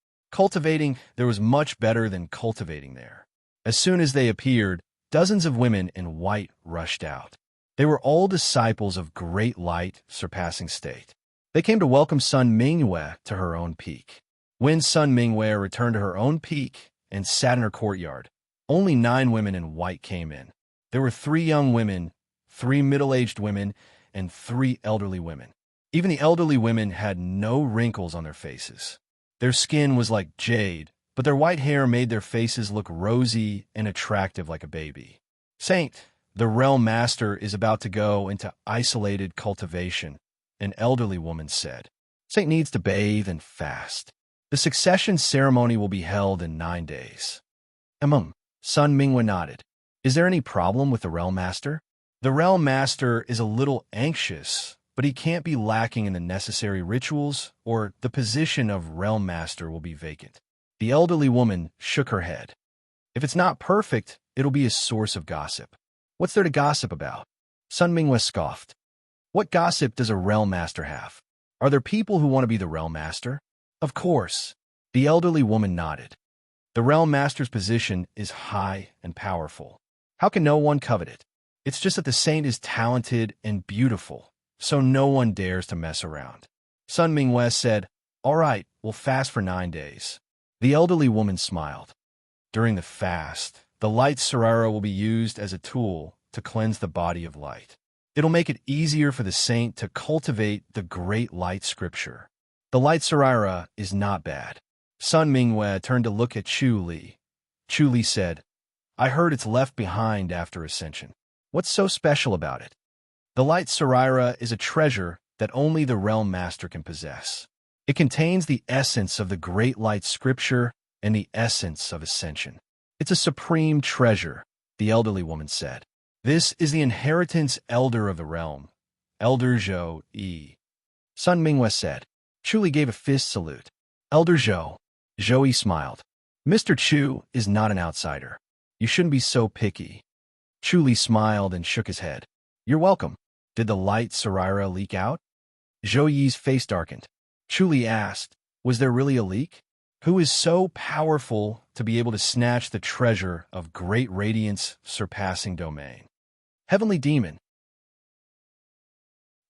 There was much better than cultivating there. As soon as they appeared, dozens of women in white rushed out. They were all disciples of Great Light Surpassing State. They came to welcome Sun Mingyue to her own peak. When Sun Mingyue returned to her own peak and sat in her courtyard, only 9 women in white came in. There were 3 young women, 3 middle-aged women, and 3 elderly women. Even the elderly women had no wrinkles on their faces. Their skin was like jade, but their white hair made their faces look rosy and attractive like a baby. "Saint, the realm master is about to go into isolated cultivation," an elderly woman said. "Saint needs to bathe and fast. The succession ceremony will be held in 9 days. Sun Mingyue nodded. "Is there any problem with the realm master?" "The realm master is a little anxious, but he can't be lacking in the necessary rituals, or the position of realm master will be vacant." The elderly woman shook her head. "If it's not perfect, it'll be a source of gossip." "What's there to gossip about?" Sun Mingyue scoffed. "What gossip does a realm master have? Are there people who want to be the realm master?" "Of course." The elderly woman nodded. "The realm master's position is high and powerful. How can no one covet it? It's just that the saint is talented and beautiful, so no one dares to mess around." Sun Mingyue said, "All right, we'll fast for 9 days." The elderly woman smiled. During the fast, the light Sarara will be used as a tool to cleanse the body of light. It'll make it easier for the saint to cultivate the great light scripture. The light Sarara is not bad. Sun Mingyue turned to look at Chu Li. Chu Li said, "I heard it's left behind after ascension. What's so special about it?" "The light Sarira is a treasure that only the realm master can possess. It contains the essence of the great light scripture and the essence of ascension. It's a supreme treasure," the elderly woman said. "This is the inheritance elder of the realm, Elder Zhou Yi." Sun Mingyue said. Chu Li gave a fist salute. "Elder Zhou." Zhou Yi smiled. "Mr. Chu is not an outsider. You shouldn't be so picky." Chu Li smiled and shook his head. "You're welcome." "Did the light Sarira leak out?" Zhou Yi's face darkened. Chu asked, was there really a leak? Who is so powerful to be able to snatch the treasure of great radiance surpassing domain? Heavenly demon.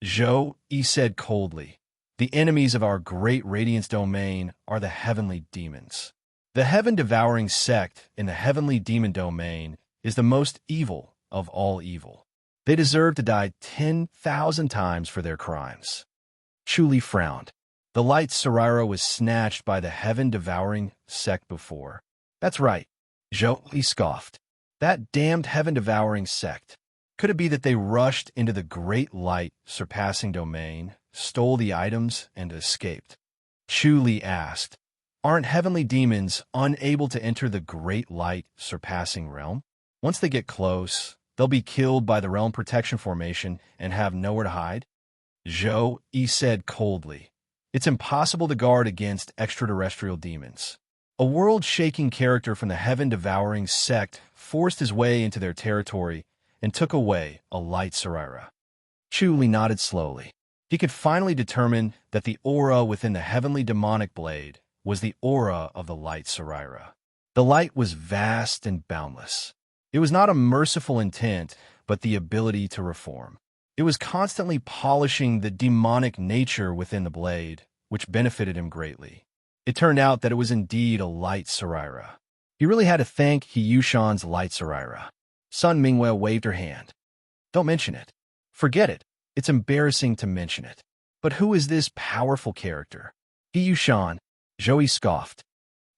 Zhou Yi said coldly, the enemies of our great radiance domain are the heavenly demons. The heaven-devouring sect in the heavenly demon domain is the most evil of all evil. They deserve to die 10,000 times for their crimes. Chu frowned. The light Sarira was snatched by the heaven-devouring sect before. That's right, Zhou scoffed. That damned heaven-devouring sect. Could it be that they rushed into the great light surpassing domain, stole the items, and escaped? Chu asked, aren't heavenly demons unable to enter the great light surpassing realm? Once they get close, they'll be killed by the realm protection formation and have nowhere to hide? Zhou Yi said coldly, it's impossible to guard against extraterrestrial demons. A world-shaking character from the heaven-devouring sect forced his way into their territory and took away a light Sarira. Chu nodded slowly. He could finally determine that the aura within the heavenly demonic blade was the aura of the light Sarira. The light was vast and boundless. It was not a merciful intent, but the ability to reform. It was constantly polishing the demonic nature within the blade, which benefited him greatly. It turned out that it was indeed a light Sarira. He really had to thank He Yushan's light Sarira. Sun Mingwe waved her hand. Don't mention it. Forget it. It's embarrassing to mention it. But who is this powerful character? He Yushan, Zhou scoffed.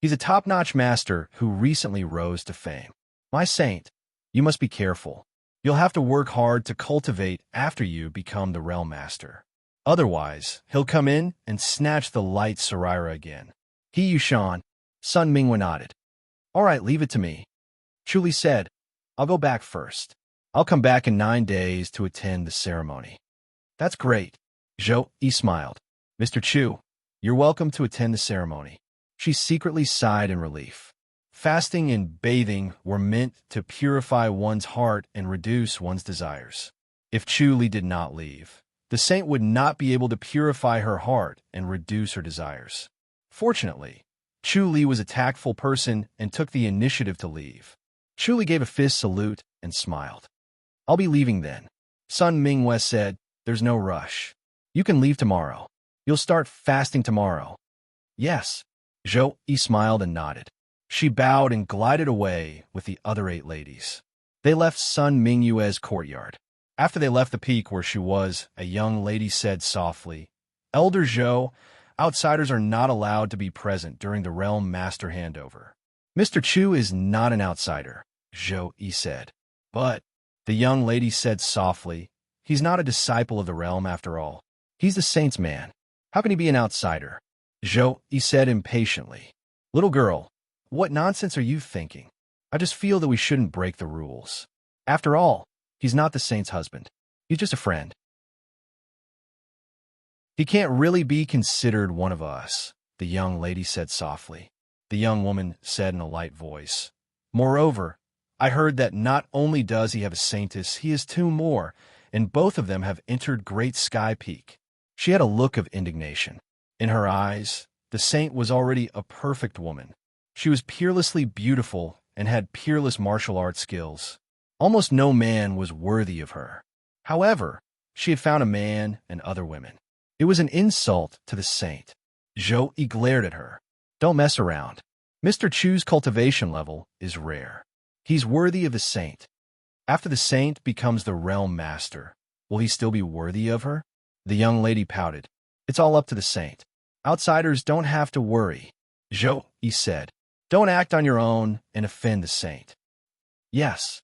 He's a top-notch master who recently rose to fame. My saint, you must be careful. You'll have to work hard to cultivate after you become the realm master. Otherwise, he'll come in and snatch the light Sarira again. He Yushan, Sun Mingwen nodded. All right, leave it to me. Chu said, I'll go back first. I'll come back in 9 days to attend the ceremony. That's great. Zhou Yi smiled. Mr. Chu, you're welcome to attend the ceremony. She secretly sighed in relief. Fasting and bathing were meant to purify one's heart and reduce one's desires. If Chu did not leave, the saint would not be able to purify her heart and reduce her desires. Fortunately, Chu was a tactful person and took the initiative to leave. Chu gave a fist salute and smiled. I'll be leaving then. Sun Mingwe said, there's no rush. You can leave tomorrow. You'll start fasting tomorrow. Yes. Zhou Yi smiled and nodded. She bowed and glided away with the other 8 ladies. They left Sun Mingyue's courtyard. After they left the peak where she was, a young lady said softly, Elder Zhou, outsiders are not allowed to be present during the realm master handover. Mr. Chu is not an outsider, Zhou Yi said. But, the young lady said softly, he's not a disciple of the realm after all. He's the saint's man. How can he be an outsider? Zhou Yi said impatiently. Little girl, what nonsense are you thinking? I just feel that we shouldn't break the rules. After all, he's not the saint's husband. He's just a friend. He can't really be considered one of us, the young lady said softly. The young woman said in a light voice. Moreover, I heard that not only does he have a saintess, he has 2 more, and both of them have entered Great Sky Peak. She had a look of indignation. In her eyes, the saint was already a perfect woman. She was peerlessly beautiful and had peerless martial arts skills. Almost no man was worthy of her. However, she had found a man and other women. It was an insult to the saint. Zhou Yi glared at her. Don't mess around. Mr. Chu's cultivation level is rare. He's worthy of the saint. After the saint becomes the realm master, will he still be worthy of her? The young lady pouted. It's all up to the saint. Outsiders don't have to worry. Zhou Yi said. Don't act on your own and offend the saint. Yes.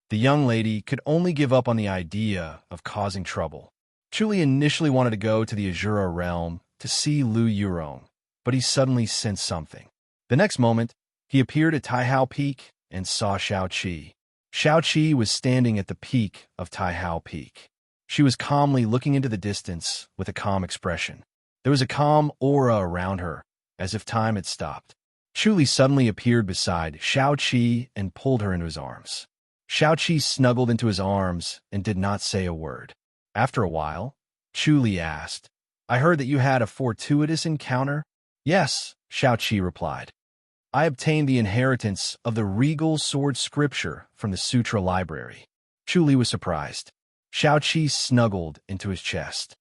The young lady could only give up on the idea of causing trouble. Chu initially wanted to go to the Azura realm to see Lu Yurong, but he suddenly sensed something. The next moment, he appeared at Taihao Peak and saw Xiao Qi. Xiao Qi was standing at the peak of Taihao Peak. She was calmly looking into the distance with a calm expression. There was a calm aura around her, as if time had stopped. Chu suddenly appeared beside Xiao Qi and pulled her into his arms. Xiao Qi snuggled into his arms and did not say a word. After a while, Chu asked, I heard that you had a fortuitous encounter. Yes, Shao Qi replied. I obtained the inheritance of the regal sword scripture from the sutra library. Chu Li was surprised. Shao Qi snuggled into his chest.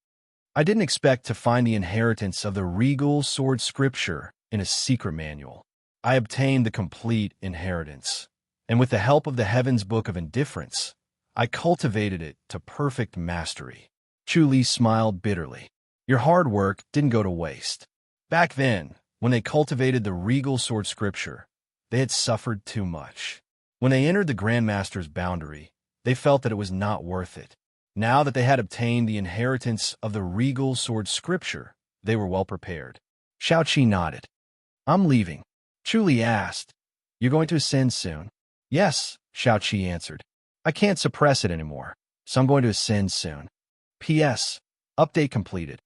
I didn't expect to find the inheritance of the regal sword scripture in a secret manual. I obtained the complete inheritance, and with the help of the Heaven's Book of Indifference, I cultivated it to perfect mastery. Chu Li smiled bitterly. Your hard work didn't go to waste. Back then, when they cultivated the regal sword scripture, they had suffered too much. When they entered the Grandmaster's boundary, they felt that it was not worth it. Now that they had obtained the inheritance of the regal sword scripture, they were well prepared. Shao Qi nodded. I'm leaving. Chu Li asked, You're going to ascend soon? Yes, Shao Qi answered. I can't suppress it anymore, so I'm going to ascend soon. P.S. Update completed.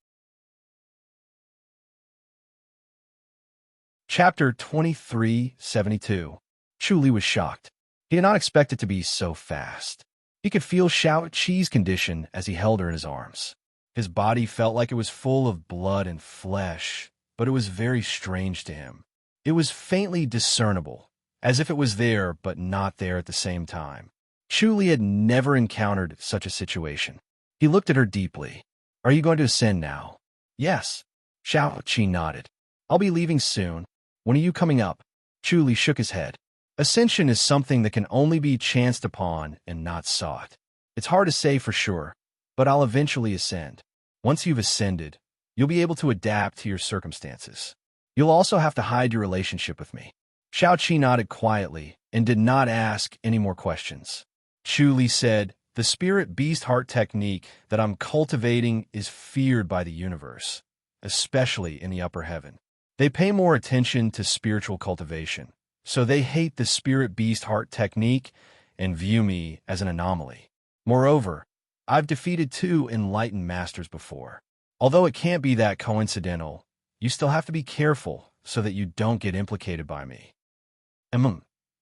Chapter 2372. Chu Li was shocked. He did not expect it to be so fast. He could feel Shao Qi's condition as he held her in his arms. His body felt like it was full of blood and flesh, but it was very strange to him. It was faintly discernible, as if it was there but not there at the same time. Chu Li had never encountered such a situation. He looked at her deeply. Are you going to ascend now? Yes. Shao Qi nodded. I'll be leaving soon. When are you coming up? Chu Li shook his head. Ascension is something that can only be chanced upon and not sought. It's hard to say for sure, but I'll eventually ascend. Once you've ascended, you'll be able to adapt to your circumstances. You'll also have to hide your relationship with me. Shao Qi nodded quietly and did not ask any more questions. Chu Li said, The spirit beast heart technique that I'm cultivating is feared by the universe, especially in the upper heaven. They pay more attention to spiritual cultivation, so they hate the spirit beast heart technique and view me as an anomaly. Moreover, I've defeated 2 enlightened masters before. Although it can't be that coincidental, you still have to be careful so that you don't get implicated by me.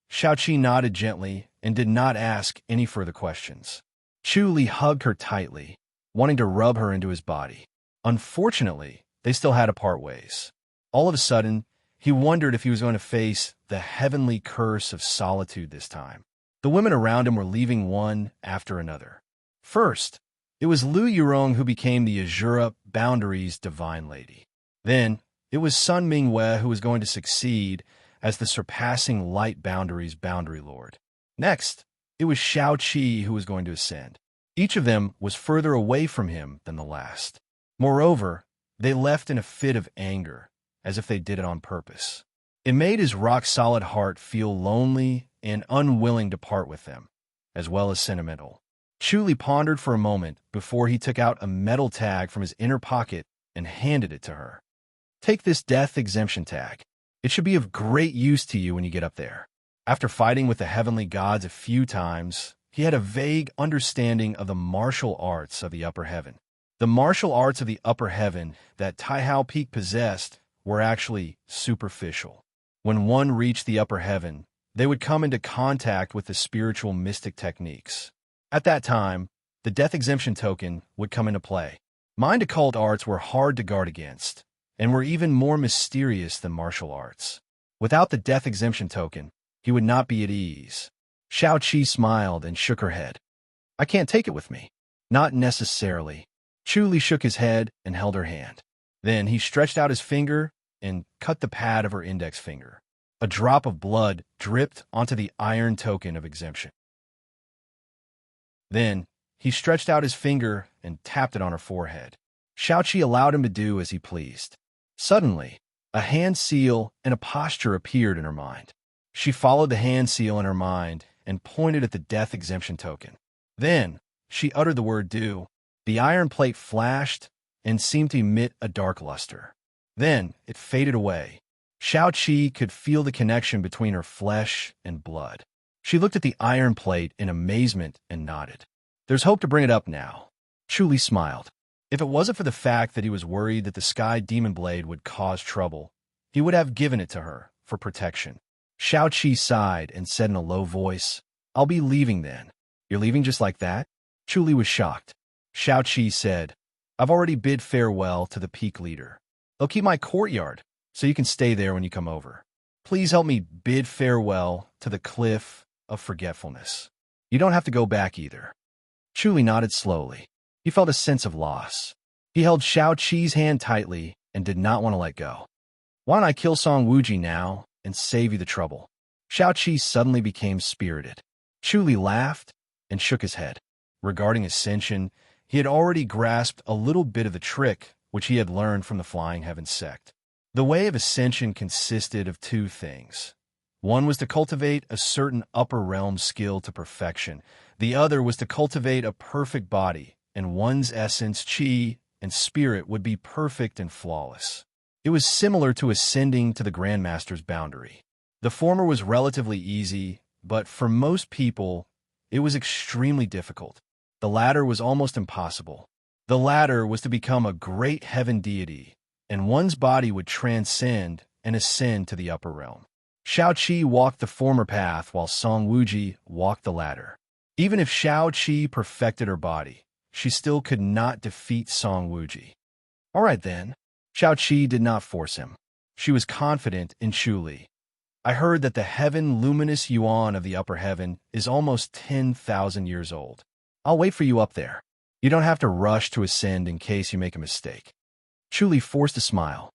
Shao Qi nodded gently and did not ask any further questions. Chu Li hugged her tightly, wanting to rub her into his body. Unfortunately, they still had to part ways. All of a sudden, he wondered if he was going to face the heavenly curse of solitude this time. The women around him were leaving one after another. First, it was Lu Yurong who became the Azura Boundary's divine lady. Then, it was Sun Mingwei who was going to succeed as the surpassing light boundary's boundary lord. Next, it was Shao Qi who was going to ascend. Each of them was further away from him than the last. Moreover, they left in a fit of anger, as if they did it on purpose. It made his rock-solid heart feel lonely and unwilling to part with them, as well as sentimental. Chu Li pondered for a moment before he took out a metal tag from his inner pocket and handed it to her. Take this death exemption tag. It should be of great use to you when you get up there. After fighting with the heavenly gods a few times, he had a vague understanding of the martial arts of the upper heaven. The martial arts of the upper heaven that Taihao Peak possessed were actually superficial. When one reached the upper heaven, they would come into contact with the spiritual mystic techniques. At that time, the death exemption token would come into play. Mind occult arts were hard to guard against, and were even more mysterious than martial arts. Without the death exemption token, he would not be at ease. Shao Qi smiled and shook her head. I can't take it with me. Not necessarily. Chu Li shook his head and held her hand. Then he stretched out his finger and cut the pad of her index finger. A drop of blood dripped onto the iron token of exemption. Then he stretched out his finger and tapped it on her forehead. Shao Qi allowed him to do as he pleased. Suddenly, a hand seal and a posture appeared in her mind. She followed the hand seal in her mind and pointed at the death exemption token. Then, she uttered the word do. The iron plate flashed and seemed to emit a dark luster. Then, it faded away. Shao Qi could feel the connection between her flesh and blood. She looked at the iron plate in amazement and nodded. There's hope to bring it up now. Chu Li smiled. If it wasn't for the fact that he was worried that the Sky Demon Blade would cause trouble, he would have given it to her for protection. Shao Qi sighed and said in a low voice, I'll be leaving then. You're leaving just like that? Chu Li was shocked. Shao Qi said, I've already bid farewell to the peak leader. They'll keep my courtyard, so you can stay there when you come over. Please help me bid farewell to the cliff of forgetfulness. You don't have to go back either. Chuli nodded slowly. He felt a sense of loss. He held Xiao Qi's hand tightly and did not want to let go. Why don't I kill Song Wuji now and save you the trouble? Xiao Qi suddenly became spirited. Chuli laughed and shook his head. Regarding ascension, he had already grasped a little bit of the trick which he had learned from the Flying Heaven sect. The way of ascension consisted of two things. One was to cultivate a certain upper realm skill to perfection. The other was to cultivate a perfect body, and one's essence, qi, and spirit would be perfect and flawless. It was similar to ascending to the Grandmaster's boundary. The former was relatively easy, but for most people, it was extremely difficult. The latter was almost impossible. The latter was to become a great heaven deity, and one's body would transcend and ascend to the upper realm. Xiao Qi walked the former path while Song Wuji walked the latter. Even if Xiao Qi perfected her body, she still could not defeat Song Wuji. All right then. Xiao Qi did not force him. She was confident in Chuli. I heard that the heaven luminous yuan of the upper heaven is almost 10,000 years old. I'll wait for you up there. You don't have to rush to ascend in case you make a mistake. Chuli forced a smile.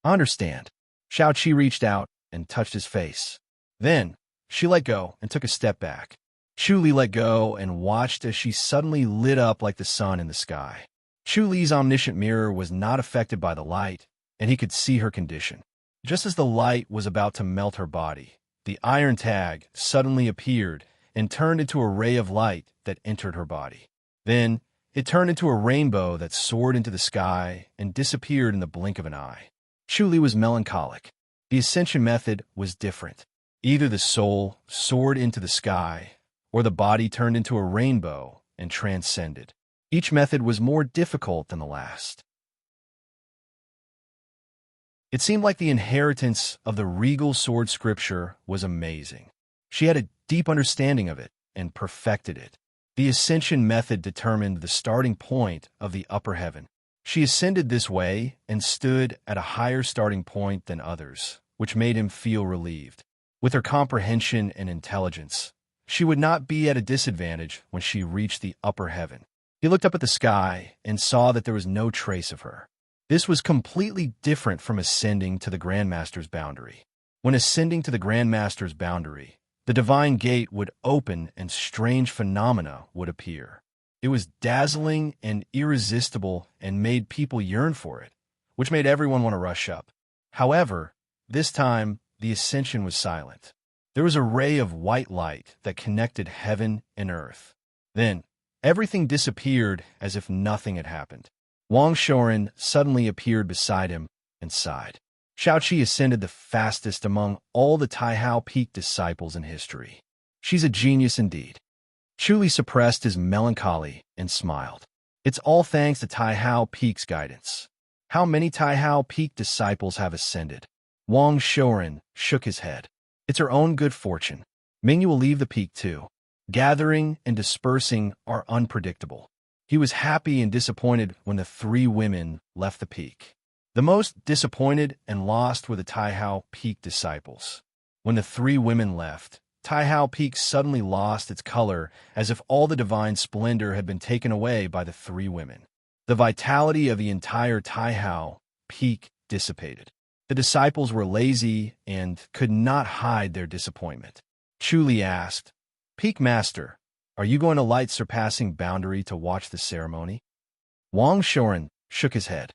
I understand. Xiao Qi reached out and touched his face. Then, she let go and took a step back. Chuli let go and watched as she suddenly lit up like the sun in the sky. Chuli's omniscient mirror was not affected by the light, and he could see her condition. Just as the light was about to melt her body, the iron tag suddenly appeared and turned into a ray of light that entered her body. Then, it turned into a rainbow that soared into the sky and disappeared in the blink of an eye. Chuli was melancholic. The ascension method was different. Either the soul soared into the sky, or the body turned into a rainbow and transcended. Each method was more difficult than the last. It seemed like the inheritance of the regal sword scripture was amazing. She had a deep understanding of it and perfected it. The ascension method determined the starting point of the upper heaven. She ascended this way and stood at a higher starting point than others, which made him feel relieved. With her comprehension and intelligence, she would not be at a disadvantage when she reached the upper heaven. He looked up at the sky and saw that there was no trace of her. This was completely different from ascending to the Grandmaster's boundary. When ascending to the Grandmaster's boundary, the divine gate would open and strange phenomena would appear. It was dazzling and irresistible and made people yearn for it, which made everyone want to rush up. However, this time, the ascension was silent. There was a ray of white light that connected heaven and earth. Then, everything disappeared as if nothing had happened. Wang Shoren suddenly appeared beside him and sighed. Xiao Qi ascended the fastest among all the Taihao Peak disciples in history. She's a genius indeed. Chuli suppressed his melancholy and smiled. It's all thanks to Taihao Peak's guidance. How many Taihao Peak disciples have ascended? Wang Shoren shook his head. It's her own good fortune. Mingyu will leave the peak too. Gathering and dispersing are unpredictable. He was happy and disappointed when the three women left the peak. The most disappointed and lost were the Taihao Peak disciples. When the three women left, Taihao Peak suddenly lost its color as if all the divine splendor had been taken away by the three women. The vitality of the entire Taihao Peak dissipated. The disciples were lazy and could not hide their disappointment. Chuli asked, Peak Master, are you going to light surpassing boundary to watch the ceremony? Wang Shoren shook his head.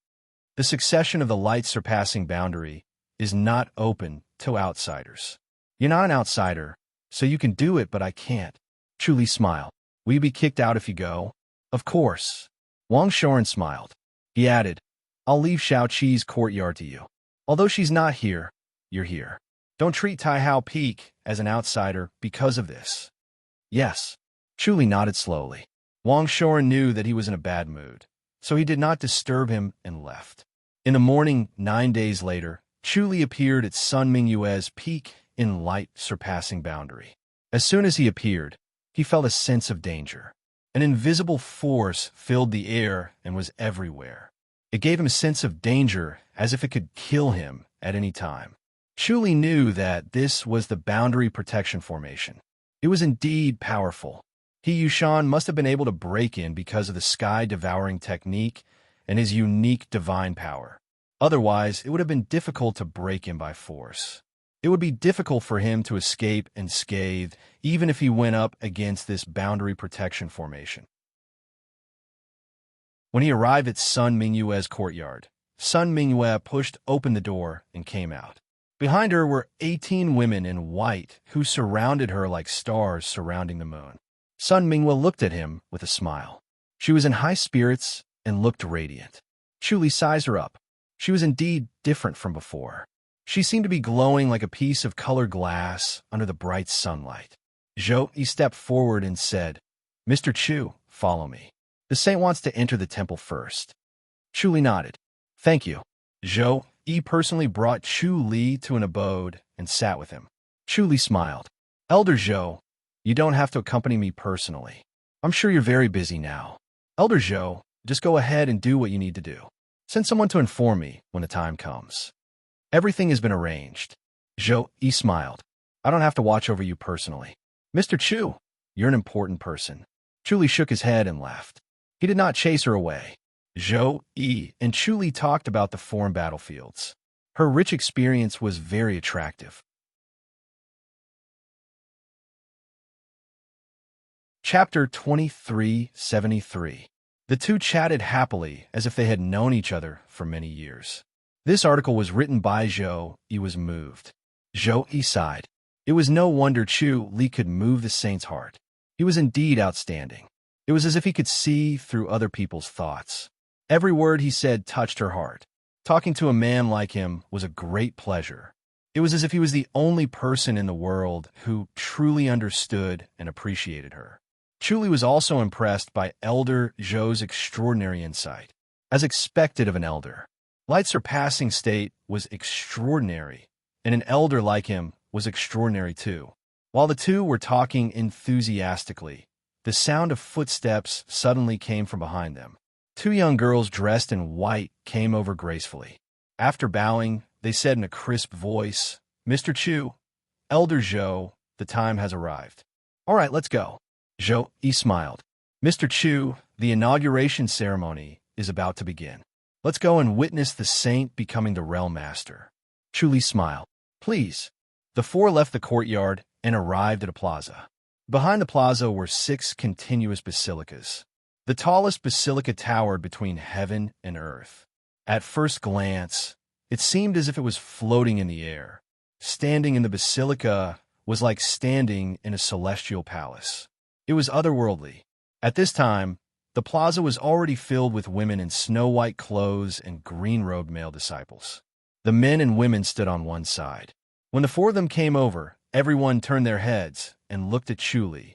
The succession of the light surpassing boundary is not open to outsiders. You're not an outsider, so you can do it, but I can't. Chuli smiled. Will you be kicked out if you go? Of course. Wang Shoren smiled. He added, I'll leave Xiao Qi's courtyard to you. Although she's not here, you're here. Don't treat Taihao Peak as an outsider because of this. Yes. Chuli nodded slowly. Wang Shoren knew that he was in a bad mood, so he did not disturb him and left. In the morning, 9 days later, Chuli appeared at Sun Mingyue's peak in light surpassing boundary. As soon as he appeared, he felt a sense of danger. An invisible force filled the air and was everywhere. It gave him a sense of danger, as if it could kill him at any time. Chu Li knew that this was the boundary protection formation. It was indeed powerful. He Yushan must have been able to break in because of the sky-devouring technique and his unique divine power. Otherwise, it would have been difficult to break in by force. It would be difficult for him to escape unscathed, even if he went up against this boundary protection formation. When he arrived at Sun Mingyue's courtyard, Sun Mingyue pushed open the door and came out. Behind her were 18 women in white who surrounded her like stars surrounding the moon. Sun Mingyue looked at him with a smile. She was in high spirits and looked radiant. Chu Li sized her up. She was indeed different from before. She seemed to be glowing like a piece of colored glass under the bright sunlight. Zhou Yi stepped forward and said, "Mr. Chu, follow me. The saint wants to enter the temple first." Chu Li nodded. "Thank you." Zhou Yi personally brought Chu Li to an abode and sat with him. Chu Li smiled. "Elder Zhou, you don't have to accompany me personally. I'm sure you're very busy now. Elder Zhou, just go ahead and do what you need to do. Send someone to inform me when the time comes. Everything has been arranged." Zhou Yi smiled. "I don't have to watch over you personally. Mr. Chu, you're an important person." Chu Li shook his head and left. He did not chase her away. Zhou Yi and Chu Li talked about the foreign battlefields. Her rich experience was very attractive. Chapter 2373. The two chatted happily as if they had known each other for many years. This article was written by Zhou Yi. Was moved. Zhou Yi sighed. It was no wonder Chu Li could move the saint's heart. He was indeed outstanding. It was as if he could see through other people's thoughts. Every word he said touched her heart. Talking to a man like him was a great pleasure. It was as if he was the only person in the world who truly understood and appreciated her. Chu Li was also impressed by Elder Zhou's extraordinary insight. As expected of an elder, Light's surpassing state was extraordinary, and an elder like him was extraordinary too. While the two were talking enthusiastically, the sound of footsteps suddenly came from behind them. Two young girls dressed in white came over gracefully. After bowing, they said in a crisp voice, "Mr. Chu, Elder Zhou, the time has arrived." "All right, let's go." Zhou Yi smiled. "Mr. Chu, the inauguration ceremony is about to begin. Let's go and witness the saint becoming the realm master." Chu Li smiled. "Please." The four left the courtyard and arrived at a plaza. Behind the plaza were 6 continuous basilicas. The tallest basilica towered between heaven and earth. At first glance, it seemed as if it was floating in the air. Standing in the basilica was like standing in a celestial palace. It was otherworldly. At this time, the plaza was already filled with women in snow-white clothes and green-robed male disciples. The men and women stood on one side. When the 4 of them came over, everyone turned their heads and looked at Chu Li.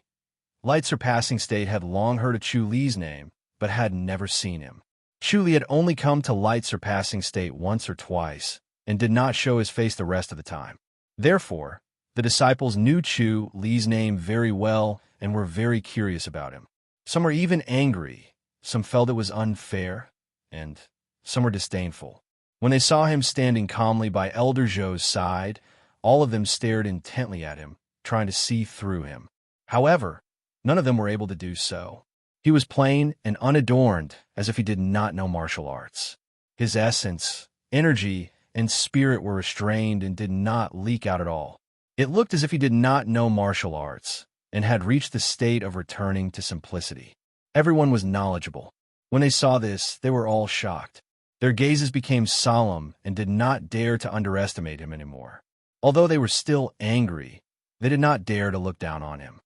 Light Surpassing State had long heard of Chu Li's name, but had never seen him. Chu Li had only come to Light Surpassing State once or twice, and did not show his face the rest of the time. Therefore, the disciples knew Chu Li's name very well and were very curious about him. Some were even angry, some felt it was unfair, and some were disdainful. When they saw him standing calmly by Elder Zhou's side, all of them stared intently at him, trying to see through him. However, none of them were able to do so. He was plain and unadorned, as if he did not know martial arts. His essence, energy, and spirit were restrained and did not leak out at all. It looked as if he did not know martial arts, and had reached the state of returning to simplicity. Everyone was knowledgeable. When they saw this, they were all shocked. Their gazes became solemn and did not dare to underestimate him anymore. Although they were still angry, they did not dare to look down on him.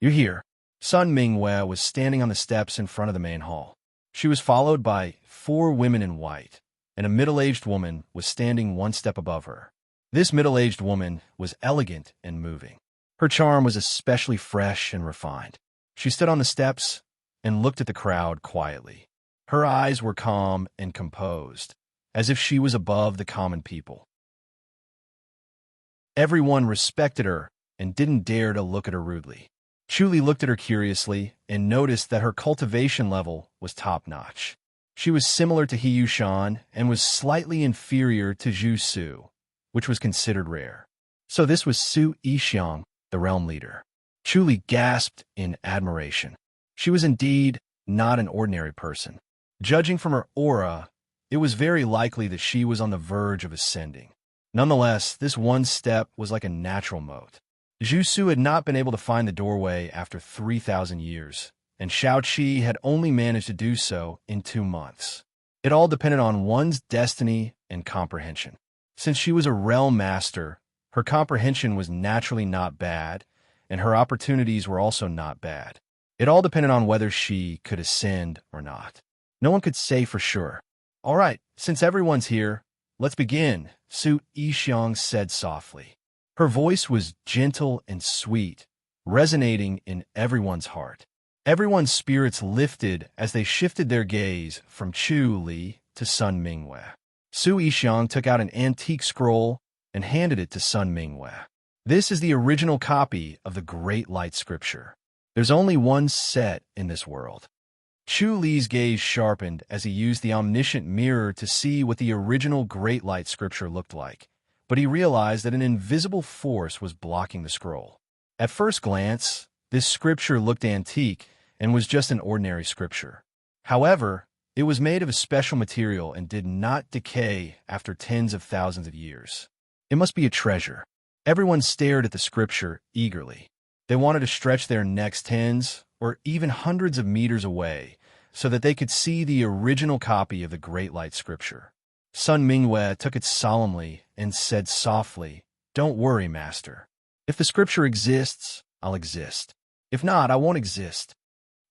"You're here." Sun Mingyue was standing on the steps in front of the main hall. She was followed by 4 women in white, and a middle-aged woman was standing one step above her. This middle-aged woman was elegant and moving. Her charm was especially fresh and refined. She stood on the steps and looked at the crowd quietly. Her eyes were calm and composed, as if she was above the common people. Everyone respected her and didn't dare to look at her rudely. Chuli looked at her curiously and noticed that her cultivation level was top-notch. She was similar to He Yushan and was slightly inferior to Zhu Su, which was considered rare. So this was Su Yixiang, the realm leader. Chuli gasped in admiration. She was indeed not an ordinary person. Judging from her aura, it was very likely that she was on the verge of ascending. Nonetheless, this one step was like a natural moat. Zhu Su had not been able to find the doorway after 3,000 years, and Xiao Qi had only managed to do so in 2 months. It all depended on one's destiny and comprehension. Since she was a realm master, her comprehension was naturally not bad, and her opportunities were also not bad. It all depended on whether she could ascend or not. No one could say for sure. All right, since everyone's here, let's begin, Su Yixiang said softly. Her voice was gentle and sweet, resonating in everyone's heart. Everyone's spirits lifted as they shifted their gaze from Chu Li to Sun Mingwei. Su Yixiang took out an antique scroll and handed it to Sun Mingwei. This is the original copy of the Great Light Scripture. There's only one set in this world. Chu Li's gaze sharpened as he used the omniscient mirror to see what the original Great Light Scripture looked like, but he realized that an invisible force was blocking the scroll. At first glance, this scripture looked antique and was just an ordinary scripture. However, it was made of a special material and did not decay after tens of thousands of years. It must be a treasure. Everyone stared at the scripture eagerly. They wanted to stretch their necks tens or even hundreds of meters away so that they could see the original copy of the Great Light Scripture. Sun Mingwei took it solemnly and said softly, "Don't worry, Master. If the scripture exists, I'll exist. If not, I won't exist."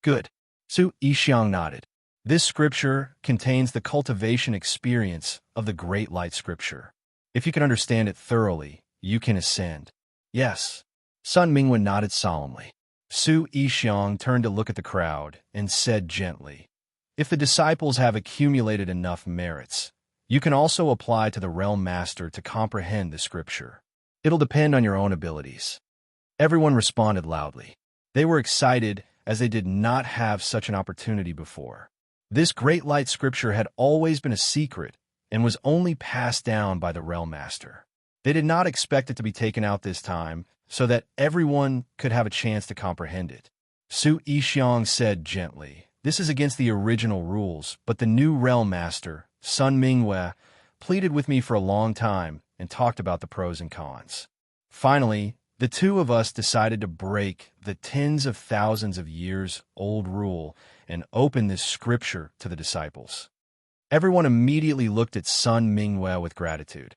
Good. Su Yixiang nodded. This scripture contains the cultivation experience of the Great Light Scripture. If you can understand it thoroughly, you can ascend. Yes. Sun Mingwen nodded solemnly. Su Yixiang turned to look at the crowd and said gently, "If the disciples have accumulated enough merits, you can also apply to the Realm Master to comprehend the scripture. It'll depend on your own abilities." Everyone responded loudly. They were excited as they did not have such an opportunity before. This Great Light Scripture had always been a secret and was only passed down by the Realm Master. They did not expect it to be taken out this time so that everyone could have a chance to comprehend it. Su Yixiang said gently, "This is against the original rules, but the new Realm Master, Sun Mingwei, pleaded with me for a long time and talked about the pros and cons. Finally, the two of us decided to break the tens of thousands of years old rule and open this scripture to the disciples." Everyone immediately looked at Sun Mingwei with gratitude.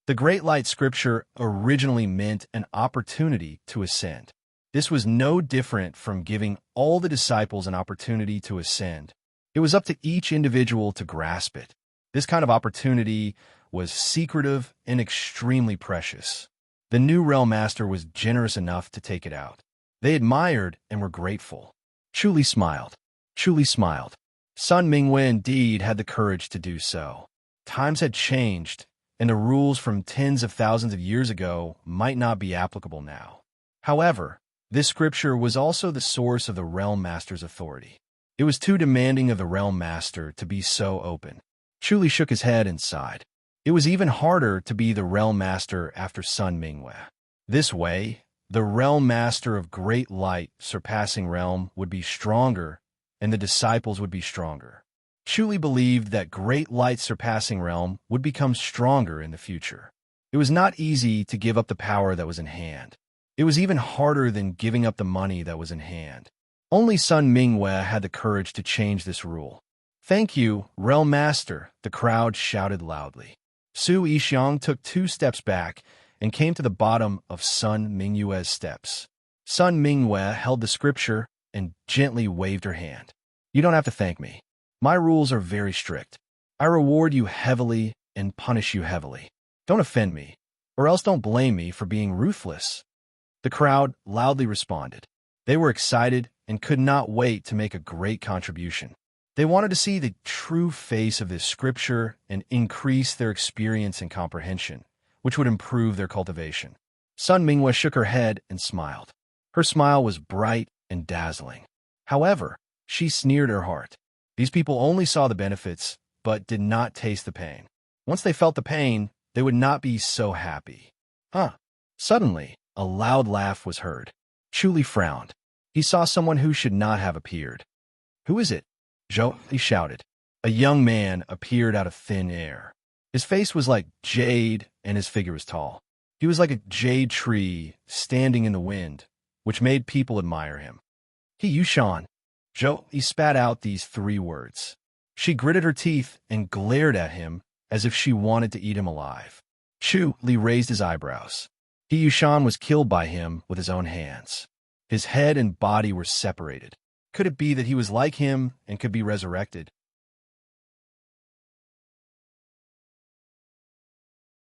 The Great Light Scripture originally meant an opportunity to ascend. This was no different from giving all the disciples an opportunity to ascend. It was up to each individual to grasp it. This kind of opportunity was secretive and extremely precious. The new Realm Master was generous enough to take it out. They admired and were grateful. Chuli smiled. Chuli smiled. Sun Mingwei indeed had the courage to do so. Times had changed, and the rules from tens of thousands of years ago might not be applicable now. However, this scripture was also the source of the Realm Master's authority. It was too demanding of the Realm Master to be so open. Chuli shook his head and sighed. It was even harder to be the Realm Master after Sun Mingwei. This way, the Realm Master of Great Light Surpassing Realm would be stronger, and the disciples would be stronger. Chuli believed that Great Light Surpassing Realm would become stronger in the future. It was not easy to give up the power that was in hand. It was even harder than giving up the money that was in hand. Only Sun Mingwei had the courage to change this rule. "Thank you, Realm Master," the crowd shouted loudly. Su Yixiang took 2 steps back and came to the bottom of Sun Mingwei's steps. Sun Mingwei held the scripture and gently waved her hand. "You don't have to thank me. My rules are very strict. I reward you heavily and punish you heavily. Don't offend me, or else don't blame me for being ruthless." The crowd loudly responded. They were excited and could not wait to make a great contribution. They wanted to see the true face of this scripture and increase their experience and comprehension, which would improve their cultivation. Sun Minghua shook her head and smiled. Her smile was bright and dazzling. However, she sneered her heart. These people only saw the benefits, but did not taste the pain. Once they felt the pain, they would not be so happy. Huh. Suddenly, a loud laugh was heard. Chu frowned. He saw someone who should not have appeared. "Who is it?" Zhou Li shouted. A young man appeared out of thin air. His face was like jade, and his figure was tall. He was like a jade tree standing in the wind, which made people admire him. "He Yushan." Zhou Li spat out these 3 words. She gritted her teeth and glared at him as if she wanted to eat him alive. Chu Li raised his eyebrows. He Yushan was killed by him with his own hands. His head and body were separated. Could it be that he was like him and could be resurrected?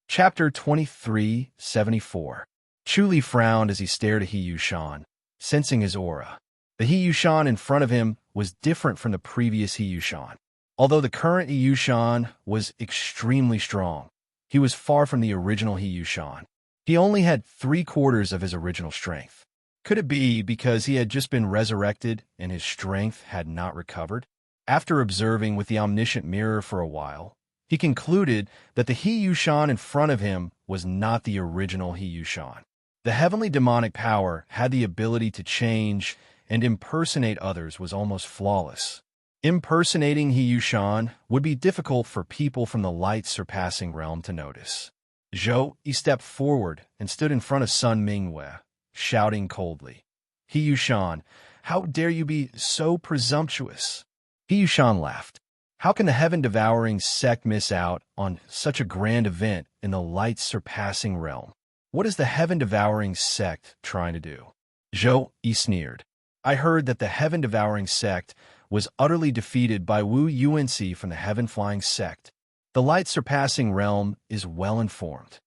Chapter 2374. Chu Li frowned as he stared at He Yushan, sensing his aura. The He Yushan in front of him was different from the previous He Yushan. Although the current He Yushan was extremely strong, he was far from the original He Yushan. He only had 3/4 of his original strength. Could it be because he had just been resurrected and his strength had not recovered? After observing with the omniscient mirror for a while, he concluded that the He Yushan in front of him was not the original He Yushan. The heavenly demonic power had the ability to change and impersonate others was almost flawless. Impersonating He Yushan would be difficult for people from the light-surpassing realm to notice. Zhou Yi stepped forward and stood in front of Sun Minghua, shouting coldly, "He Yushan, how dare you be so presumptuous?" He Yushan laughed. How can the heaven-devouring sect miss out on such a grand event in the light-surpassing realm? What is the heaven-devouring sect trying to do? Zhou Yi sneered. I heard that the heaven-devouring sect was utterly defeated by Wu Yuanxi from the heaven-flying sect. The light-surpassing realm is well-informed.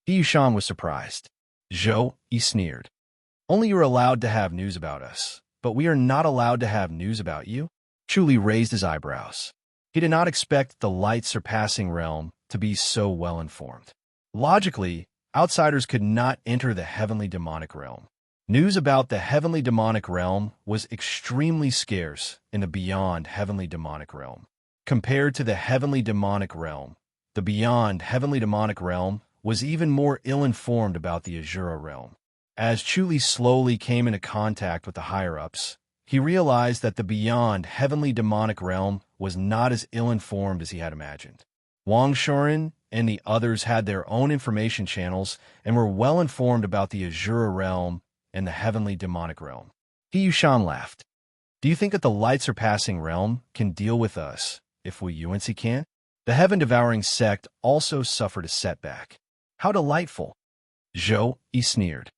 He Yushan was surprised. Zhou Yi sneered. Only you're allowed to have news about us, but we are not allowed to have news about you? Chu Li raised his eyebrows. He did not expect the light-surpassing realm to be so well-informed. Logically, outsiders could not enter the heavenly demonic realm. News about the heavenly demonic realm was extremely scarce in the beyond heavenly demonic realm. Compared to the heavenly demonic realm, the beyond heavenly demonic realm was even more ill-informed about the Azura realm. As Chu Li slowly came into contact with the higher-ups, he realized that the beyond heavenly demonic realm was not as ill-informed as he had imagined. Wang Shuren and the others had their own information channels and were well-informed about the Azura realm and the heavenly demonic realm. He Yushan laughed. Do you think that the light-surpassing realm can deal with us if we Yuanxi can't? The heaven-devouring sect also suffered a setback. How delightful! Zhou Yi sneered.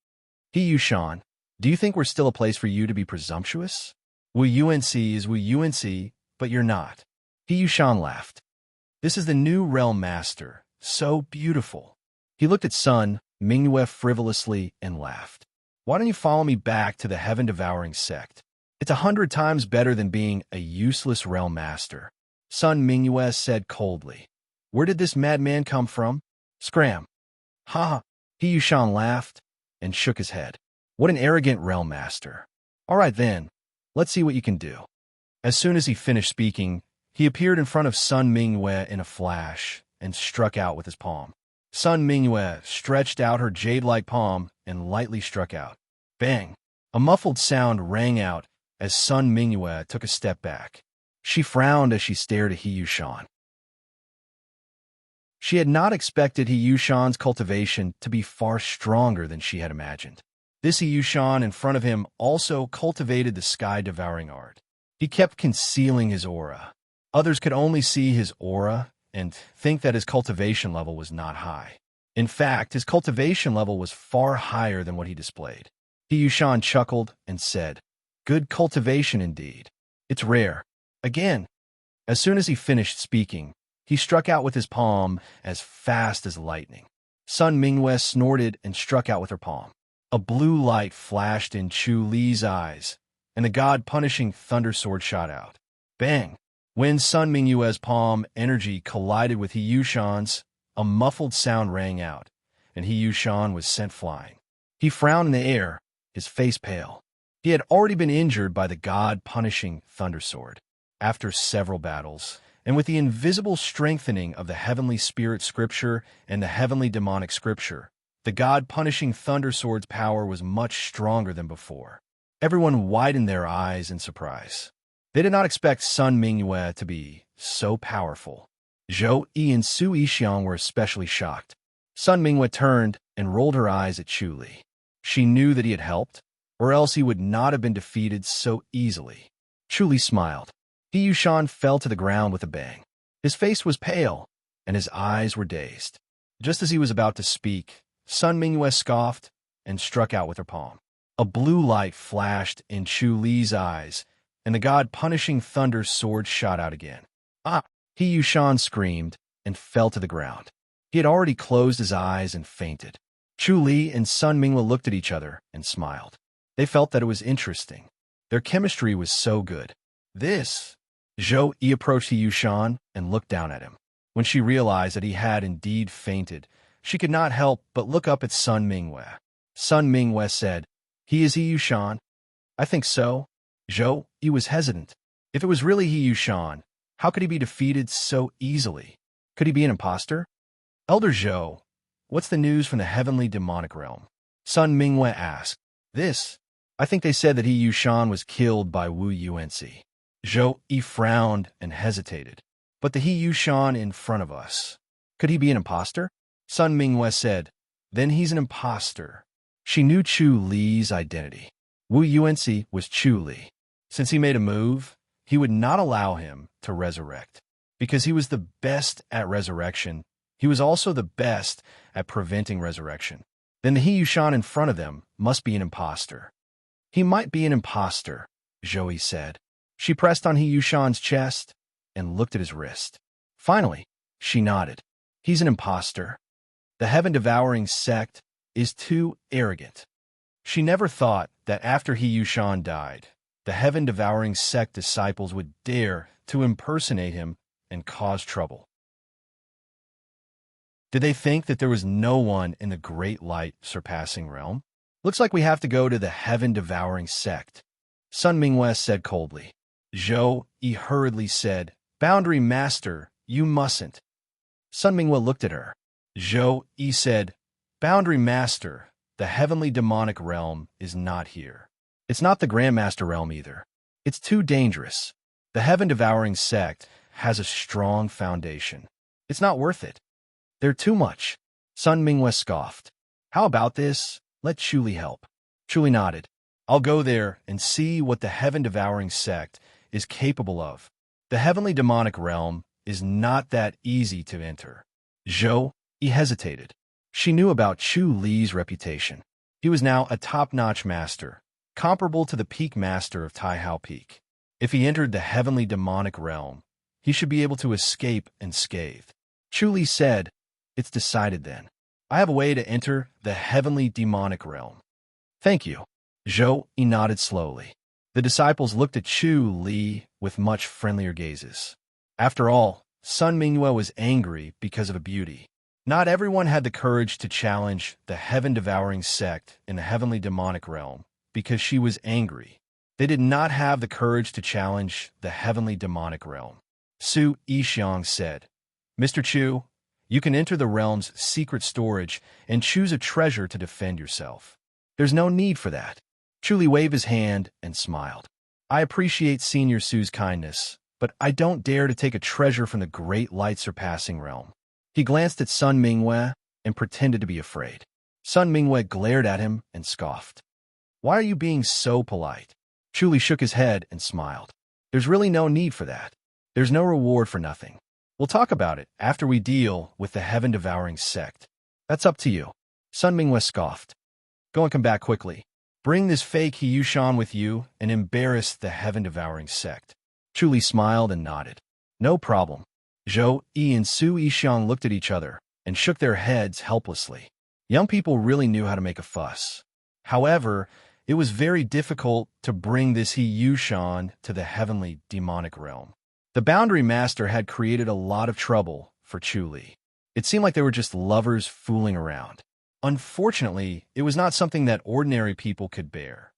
He Yushan, do you think we're still a place for you to be presumptuous? Wu Yuanxi is Wu Yuanxi, but you're not. He Yushan laughed. This is the new realm master, so beautiful. He looked at Sun Minghua frivolously and laughed. Why don't you follow me back to the heaven-devouring sect? It's 100 times better than being a useless realm master. Sun Minghua said coldly. Where did this madman come from? Scram. Ha ha. He Yushan laughed and shook his head. What an arrogant realm master. All right then, let's see what you can do. As soon as he finished speaking, he appeared in front of Sun Minghua in a flash and struck out with his palm. Sun Minghua stretched out her jade-like palm and lightly struck out. Bang! A muffled sound rang out as Sun Minghua took a step back. She frowned as she stared at He Yushan. She had not expected He Yushan's cultivation to be far stronger than she had imagined. This He Yushan in front of him also cultivated the sky-devouring art. He kept concealing his aura. Others could only see his aura and think that his cultivation level was not high. In fact, his cultivation level was far higher than what he displayed. He Yushan chuckled and said, Good cultivation indeed. It's rare. Again. As soon as he finished speaking, he struck out with his palm as fast as lightning. Sun Minghua snorted and struck out with her palm. A blue light flashed in Chu Li's eyes, and the god-punishing thunder sword shot out. Bang! When Sun Minghua's palm energy collided with He Yushan's, a muffled sound rang out, and He Yushan was sent flying. He frowned in the air, his face pale. He had already been injured by the god-punishing thundersword. After several battles, and with the invisible strengthening of the heavenly spirit scripture and the heavenly demonic scripture, the god-punishing thundersword's power was much stronger than before. Everyone widened their eyes in surprise. They did not expect Sun Mingyue to be so powerful. Zhou Yi and Su Yixiang were especially shocked. Sun Mingyue turned and rolled her eyes at Chu Li. She knew that he had helped, or else he would not have been defeated so easily. Chu Li smiled. He Yushan fell to the ground with a bang. His face was pale, and his eyes were dazed. Just as he was about to speak, Sun Mingyue scoffed and struck out with her palm. A blue light flashed in Chu Li's eyes, and the god-punishing thunder sword shot out again. Ah! He Yushan screamed and fell to the ground. He had already closed his eyes and fainted. Chu Li and Sun Mingyue looked at each other and smiled. They felt that it was interesting. Their chemistry was so good. This... Zhou Yi approached He Yushan and looked down at him. When she realized that he had indeed fainted, she could not help but look up at Sun Mingyue. Sun Mingyue said, "He is He Yushan?" "I think so." Zhou Yi was hesitant. If it was really He Yushan, how could he be defeated so easily? Could he be an imposter? "Elder Zhou, what's the news from the heavenly demonic realm?" Sun Mingyue asked. "This. I think they said that He Yushan was killed by Wu Yuanci." Zhou Yi frowned and hesitated. "But the He Yushan in front of us, could he be an imposter?" Sun Mingyue said, "Then he's an imposter." She knew Chu Li's identity. Wu Yuanci was Chu Li. Since he made a move, he would not allow him to resurrect. Because he was the best at resurrection, he was also the best at preventing resurrection. Then the He Yushan in front of them must be an imposter. "He might be an imposter," Zhou Yi said. She pressed on He Yushan's chest and looked at his wrist. Finally, she nodded. "He's an imposter. The heaven-devouring sect is too arrogant." She never thought that after He Yushan died, the heaven-devouring sect disciples would dare to impersonate him and cause trouble. Did they think that there was no one in the great light surpassing realm? "Looks like we have to go to the heaven-devouring sect," Sun Mingyue said coldly. Zhou Yi hurriedly said, "Boundary Master, you mustn't." Sun Mingyue looked at her. Zhou Yi said, "Boundary Master, the heavenly demonic realm is not here. It's not the Grandmaster realm either. It's too dangerous. The heaven-devouring sect has a strong foundation. It's not worth it. They're too much." Sun Mingyue scoffed. "How about this? Let Chu Li help." Chu Li nodded. "I'll go there and see what the heaven-devouring sect is capable of. The heavenly demonic realm is not that easy to enter." Zhou Yi hesitated. She knew about Chu Li's reputation. He was now a top-notch master, comparable to the peak master of Taihao Peak. If he entered the heavenly demonic realm, he should be able to escape unscathed. Chu Li said, "It's decided then. I have a way to enter the heavenly demonic realm." "Thank you." Zhou Yi nodded slowly. The disciples looked at Chu Li with much friendlier gazes. After all, Sun Mingyue was angry because of a beauty. Not everyone had the courage to challenge the heaven-devouring sect in the heavenly demonic realm because she was angry. They did not have the courage to challenge the heavenly demonic realm. Su Yixiang said, "Mr. Chu, you can enter the realm's secret storage and choose a treasure to defend yourself. There's no need for that." Chu Li waved his hand and smiled. "I appreciate Senior Su's kindness, but I don't dare to take a treasure from the great light-surpassing realm." He glanced at Sun Mingyue and pretended to be afraid. Sun Mingyue glared at him and scoffed. "Why are you being so polite?" Chu Li shook his head and smiled. "There's really no need for that. There's no reward for nothing. We'll talk about it after we deal with the heaven-devouring sect. That's up to you." Sun Mingyue scoffed. "Go and come back quickly. Bring this fake He Yushan with you and embarrass the heaven-devouring sect." Chu Li smiled and nodded. "No problem." Zhou Yi and Su Yixiang looked at each other and shook their heads helplessly. Young people really knew how to make a fuss. However, it was very difficult to bring this He Yushan to the heavenly demonic realm. The Boundary Master had created a lot of trouble for Chu Li. It seemed like they were just lovers fooling around. Unfortunately, it was not something that ordinary people could bear.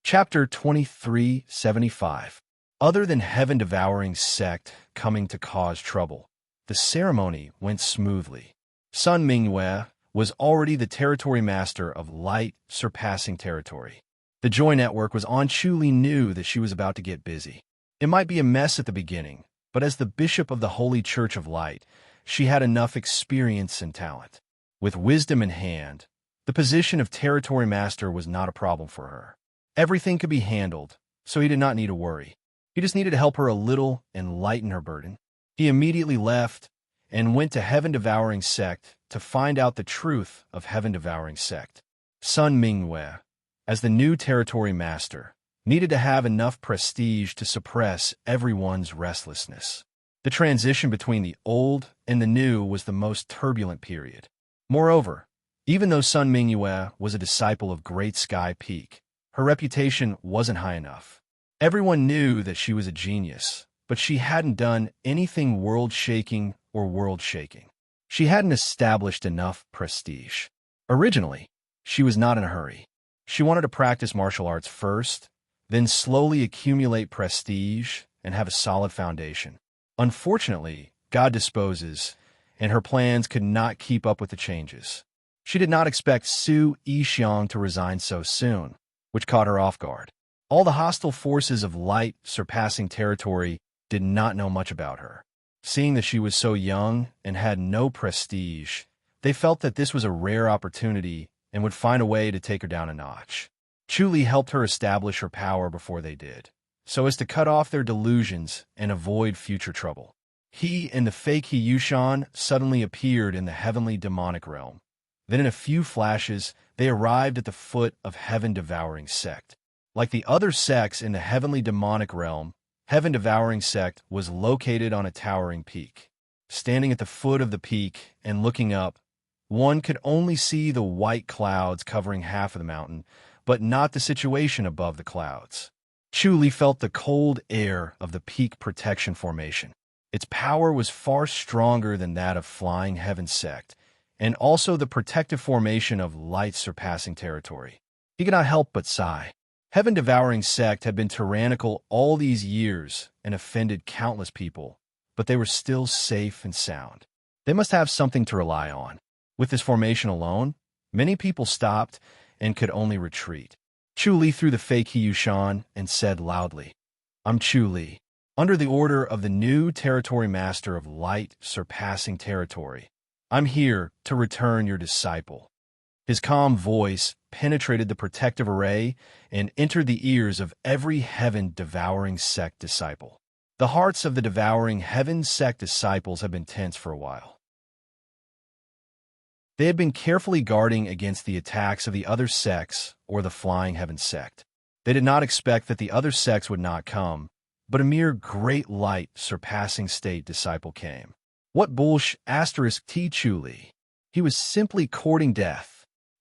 Chapter 2375. Other than heaven-devouring sect coming to cause trouble, the ceremony went smoothly. Sun Mingyue was already the territory master of light, surpassing territory. The Joy Network was on. Chuli knew that she was about to get busy. It might be a mess at the beginning, but as the bishop of the Holy Church of Light, she had enough experience and talent. With wisdom in hand, the position of territory master was not a problem for her. Everything could be handled, so he did not need to worry. He just needed to help her a little and lighten her burden. He immediately left and went to Heaven-Devouring Sect to find out the truth of Heaven-Devouring Sect. Sun Mingyue, as the new territory master, needed to have enough prestige to suppress everyone's restlessness. The transition between the old and the new was the most turbulent period. Moreover, even though Sun Mingyue was a disciple of Great Sky Peak, her reputation wasn't high enough. Everyone knew that she was a genius, but she hadn't done anything world-shaking or world-shaking. She hadn't established enough prestige. Originally, she was not in a hurry. She wanted to practice martial arts first, then slowly accumulate prestige and have a solid foundation. Unfortunately, God disposes, and her plans could not keep up with the changes. She did not expect Su Yixiang to resign so soon, which caught her off guard. All the hostile forces of light surpassing territory did not know much about her. Seeing that she was so young and had no prestige, they felt that this was a rare opportunity and would find a way to take her down a notch. Chuli helped her establish her power before they did, so as to cut off their delusions and avoid future trouble. He and the fake He Yushan suddenly appeared in the heavenly demonic realm. Then in a few flashes, they arrived at the foot of Heaven-Devouring Sect. Like the other sects in the heavenly demonic realm, Heaven-Devouring Sect was located on a towering peak. Standing at the foot of the peak and looking up, one could only see the white clouds covering half of the mountain, but not the situation above the clouds. Chuli felt the cold air of the peak protection formation. Its power was far stronger than that of Flying Heaven Sect, and also the protective formation of light surpassing territory. He could not help but sigh. Heaven-Devouring Sect had been tyrannical all these years and offended countless people, but they were still safe and sound. They must have something to rely on. With this formation alone, many people stopped and could only retreat. Chuli threw the fake He Yushan and said loudly, "I'm Chuli, under the order of the new territory master of light surpassing territory. I'm here to return your disciple." His calm voice penetrated the protective array and entered the ears of every Heaven-Devouring Sect disciple. The hearts of the Devouring Heaven Sect disciples had been tense for a while. They had been carefully guarding against the attacks of the other sects or the Flying Heaven Sect. They did not expect that the other sects would not come, but a mere great light surpassing state disciple came. What bullsh**! T. Chuli. He was simply courting death.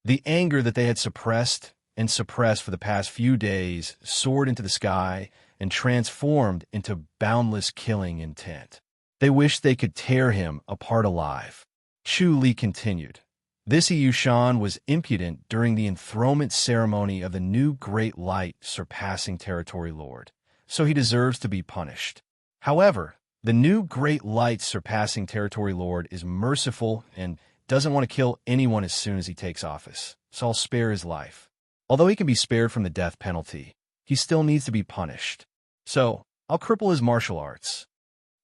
The anger that they had suppressed for the past few days soared into the sky and transformed into boundless killing intent. They wished they could tear him apart alive. Chuli continued. This He Yushan was impudent during the enthronement ceremony of the new great light surpassing territory lord, so he deserves to be punished. However, the new great light surpassing territory lord is merciful and doesn't want to kill anyone as soon as he takes office, so I'll spare his life. Although he can be spared from the death penalty, he still needs to be punished. So, I'll cripple his martial arts.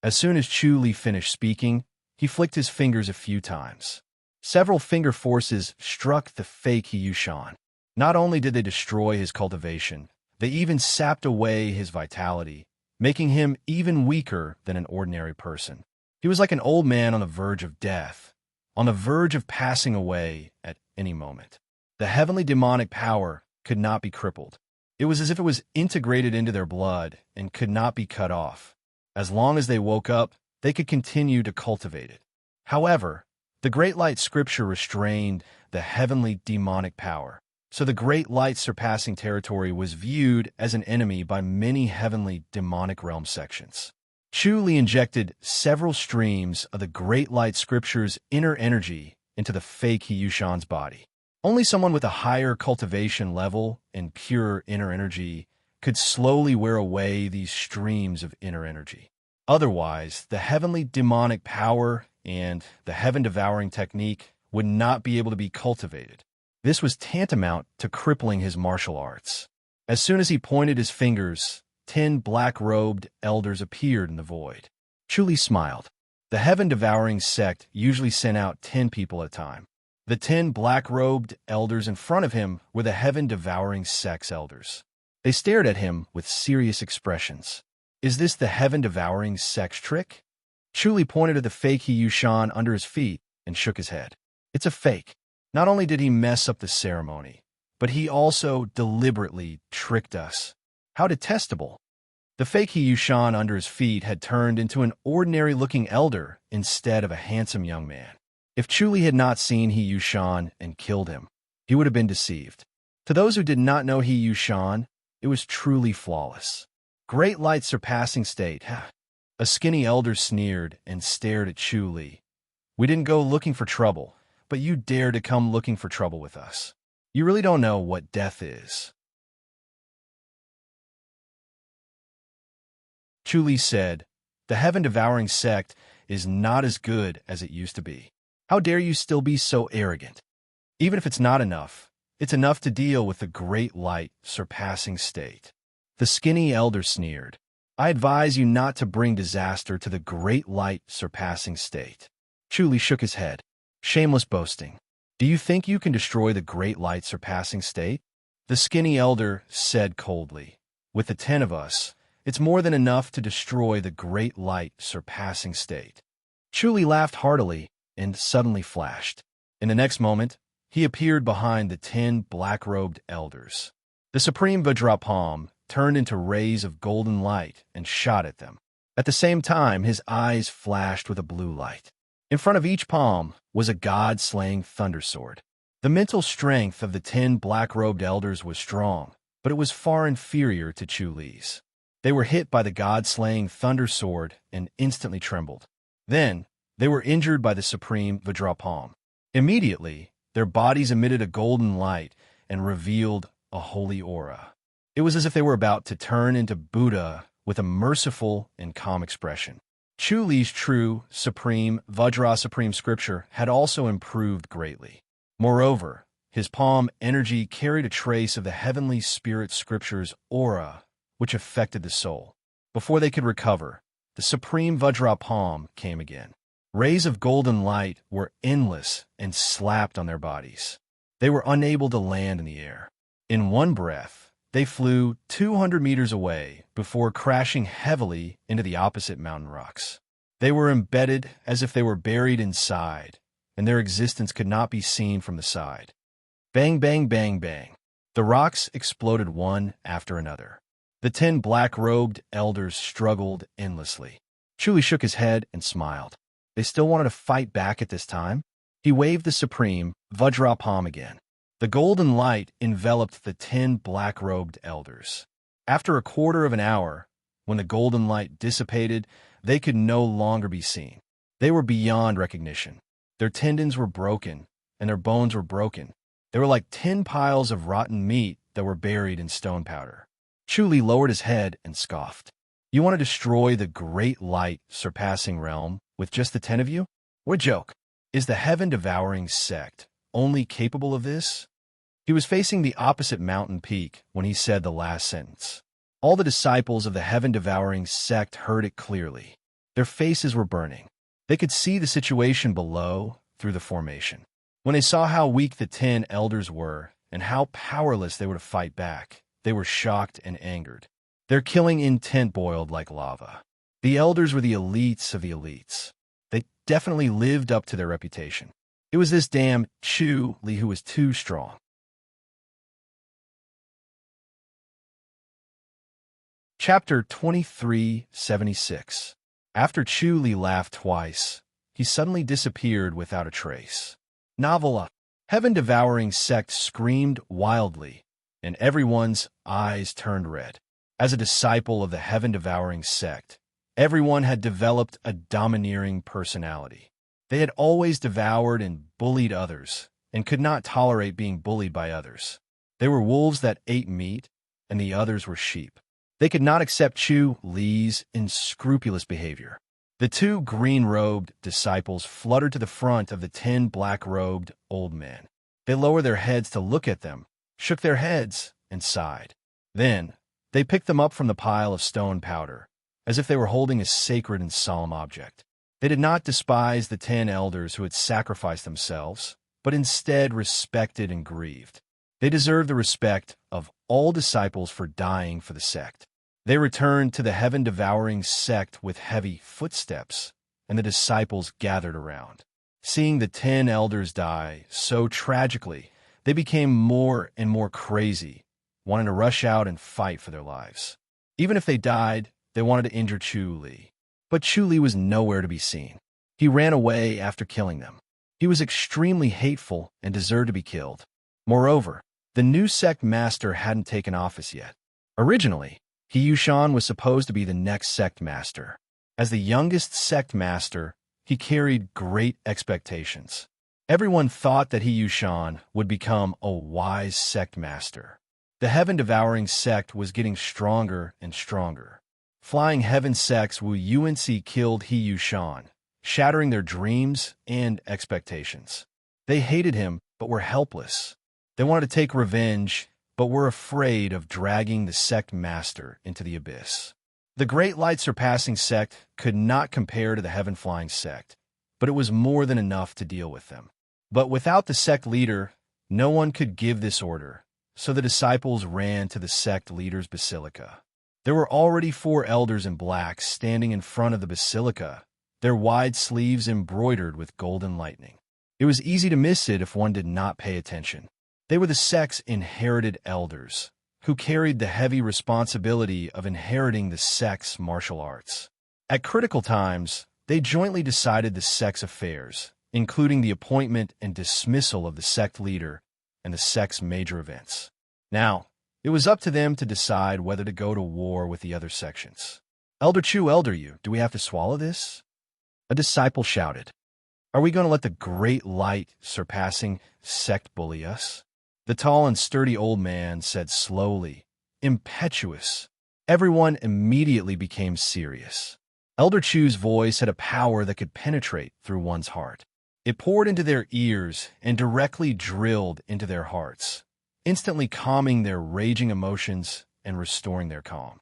As soon as Chuli finished speaking, he flicked his fingers a few times. Several finger forces struck the fake He Yushan. Not only did they destroy his cultivation, they even sapped away his vitality, making him even weaker than an ordinary person. He was like an old man on the verge of death, on the verge of passing away at any moment. The heavenly demonic power could not be crippled. It was as if it was integrated into their blood and could not be cut off. As long as they woke up, they could continue to cultivate it. However, the Great Light Scripture restrained the heavenly demonic power, so the Great Light surpassing territory was viewed as an enemy by many heavenly demonic realm sections. Chu Li injected several streams of the Great Light Scripture's inner energy into the fake He Yushan's body. Only someone with a higher cultivation level and pure inner energy could slowly wear away these streams of inner energy. Otherwise, the heavenly demonic power and the heaven-devouring technique would not be able to be cultivated. This was tantamount to crippling his martial arts. As soon as he pointed his fingers, 10 black-robed elders appeared in the void. Chu Li smiled. The heaven-devouring sect usually sent out 10 people at a time. The 10 black-robed elders in front of him were the heaven-devouring sect's elders. They stared at him with serious expressions. Is this the heaven-devouring sect's trick? Chu Li pointed at the fake He Yushan under his feet and shook his head. It's a fake. Not only did he mess up the ceremony, but he also deliberately tricked us. How detestable. The fake He Yushan under his feet had turned into an ordinary-looking elder instead of a handsome young man. If Chu Li had not seen He Yushan and killed him, he would have been deceived. To those who did not know He Yushan, it was truly flawless. Great light surpassing state. A skinny elder sneered and stared at Chu Li. We didn't go looking for trouble, but you dare to come looking for trouble with us. You really don't know what death is. Chu Li said, the heaven-devouring sect is not as good as it used to be. How dare you still be so arrogant? Even if it's not enough, it's enough to deal with the great light surpassing state. The skinny elder sneered. I advise you not to bring disaster to the great light surpassing state. Chu Li shook his head. Shameless boasting. Do you think you can destroy the great light surpassing state? The skinny elder said coldly. With the 10 of us, it's more than enough to destroy the great light surpassing state. Chu Li laughed heartily and suddenly flashed. In the next moment, he appeared behind the 10 black-robed elders. The supreme Vajrapalm turned into rays of golden light and shot at them. At the same time, his eyes flashed with a blue light. In front of each palm was a god-slaying thunder sword. The mental strength of the 10 black-robed elders was strong, but it was far inferior to Chu Li's. They were hit by the god-slaying thunder sword and instantly trembled. Then, they were injured by the supreme Vajrapalm. Immediately, their bodies emitted a golden light and revealed a holy aura. It was as if they were about to turn into Buddha with a merciful and calm expression. Chu Li's true, supreme, Vajra supreme scripture had also improved greatly. Moreover, his palm energy carried a trace of the heavenly spirit scripture's aura, which affected the soul. Before they could recover, the supreme Vajra palm came again. Rays of golden light were endless and slapped on their bodies. They were unable to land in the air. In one breath, they flew 200 meters away before crashing heavily into the opposite mountain rocks. They were embedded as if they were buried inside, and their existence could not be seen from the side. Bang, bang, bang, bang. The rocks exploded one after another. The 10 black-robed elders struggled endlessly. Chu Li shook his head and smiled. They still wanted to fight back at this time? He waved the supreme Vajra palm again. The golden light enveloped the 10 black-robed elders. After a quarter of an hour, when the golden light dissipated, they could no longer be seen. They were beyond recognition. Their tendons were broken, and their bones were broken. They were like 10 piles of rotten meat that were buried in stone powder. Chu Li lowered his head and scoffed. You want to destroy the great light surpassing realm with just the 10 of you? What a joke. Is the heaven-devouring sect only capable of this? He was facing the opposite mountain peak when he said the last sentence. All the disciples of the heaven-devouring sect heard it clearly. Their faces were burning. They could see the situation below through the formation. When they saw how weak the 10 elders were and how powerless they were to fight back, they were shocked and angered. Their killing intent boiled like lava. The elders were the elites of the elites. They definitely lived up to their reputation. It was this damn Chu Li who was too strong. Chapter 2376. After Chu Li laughed twice, he suddenly disappeared without a trace. Novella. Heaven-devouring sect screamed wildly, and everyone's eyes turned red. As a disciple of the heaven-devouring sect, Everyone had developed a domineering personality. They had always devoured and bullied others, and could not tolerate being bullied by others. They were wolves that ate meat, and the others were sheep. They could not accept Chu Li's unscrupulous behavior. The two green-robed disciples fluttered to the front of the 10 black-robed old men. They lowered their heads to look at them, shook their heads, and sighed. Then, they picked them up from the pile of stone powder, as if they were holding a sacred and solemn object. They did not despise the 10 elders who had sacrificed themselves, but instead respected and grieved. They deserved the respect of all disciples for dying for the sect. They returned to the heaven-devouring sect with heavy footsteps, and the disciples gathered around. Seeing the 10 elders die so tragically, they became more and more crazy, wanting to rush out and fight for their lives. Even if they died, they wanted to injure Chu Li. But Chu Li was nowhere to be seen. He ran away after killing them. He was extremely hateful and deserved to be killed. Moreover, the new sect master hadn't taken office yet. Originally, He Yushan was supposed to be the next sect master. As the youngest sect master, he carried great expectations. Everyone thought that He Yushan would become a wise sect master. The heaven-devouring sect was getting stronger and stronger. Flying heaven sects Wu Yuanci killed He Yushan, shattering their dreams and expectations. They hated him, but were helpless. They wanted to take revenge, but were afraid of dragging the sect master into the abyss. The great light-surpassing sect could not compare to the heaven-flying sect, but it was more than enough to deal with them. But without the sect leader, no one could give this order, so the disciples ran to the sect leader's basilica. There were already 4 elders in black standing in front of the basilica, their wide sleeves embroidered with golden lightning. It was easy to miss it if one did not pay attention. They were the sect's inherited elders, who carried the heavy responsibility of inheriting the sect's martial arts. At critical times, they jointly decided the sect's affairs, including the appointment and dismissal of the sect leader and the sect's major events. Now, it was up to them to decide whether to go to war with the other sections. Elder Chu, Elder Yu, do we have to swallow this? A disciple shouted. Are we going to let the great light surpassing sect bully us? The tall and sturdy old man said slowly, impetuous. Everyone immediately became serious. Elder Chu's voice had a power that could penetrate through one's heart. It poured into their ears and directly drilled into their hearts, instantly calming their raging emotions and restoring their calm.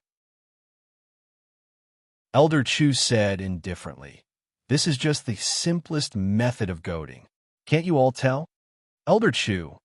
Elder Chu said indifferently, this is just the simplest method of goading. Can't you all tell? Elder Chu,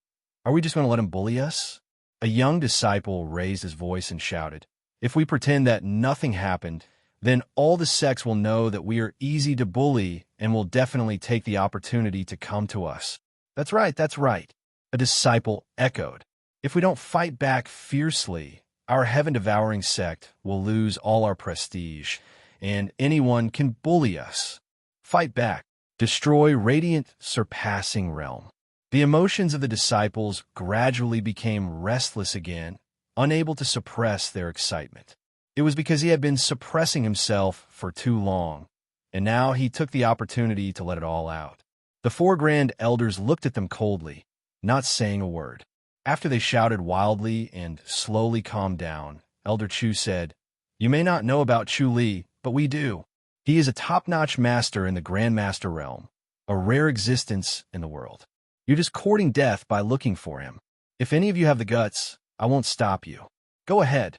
are we just going to let him bully us? A young disciple raised his voice and shouted, if we pretend that nothing happened, then all the sects will know that we are easy to bully and will definitely take the opportunity to come to us. That's right, that's right. A disciple echoed. If we don't fight back fiercely, our heaven-devouring sect will lose all our prestige, and anyone can bully us. Fight back. Destroy radiant, surpassing realm. The emotions of the disciples gradually became restless again, unable to suppress their excitement. It was because he had been suppressing himself for too long, and now he took the opportunity to let it all out. The 4 grand elders looked at them coldly, not saying a word. After they shouted wildly and slowly calmed down, Elder Chu said, you may not know about Chu Li, but we do. He is a top-notch master in the Grandmaster realm, a rare existence in the world. You're just courting death by looking for him. If any of you have the guts, I won't stop you. Go ahead.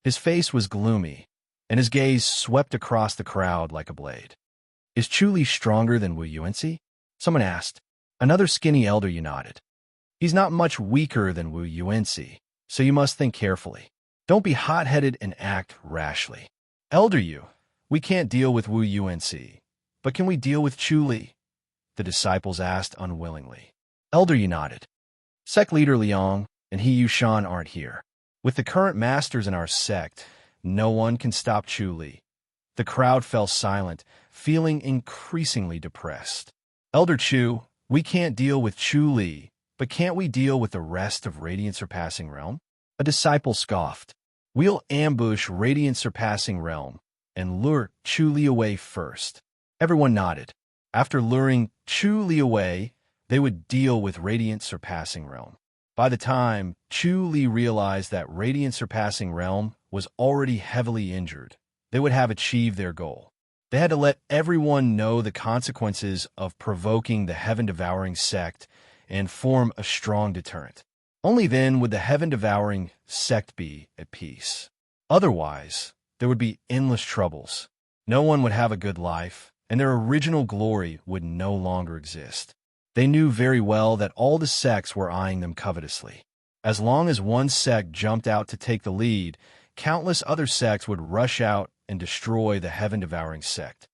His face was gloomy, and his gaze swept across the crowd like a blade. Is Chu Li stronger than Wu Yuanci? Someone asked. Another skinny elder nodded. He's not much weaker than Wu Yuanci, so you must think carefully. Don't be hot-headed and act rashly. Elder Yu, we can't deal with Wu Yuanci, but can we deal with Chu Li? The disciples asked unwillingly. Elder Yu nodded. Sect leader Liang and He Yushan aren't here. With the current masters in our sect, no one can stop Chu Li. The crowd fell silent, feeling increasingly depressed. Elder Chu, we can't deal with Chu Li, but can't we deal with the rest of Radiant Surpassing Realm? A disciple scoffed. We'll ambush Radiant Surpassing Realm, and lure Chu Li away first. Everyone nodded. After luring Chu Li away, they would deal with Radiant Surpassing Realm. By the time Chu Li realized that Radiant Surpassing Realm was already heavily injured, they would have achieved their goal. They had to let everyone know the consequences of provoking the Heaven-Devouring sect and form a strong deterrent. Only then would the Heaven-Devouring sect be at peace. Otherwise, there would be endless troubles. No one would have a good life, and their original glory would no longer exist. They knew very well that all the sects were eyeing them covetously. As long as one sect jumped out to take the lead, countless other sects would rush out and destroy the Heaven-Devouring sect.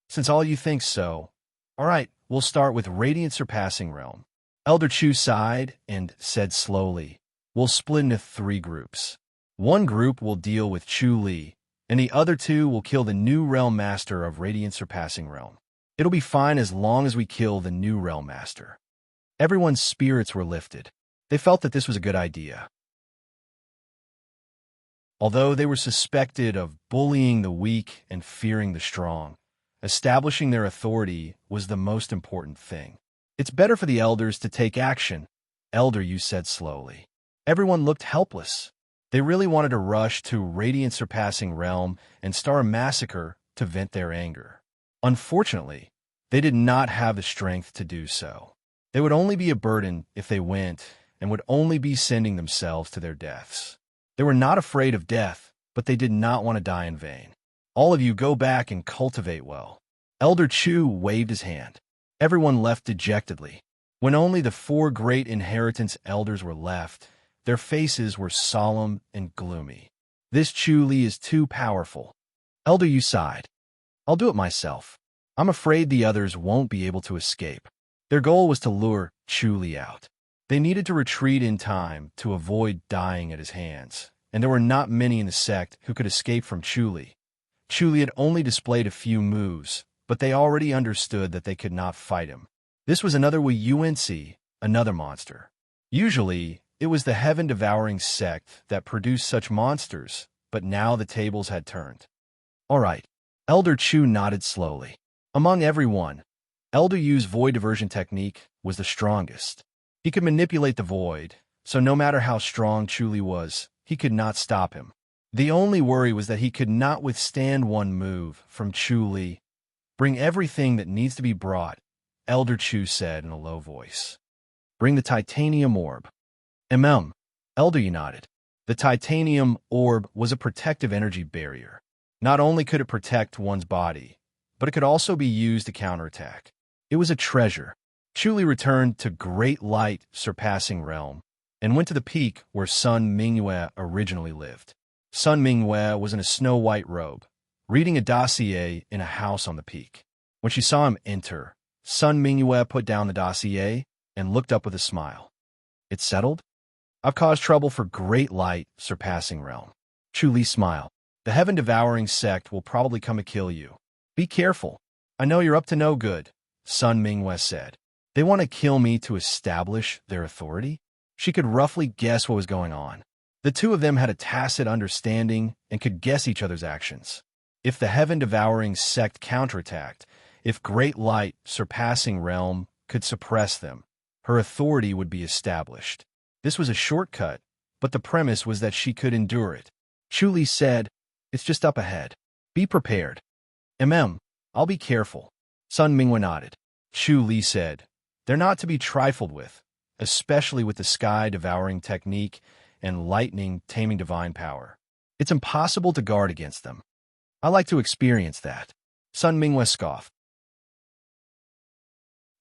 Since all you think so, all right, we'll start with Radiant Surpassing Realm. Elder Chu sighed and said slowly, we'll split into 3 groups. One group will deal with Chu Li, and the other 2 will kill the new Realm Master of Radiant Surpassing Realm. It'll be fine as long as we kill the new Realm Master. Everyone's spirits were lifted. They felt that this was a good idea. Although they were suspected of bullying the weak and fearing the strong, establishing their authority was the most important thing. It's better for the elders to take action, Elder Yu said slowly. Everyone looked helpless. They really wanted to rush to Radiant Surpassing Realm and start a massacre to vent their anger. Unfortunately, they did not have the strength to do so. They would only be a burden if they went and would only be sending themselves to their deaths. They were not afraid of death, but they did not want to die in vain. All of you go back and cultivate well. Elder Chu waved his hand. Everyone left dejectedly. When only the 4 great inheritance elders were left, their faces were solemn and gloomy. This Chu Li is too powerful. Elder Yu sighed. I'll do it myself. I'm afraid the others won't be able to escape. Their goal was to lure Chu Li out. They needed to retreat in time to avoid dying at his hands, and there were not many in the sect who could escape from Chu Li. Chu Li had only displayed a few moves, but they already understood that they could not fight him. This was another Wei Yuanci, another monster. Usually, it was the Heaven-Devouring sect that produced such monsters, but now the tables had turned. All right. Elder Chu nodded slowly. Among everyone, Elder Yu's void diversion technique was the strongest. He could manipulate the void, so no matter how strong Chu Li was, he could not stop him. The only worry was that he could not withstand one move from Chu Li. Bring everything that needs to be brought, Elder Chu said in a low voice. Bring the titanium orb. Elder Yu nodded. The titanium orb was a protective energy barrier. Not only could it protect one's body, but it could also be used to counterattack. It was a treasure. Chu Li returned to Great Light Surpassing Realm and went to the peak where Sun Mingyue originally lived. Sun Mingyue was in a snow-white robe, reading a dossier in a house on the peak. When she saw him enter, Sun Mingyue put down the dossier and looked up with a smile. It's settled? I've caused trouble for Great Light Surpassing Realm. Chu Li smiled. The Heaven-Devouring sect will probably come to kill you. Be careful. I know you're up to no good, Sun Mingyue said. They want to kill me to establish their authority? She could roughly guess what was going on. The 2 of them had a tacit understanding and could guess each other's actions. If the Heaven-Devouring sect counterattacked, if Great Light Surpassing Realm could suppress them, her authority would be established. This was a shortcut, but the premise was that she could endure it. Chu Li said, it's just up ahead. Be prepared. I'll be careful. Sun Mingyue nodded. Chu Li said, they're not to be trifled with, especially with the sky-devouring technique and lightning taming divine power. It's impossible to guard against them. I like to experience that. Sun Mingyue scoffed.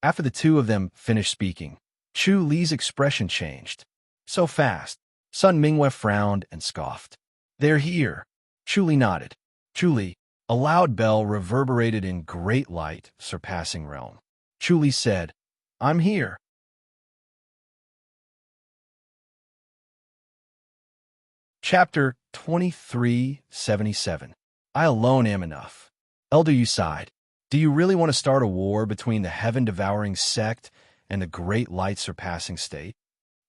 After the 2 of them finished speaking, Chu Li's expression changed. So fast. Sun Mingyue frowned and scoffed. They're here. Chu Li nodded. Chu Li, a loud bell reverberated in Great Light Surpassing Realm. Chu Li said, I'm here. Chapter 2377. I alone am enough. Elder Yu sighed. Do you really want to start a war between the Heaven-Devouring sect and the Great Light Surpassing state?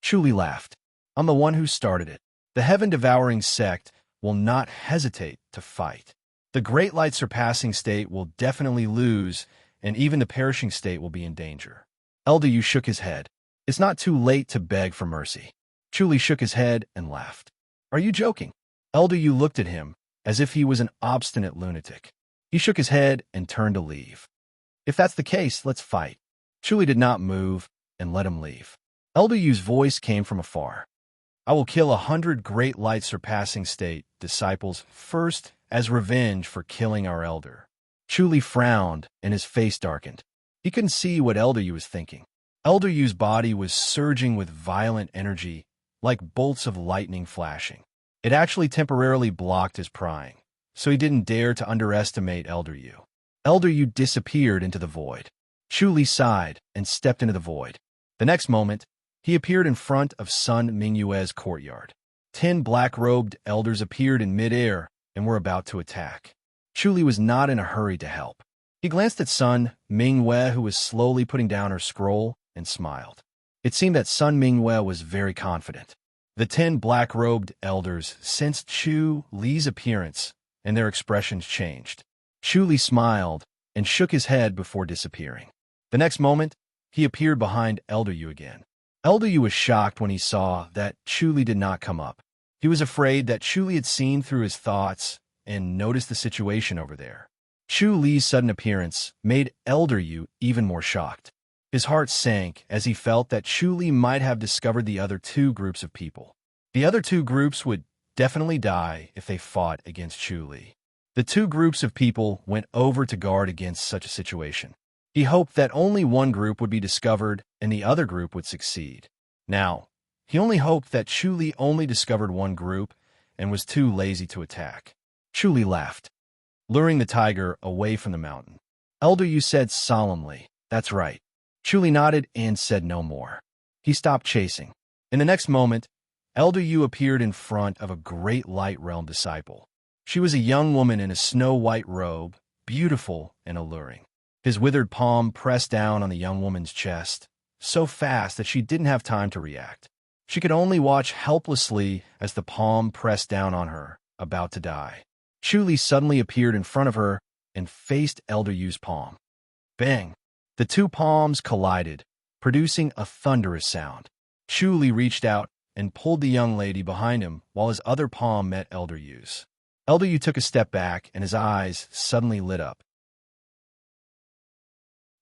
Chu Li laughed. I'm the one who started it. The Heaven-Devouring sect will not hesitate to fight. The great light surpassing state will definitely lose, and even the perishing state will be in danger. Elder Yu shook his head. It's not too late to beg for mercy. Chuli shook his head and laughed. Are you joking? Elder Yu looked at him as if he was an obstinate lunatic. He shook his head and turned to leave. If that's the case, let's fight. Chuli did not move and let him leave. Elder Yu's voice came from afar. I will kill 100 great light surpassing state disciples first as revenge for killing our elder. Chuli frowned and his face darkened. He couldn't see what Elder Yu was thinking. Elder Yu's body was surging with violent energy, like bolts of lightning flashing. It actually temporarily blocked his prying, so he didn't dare to underestimate Elder Yu. Elder Yu disappeared into the void. Chuli sighed and stepped into the void. The next moment, he appeared in front of Sun Mingyue's courtyard. 10 black-robed elders appeared in midair and were about to attack. Chuli was not in a hurry to help. He glanced at Sun Mingyue, who was slowly putting down her scroll, and smiled. It seemed that Sun Mingyue was very confident. The 10 black-robed elders sensed Chu Li's appearance, and their expressions changed. Chu Li smiled and shook his head before disappearing. The next moment, he appeared behind Elder Yu again. Elder Yu was shocked when he saw that Chu Li did not come up. He was afraid that Chu Li had seen through his thoughts and noticed the situation over there. Chu Li's sudden appearance made Elder Yu even more shocked. His heart sank as he felt that Chu Li might have discovered the other 2 groups of people. The other 2 groups would definitely die if they fought against Chu Li. The 2 groups of people went over to guard against such a situation. He hoped that only one group would be discovered and the other group would succeed. Now, he only hoped that Chu Li only discovered one group and was too lazy to attack. Chu Li laughed, luring the tiger away from the mountain. Elder Yu said solemnly, "That's right." Chu Li nodded and said no more. He stopped chasing. In the next moment, Elder Yu appeared in front of a great light realm disciple. She was a young woman in a snow-white robe, beautiful and alluring. His withered palm pressed down on the young woman's chest, so fast that she didn't have time to react. She could only watch helplessly as the palm pressed down on her, about to die. Chu Li suddenly appeared in front of her and faced Elder Yu's palm. Bang! The 2 palms collided, producing a thunderous sound. Chu Li reached out and pulled the young lady behind him while his other palm met Elder Yu's. Elder Yu took a step back and his eyes suddenly lit up.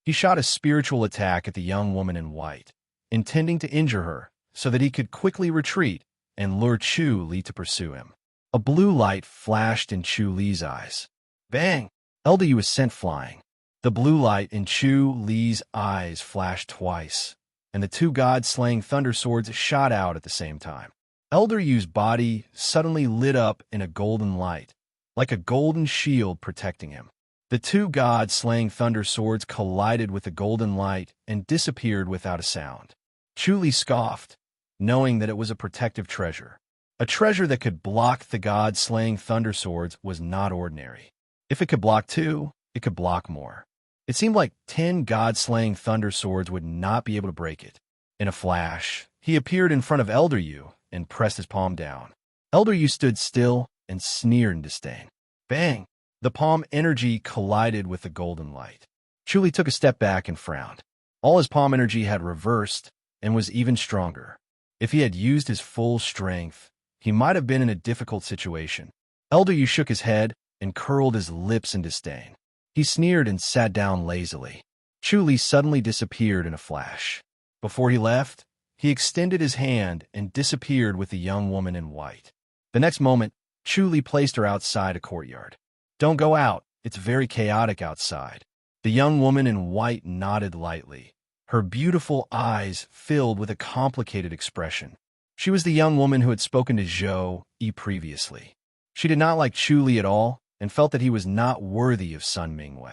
He shot a spiritual attack at the young woman in white, intending to injure her so that he could quickly retreat and lure Chu Li to pursue him. A blue light flashed in Chu Li's eyes. Bang! Elder Yu was sent flying. The blue light in Chu Li's eyes flashed twice, and the 2 god-slaying thunder swords shot out at the same time. Elder Yu's body suddenly lit up in a golden light, like a golden shield protecting him. The 2 god-slaying thunder swords collided with the golden light and disappeared without a sound. Chu Li scoffed, knowing that it was a protective treasure. A treasure that could block the god-slaying thunder swords was not ordinary. If it could block 2, it could block more. It seemed like 10 god-slaying thunder swords would not be able to break it. In a flash, he appeared in front of Elder Yu and pressed his palm down. Elder Yu stood still and sneered in disdain. Bang! The palm energy collided with the golden light. Chu Li took a step back and frowned. All his palm energy had reversed and was even stronger. If he had used his full strength, he might have been in a difficult situation. Elder Yu shook his head and curled his lips in disdain. He sneered and sat down lazily. Chu Li suddenly disappeared in a flash. Before he left, he extended his hand and disappeared with the young woman in white. The next moment, Chu Li placed her outside a courtyard. Don't go out. It's very chaotic outside. The young woman in white nodded lightly, her beautiful eyes filled with a complicated expression. She was the young woman who had spoken to Zhou Yi previously. She did not like Chu Li at all and felt that he was not worthy of Sun Mingyue.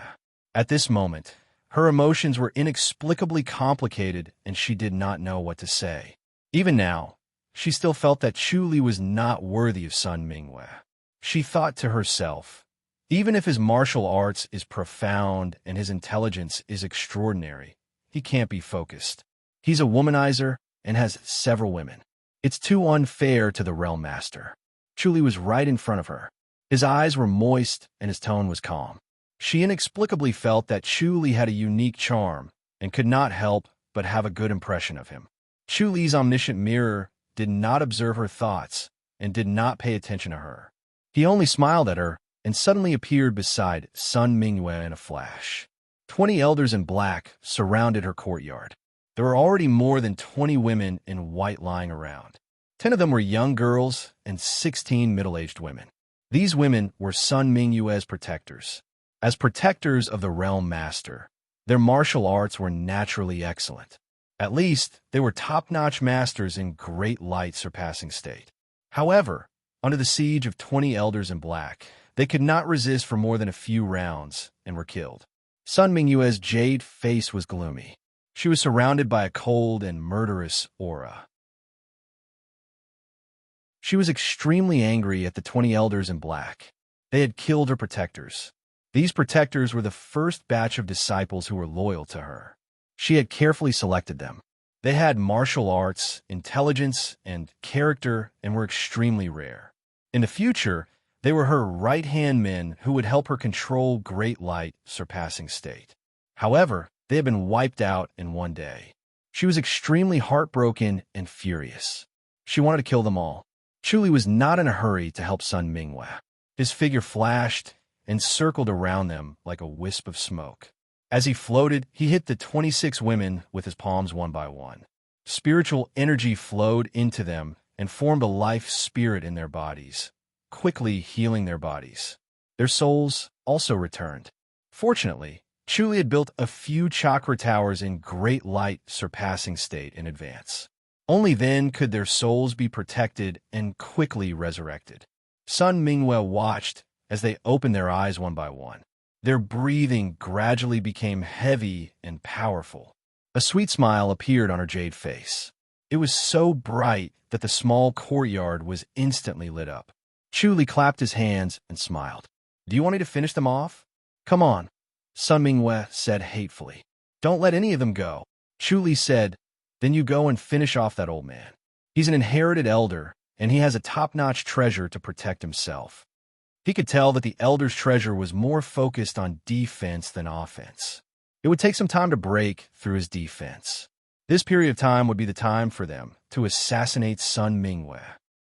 At this moment, her emotions were inexplicably complicated and she did not know what to say. Even now, she still felt that Chu Li was not worthy of Sun Mingyue. She thought to herself, even if his martial arts is profound and his intelligence is extraordinary, he can't be focused. He's a womanizer and has several women. It's too unfair to the Realm Master. Chu Li was right in front of her. His eyes were moist and his tone was calm. She inexplicably felt that Chu Li had a unique charm and could not help but have a good impression of him. Chu Li's omniscient mirror did not observe her thoughts and did not pay attention to her. He only smiled at her and suddenly appeared beside Sun Mingyue in a flash. 20 elders in black surrounded her courtyard. There were already more than 20 women in white lying around. 10 of them were young girls and 16 middle-aged women. These women were Sun Mingyue's protectors. As protectors of the realm master, their martial arts were naturally excellent. At least, they were top-notch masters in great light surpassing state. However, under the siege of 20 elders in black, they could not resist for more than a few rounds and were killed. Sun Mingyue's jade face was gloomy. She was surrounded by a cold and murderous aura. She was extremely angry at the 20 elders in black. They had killed her protectors. These protectors were the first batch of disciples who were loyal to her. She had carefully selected them. They had martial arts, intelligence, and character and were extremely rare. In the future, they were her right-hand men who would help her control great light surpassing state. However, they had been wiped out in one day. She was extremely heartbroken and furious. She wanted to kill them all. Chu Li was not in a hurry to help Sun Mingyue. His figure flashed and circled around them like a wisp of smoke. As he floated, he hit the 26 women with his palms one by one. Spiritual energy flowed into them and formed a life spirit in their bodies, quickly healing their bodies. Their souls also returned. Fortunately, Chu Li had built a few chakra towers in great light surpassing state in advance. Only then could their souls be protected and quickly resurrected. Sun Mingyue watched as they opened their eyes one by one. Their breathing gradually became heavy and powerful. A sweet smile appeared on her jade face. It was so bright that the small courtyard was instantly lit up. Chu Li clapped his hands and smiled. "Do you want me to finish them off?" "Come on," Sun Mingyue said hatefully. "Don't let any of them go." Chu Li said, "Then you go and finish off that old man. He's an inherited elder, and he has a top-notch treasure to protect himself." He could tell that the elder's treasure was more focused on defense than offense. It would take some time to break through his defense. This period of time would be the time for them to assassinate Sun Mingyue.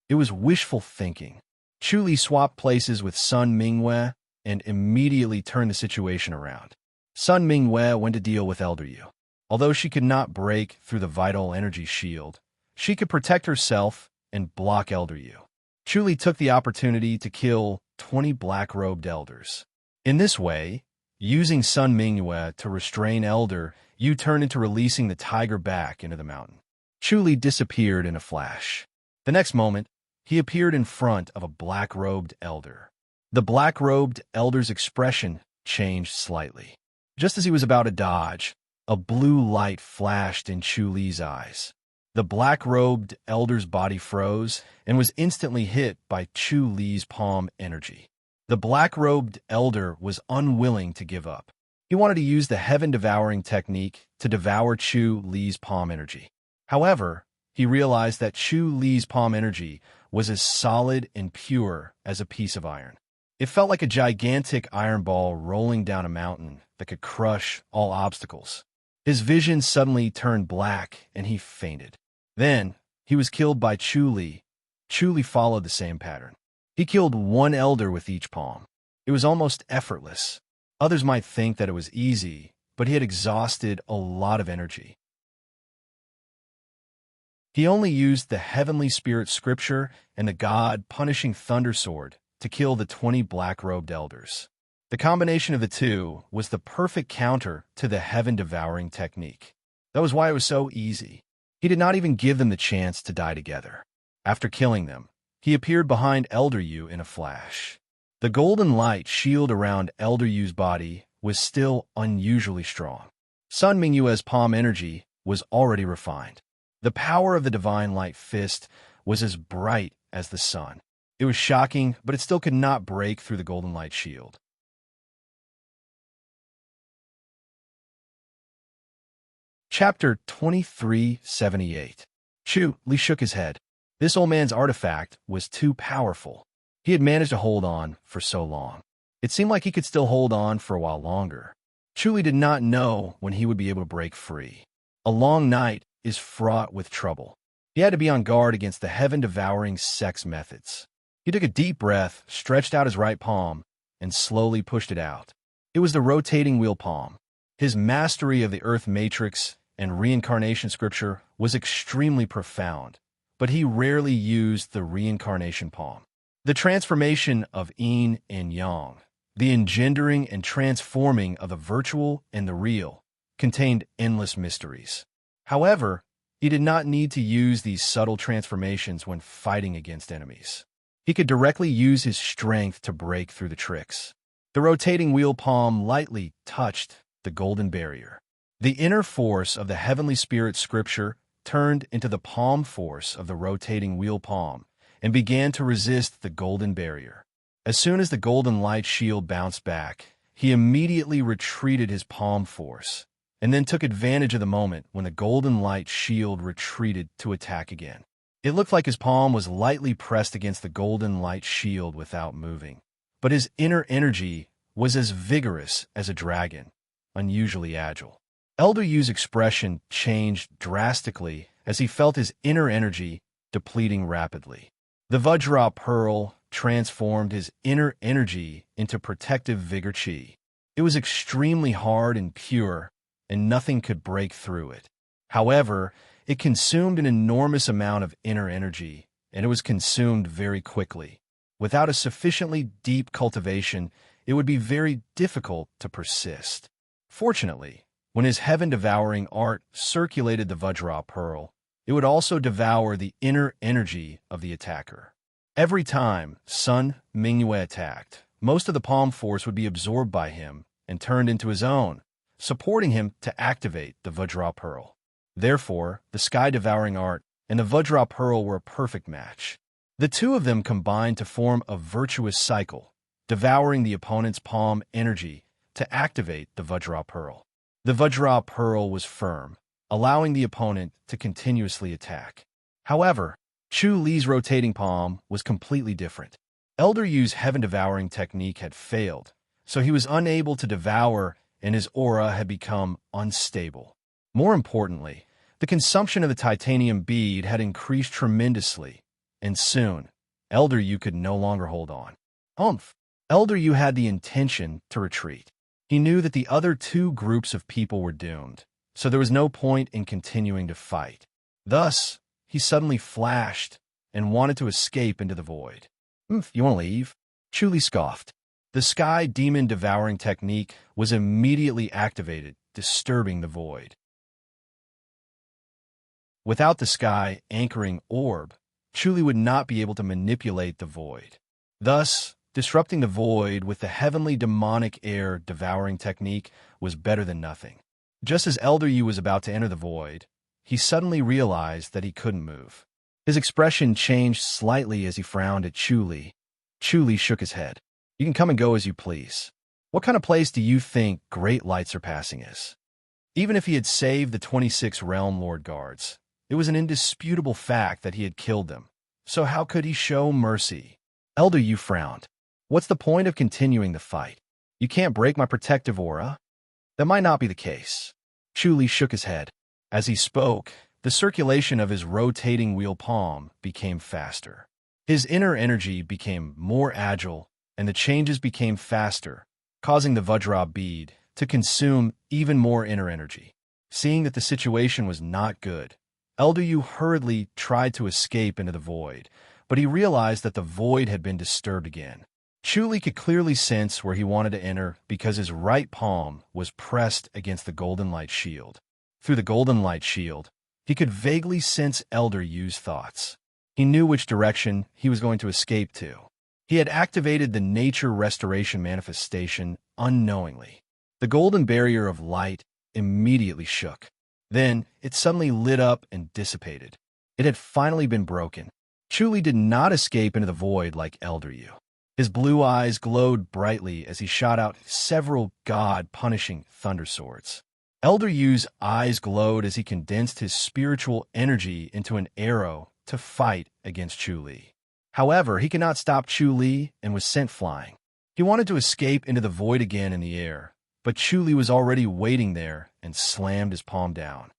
It was wishful thinking. Chu Li swapped places with Sun Mingyue and immediately turned the situation around. Sun Mingyue went to deal with Elder Yu. Although she could not break through the vital energy shield, she could protect herself and block Elder Yu. Chu Li took the opportunity to kill 20 black-robed elders. In this way, using Sun Mingyue to restrain Elder Yu turned into releasing the tiger back into the mountain. Chu Li disappeared in a flash. The next moment, he appeared in front of a black-robed elder. The black-robed elder's expression changed slightly. Just as he was about to dodge, a blue light flashed in Chu Li's eyes. The black-robed elder's body froze and was instantly hit by Chu Li's palm energy. The black-robed elder was unwilling to give up. He wanted to use the heaven-devouring technique to devour Chu Li's palm energy. However, he realized that Chu Li's palm energy was as solid and pure as a piece of iron. It felt like a gigantic iron ball rolling down a mountain that could crush all obstacles. His vision suddenly turned black and he fainted. Then, he was killed by Chu Li. Chu Li followed the same pattern. He killed one elder with each palm. It was almost effortless. Others might think that it was easy, but he had exhausted a lot of energy. He only used the heavenly spirit scripture and the God-punishing thunder sword to kill the 20 black-robed elders. The combination of the two was the perfect counter to the heaven-devouring technique. That was why it was so easy. He did not even give them the chance to die together. After killing them, he appeared behind Elder Yu in a flash. The golden light shield around Elder Yu's body was still unusually strong. Sun Mingyue's palm energy was already refined. The power of the divine light fist was as bright as the sun. It was shocking, but it still could not break through the golden light shield. Chapter 2378. Chu Li shook his head. This old man's artifact was too powerful. He had managed to hold on for so long. It seemed like he could still hold on for a while longer. Chu Li did not know when he would be able to break free. A long night is fraught with trouble. He had to be on guard against the heaven-devouring sex methods. He took a deep breath, stretched out his right palm, and slowly pushed it out. It was the rotating wheel palm. His mastery of the Earth Matrix and reincarnation scripture was extremely profound, but he rarely used the reincarnation palm. The transformation of yin and yang, the engendering and transforming of the virtual and the real, contained endless mysteries. However, he did not need to use these subtle transformations when fighting against enemies. He could directly use his strength to break through the tricks. The rotating wheel palm lightly touched the golden barrier. The inner force of the heavenly spirit scripture turned into the palm force of the rotating wheel palm and began to resist the golden barrier. As soon as the golden light shield bounced back, he immediately retreated his palm force, and then took advantage of the moment when the golden light shield retreated to attack again. It looked like his palm was lightly pressed against the golden light shield without moving, but his inner energy was as vigorous as a dragon, unusually agile. Elder Yu's expression changed drastically as he felt his inner energy depleting rapidly. The Vajra Pearl transformed his inner energy into protective vigor chi. It was extremely hard and pure, and nothing could break through it. However, it consumed an enormous amount of inner energy, and it was consumed very quickly. Without a sufficiently deep cultivation, it would be very difficult to persist. Fortunately, when his heaven-devouring art circulated the Vajra Pearl, it would also devour the inner energy of the attacker. Every time Sun Mingyue attacked, most of the palm force would be absorbed by him and turned into his own, supporting him to activate the Vajra Pearl. Therefore, the sky-devouring art and the Vajra Pearl were a perfect match. The two of them combined to form a virtuous cycle, devouring the opponent's palm energy to activate the Vajra Pearl. The Vajra Pearl was firm, allowing the opponent to continuously attack. However, Chu Li's rotating palm was completely different. Elder Yu's heaven-devouring technique had failed, so he was unable to devour, and his aura had become unstable. More importantly, the consumption of the titanium bead had increased tremendously, and soon, Elder Yu could no longer hold on. Elder Yu had the intention to retreat. He knew that the other two groups of people were doomed, so there was no point in continuing to fight. Thus, he suddenly flashed and wanted to escape into the void. You want to leave? Chu Li scoffed. The sky demon devouring technique was immediately activated, disturbing the void. Without the sky anchoring orb, Chu Li would not be able to manipulate the void. Thus, disrupting the void with the heavenly demonic air devouring technique was better than nothing. Just as Elder Yu was about to enter the void, he suddenly realized that he couldn't move. His expression changed slightly as he frowned at Chu Li. Chu Li shook his head. You can come and go as you please. What kind of place do you think Great Light Surpassing is? Even if he had saved the 26 Realm Lord Guards, it was an indisputable fact that he had killed them. So how could he show mercy? Elder Yu frowned. What's the point of continuing the fight? You can't break my protective aura? That might not be the case. Chu Li shook his head. As he spoke, the circulation of his rotating wheel palm became faster. His inner energy became more agile, and the changes became faster, causing the Vajra bead to consume even more inner energy. Seeing that the situation was not good, Elder Yu hurriedly tried to escape into the void, but he realized that the void had been disturbed again. Chu Li could clearly sense where he wanted to enter because his right palm was pressed against the golden light shield. Through the golden light shield, he could vaguely sense Elder Yu's thoughts. He knew which direction he was going to escape to. He had activated the nature restoration manifestation unknowingly. The golden barrier of light immediately shook. Then, it suddenly lit up and dissipated. It had finally been broken. Chu Li did not escape into the void like Elder Yu. His blue eyes glowed brightly as he shot out several god-punishing thunder swords. Elder Yu's eyes glowed as he condensed his spiritual energy into an arrow to fight against Chu Li. However, he could not stop Chu Li and was sent flying. He wanted to escape into the void again in the air, but Chu Li was already waiting there and slammed his palm down.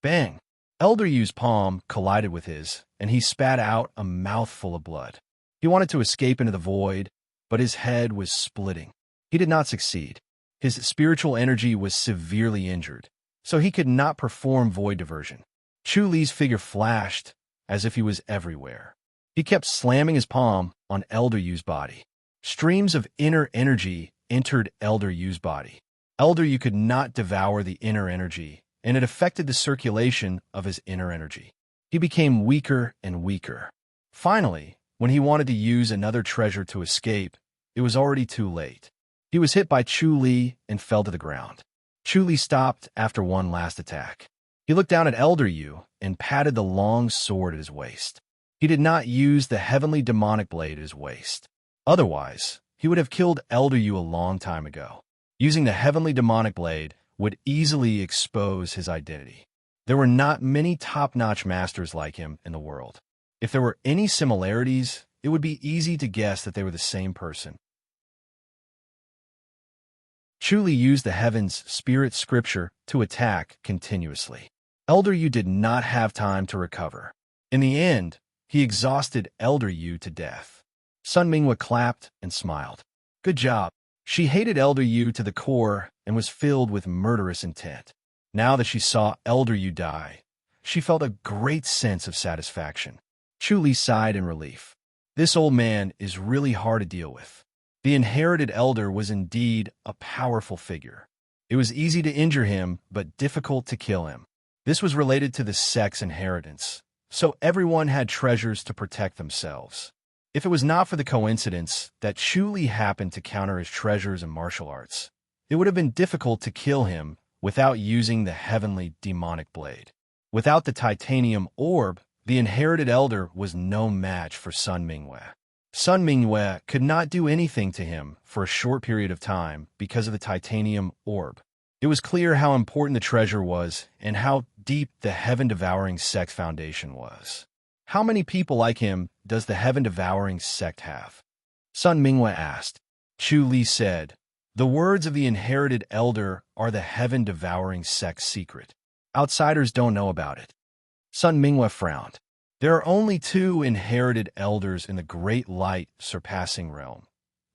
Bang! Elder Yu's palm collided with his, and he spat out a mouthful of blood. He wanted to escape into the void, but his head was splitting. He did not succeed. His spiritual energy was severely injured, so he could not perform void diversion. Chu Li's figure flashed as if he was everywhere. He kept slamming his palm on Elder Yu's body. Streams of inner energy entered Elder Yu's body. Elder Yu could not devour the inner energy, and it affected the circulation of his inner energy. He became weaker and weaker. Finally, when he wanted to use another treasure to escape, it was already too late. He was hit by Chu Li and fell to the ground. Chu Li stopped after one last attack. He looked down at Elder Yu and patted the long sword at his waist. He did not use the heavenly demonic blade at his waist. Otherwise, he would have killed Elder Yu a long time ago. Using the heavenly demonic blade would easily expose his identity. There were not many top-notch masters like him in the world. If there were any similarities, it would be easy to guess that they were the same person. Chu Li used the heaven's spirit scripture to attack continuously. Elder Yu did not have time to recover. In the end, he exhausted Elder Yu to death. Sun Minghua clapped and smiled. Good job. She hated Elder Yu to the core and was filled with murderous intent. Now that she saw Elder Yu die, she felt a great sense of satisfaction. Chu Li sighed in relief. This old man is really hard to deal with. The inherited elder was indeed a powerful figure. It was easy to injure him, but difficult to kill him. This was related to the sex inheritance, so everyone had treasures to protect themselves. If it was not for the coincidence that Chu Li happened to counter his treasures and martial arts, it would have been difficult to kill him without using the heavenly demonic blade. Without the titanium orb, the inherited elder was no match for Sun Minghua. Sun Minghua could not do anything to him for a short period of time because of the titanium orb. It was clear how important the treasure was and how deep the heaven-devouring sect foundation was. How many people like him does the heaven-devouring sect have? Sun Minghua asked. Chu Li said, the words of the inherited elder are the heaven-devouring sect's secret. Outsiders don't know about it. Sun Minghua frowned. There are only two inherited elders in the great light surpassing realm,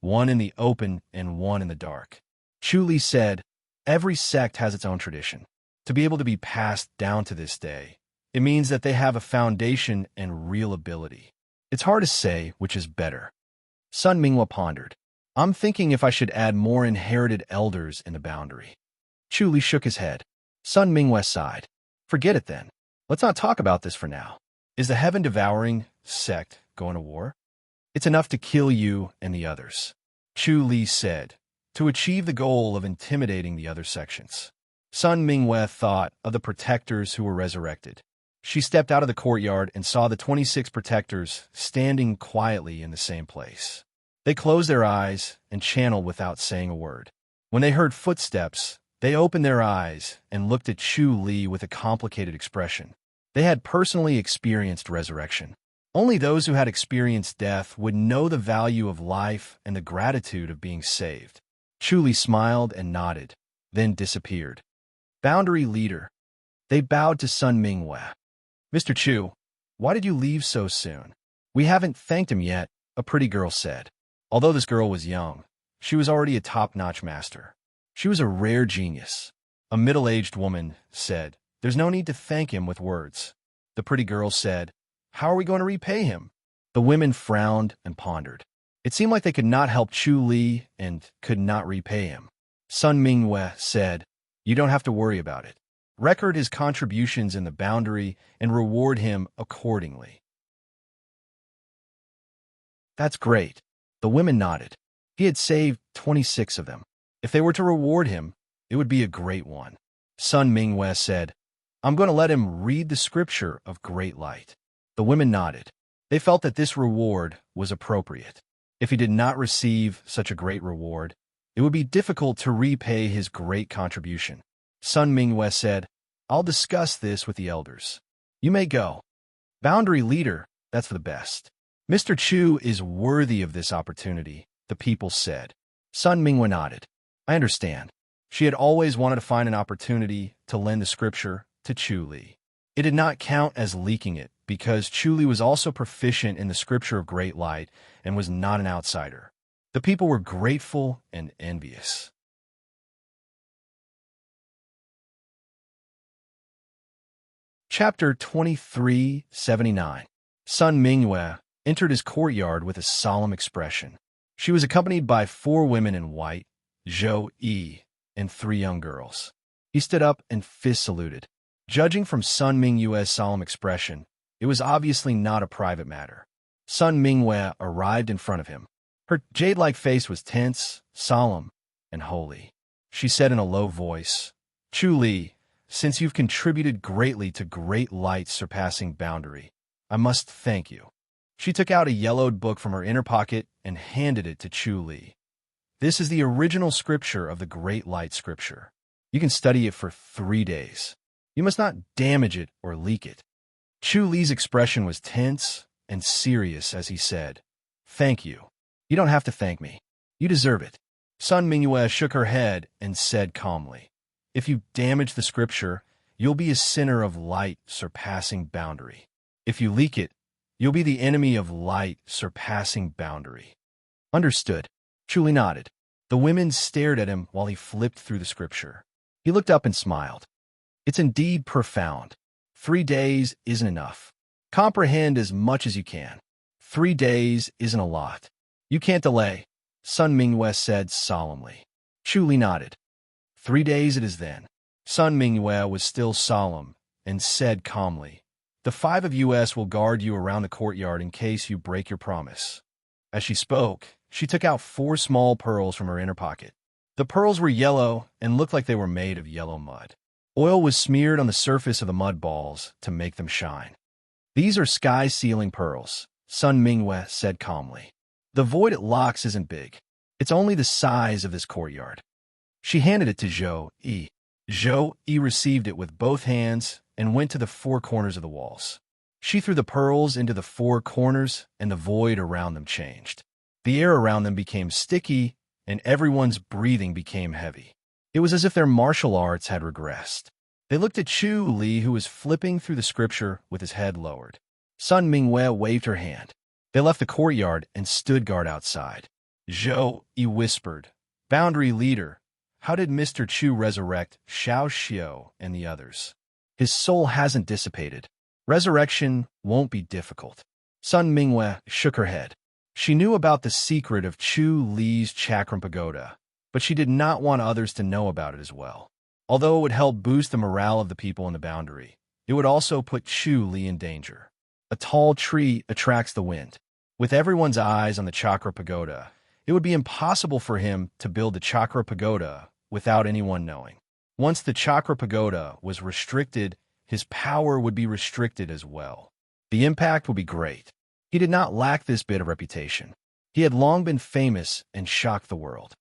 one in the open and one in the dark. Chu Li said, every sect has its own tradition. To be able to be passed down to this day, it means that they have a foundation and real ability. It's hard to say which is better. Sun Minghua pondered. I'm thinking if I should add more inherited elders in the boundary. Chu Li shook his head. Sun Minghua sighed. Forget it then. Let's not talk about this for now. Is the heaven-devouring sect going to war? It's enough to kill you and the others. Chu Li said, to achieve the goal of intimidating the other sections. Sun Minghua thought of the protectors who were resurrected. She stepped out of the courtyard and saw the 26 protectors standing quietly in the same place. They closed their eyes and channeled without saying a word. When they heard footsteps, they opened their eyes and looked at Chu Li with a complicated expression. They had personally experienced resurrection. Only those who had experienced death would know the value of life and the gratitude of being saved. Chu Li smiled and nodded, then disappeared. Boundary leader. They bowed to Sun Minghua. Mr. Chu, why did you leave so soon? We haven't thanked him yet, a pretty girl said. Although this girl was young, she was already a top-notch master. She was a rare genius. A middle-aged woman said, there's no need to thank him with words. The pretty girl said, how are we going to repay him? The women frowned and pondered. It seemed like they could not help Chu Li and could not repay him. Sun Minghua said, you don't have to worry about it. Record his contributions in the boundary and reward him accordingly. That's great. The women nodded. He had saved 26 of them. If they were to reward him, it would be a great one. Sun Minghua said, I'm going to let him read the scripture of great light. The women nodded. They felt that this reward was appropriate. If he did not receive such a great reward, it would be difficult to repay his great contribution. Sun Minghua said, I'll discuss this with the elders. You may go. Boundary leader, that's for the best. Mr. Chu is worthy of this opportunity, the people said. Sun Minghua nodded. I understand. She had always wanted to find an opportunity to lend the scripture to Chu Li. It did not count as leaking it, because Chu Li was also proficient in the scripture of great light and was not an outsider. The people were grateful and envious. Chapter 2379. Sun Minghua entered his courtyard with a solemn expression. She was accompanied by 4 women in white, Zhou Yi, and 3 young girls. He stood up and fist saluted. Judging from Sun Minghua's solemn expression, it was obviously not a private matter. Sun Minghua arrived in front of him. Her jade-like face was tense, solemn, and holy. She said in a low voice, Chu Li, since you've contributed greatly to great light's surpassing boundary, I must thank you. She took out a yellowed book from her inner pocket and handed it to Chu Li. This is the original scripture of the Great Light Scripture. You can study it for 3 days. You must not damage it or leak it. Chu Li's expression was tense and serious as he said, Thank you. You don't have to thank me. You deserve it. Sun Minghua shook her head and said calmly, If you damage the scripture, you'll be a sinner of light surpassing boundary. If you leak it, you'll be the enemy of light surpassing boundary. Understood. Chu Li nodded. The women stared at him while he flipped through the scripture. He looked up and smiled. It's indeed profound. 3 days isn't enough. Comprehend as much as you can. 3 days isn't a lot. You can't delay, Sun Minghua said solemnly. Chu Li nodded. 3 days it is then. Sun Minghua was still solemn and said calmly, The 5 of us will guard you around the courtyard in case you break your promise. As she spoke, she took out 4 small pearls from her inner pocket. The pearls were yellow and looked like they were made of yellow mud. Oil was smeared on the surface of the mud balls to make them shine. These are sky-sealing pearls, Sun Minghua said calmly. The void it locks isn't big. It's only the size of this courtyard. She handed it to Zhou Yi. Zhou Yi received it with both hands and went to the 4 corners of the walls. She threw the pearls into the 4 corners, and the void around them changed. The air around them became sticky, and everyone's breathing became heavy. It was as if their martial arts had regressed. They looked at Chu Li, who was flipping through the scripture with his head lowered. Sun Minghua waved her hand. They left the courtyard and stood guard outside. Zhou Yi whispered, Boundary leader, how did Mr. Chu resurrect Xiao Xiao and the others? His soul hasn't dissipated. Resurrection won't be difficult. Sun Minghua shook her head. She knew about the secret of Chu Li's chakram pagoda, but she did not want others to know about it as well. Although it would help boost the morale of the people in the boundary, it would also put Chu Li in danger. A tall tree attracts the wind. With everyone's eyes on the chakra pagoda, it would be impossible for him to build the chakra pagoda without anyone knowing. Once the chakra pagoda was restricted, his power would be restricted as well. The impact would be great. He did not lack this bit of reputation. He had long been famous and shocked the world.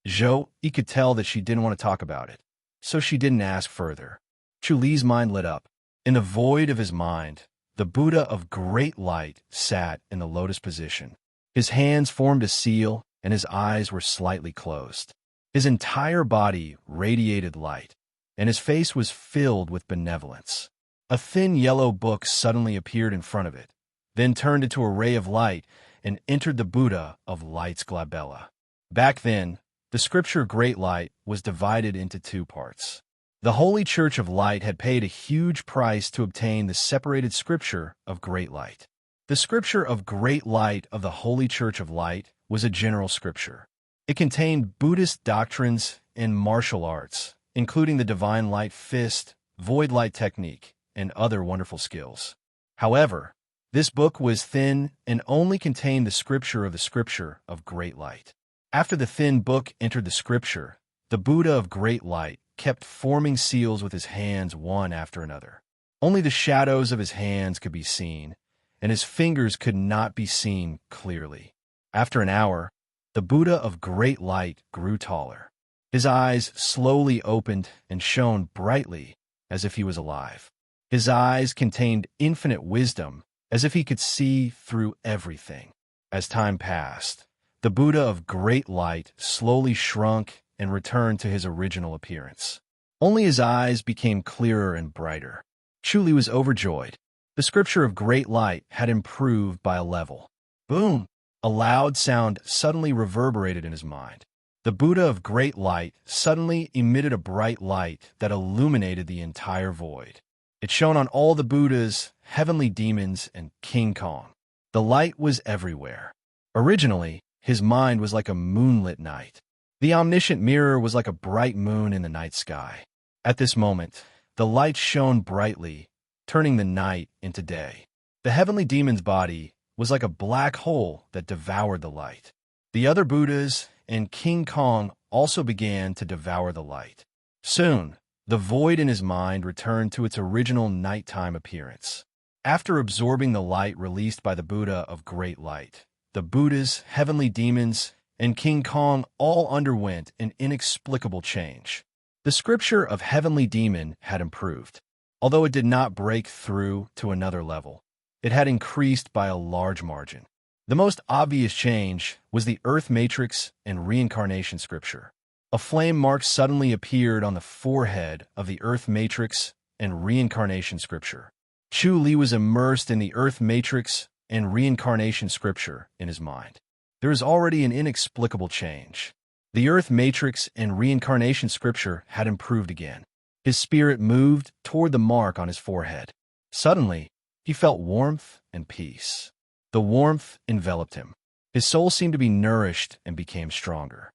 Zhou Yi could tell that she didn't want to talk about it, so she didn't ask further. Chu Li's mind lit up. In the void of his mind, the Buddha of great light sat in the lotus position. His hands formed a seal, and his eyes were slightly closed. His entire body radiated light, and his face was filled with benevolence. A thin yellow book suddenly appeared in front of it, then turned into a ray of light and entered the Buddha of light's glabella. Back then, the scripture Great Light was divided into 2 parts. The Holy Church of Light had paid a huge price to obtain the separated scripture of Great Light. The scripture of Great Light of the Holy Church of Light was a general scripture. It contained Buddhist doctrines and martial arts, including the divine light fist, void light technique, and other wonderful skills. However, this book was thin and only contained the scripture of Great Light. After the thin book entered the scripture, the Buddha of Great Light kept forming seals with his hands one after another. Only the shadows of his hands could be seen, and his fingers could not be seen clearly. After an hour, the Buddha of Great Light grew taller. His eyes slowly opened and shone brightly as if he was alive. His eyes contained infinite wisdom as if he could see through everything. As time passed, the Buddha of great light slowly shrunk and returned to his original appearance. Only his eyes became clearer and brighter. Chu was overjoyed. The scripture of great light had improved by a level. Boom! A loud sound suddenly reverberated in his mind. The Buddha of great light suddenly emitted a bright light that illuminated the entire void. It shone on all the Buddhas, heavenly demons, and King Kong. The light was everywhere. Originally, his mind was like a moonlit night. The omniscient mirror was like a bright moon in the night sky. At this moment, the light shone brightly, turning the night into day. The heavenly demon's body was like a black hole that devoured the light. The other Buddhas and King Kong also began to devour the light. Soon, the void in his mind returned to its original nighttime appearance. After absorbing the light released by the Buddha of great light, the Buddhas, heavenly demons, and King Kong all underwent an inexplicable change. The scripture of heavenly demon had improved. Although it did not break through to another level, it had increased by a large margin. The most obvious change was the Earth Matrix and Reincarnation scripture. A flame mark suddenly appeared on the forehead of the Earth Matrix and Reincarnation scripture. Chu was immersed in the Earth Matrix and Reincarnation scripture in his mind. There is already an inexplicable change. The Earth Matrix and Reincarnation scripture had improved again. His spirit moved toward the mark on his forehead. Suddenly, he felt warmth and peace. The warmth enveloped him. His soul seemed to be nourished and became stronger.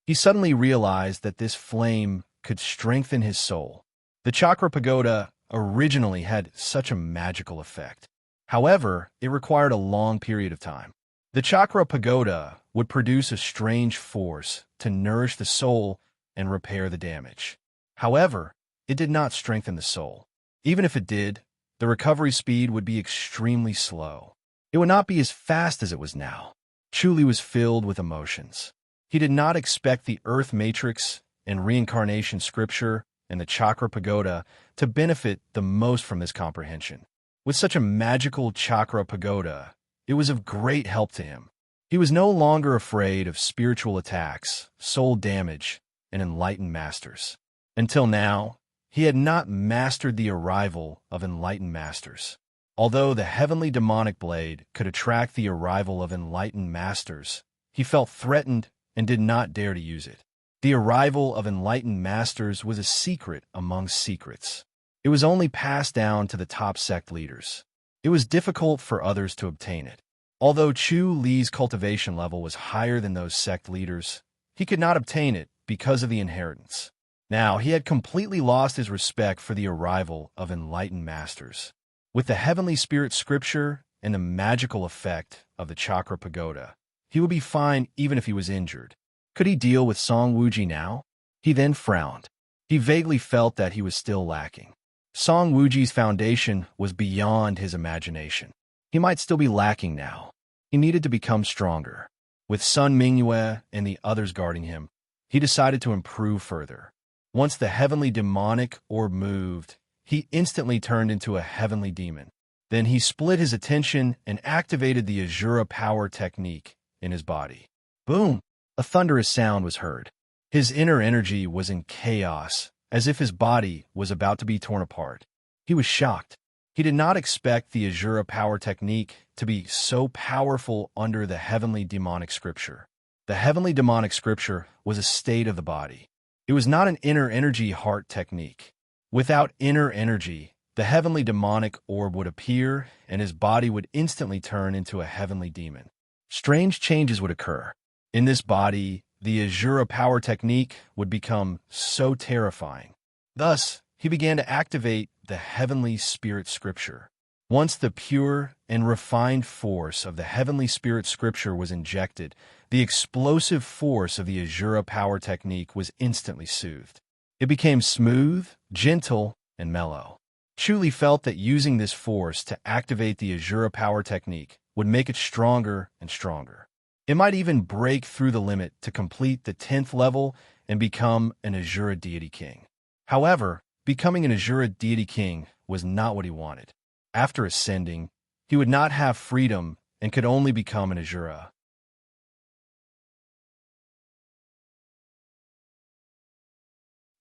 He suddenly realized that this flame could strengthen his soul. The chakra pagoda originally had such a magical effect. However, it required a long period of time. The chakra pagoda would produce a strange force to nourish the soul and repair the damage. However, it did not strengthen the soul. Even if it did, the recovery speed would be extremely slow. It would not be as fast as it was now. Chu was filled with emotions. He did not expect the Earth Matrix and Reincarnation scripture and the chakra pagoda to benefit the most from this comprehension. With such a magical chakra pagoda, it was of great help to him. He was no longer afraid of spiritual attacks, soul damage, and enlightened masters. Until now, he had not mastered the arrival of enlightened masters. Although the heavenly demonic blade could attract the arrival of enlightened masters, he felt threatened and did not dare to use it. The arrival of enlightened masters was a secret among secrets. It was only passed down to the top sect leaders. It was difficult for others to obtain it. Although Chu Li's cultivation level was higher than those sect leaders, he could not obtain it because of the inheritance. Now, he had completely lost his respect for the arrival of enlightened masters. With the heavenly spirit scripture and the magical effect of the chakra pagoda, he would be fine even if he was injured. Could he deal with Song Wuji now? He then frowned. He vaguely felt that he was still lacking. Song Wuji's foundation was beyond his imagination. He might still be lacking now. He needed to become stronger. With Sun Mingyue and the others guarding him, he decided to improve further. Once the heavenly demonic orb moved, he instantly turned into a heavenly demon. Then he split his attention and activated the Azura power technique in his body. Boom! A thunderous sound was heard. His inner energy was in chaos, as if his body was about to be torn apart. He was shocked. He did not expect the Azura power technique to be so powerful under the heavenly demonic scripture. The heavenly demonic scripture was a state of the body. It was not an inner energy heart technique. Without inner energy, the heavenly demonic orb would appear, and his body would instantly turn into a heavenly demon. Strange changes would occur. In this body, the Azura power technique would become so terrifying. Thus, he began to activate the heavenly spirit scripture. Once the pure and refined force of the heavenly spirit scripture was injected, the explosive force of the Azura power technique was instantly soothed. It became smooth, gentle, and mellow. Chu felt that using this force to activate the Azura power technique would make it stronger and stronger. It might even break through the limit to complete the 10th level and become an Azura deity king. However, becoming an Azura deity king was not what he wanted. After ascending, he would not have freedom and could only become an Azura.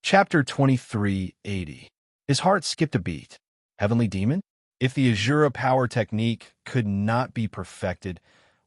Chapter 2380. His heart skipped a beat. Heavenly Demon? If the Azura power technique could not be perfected,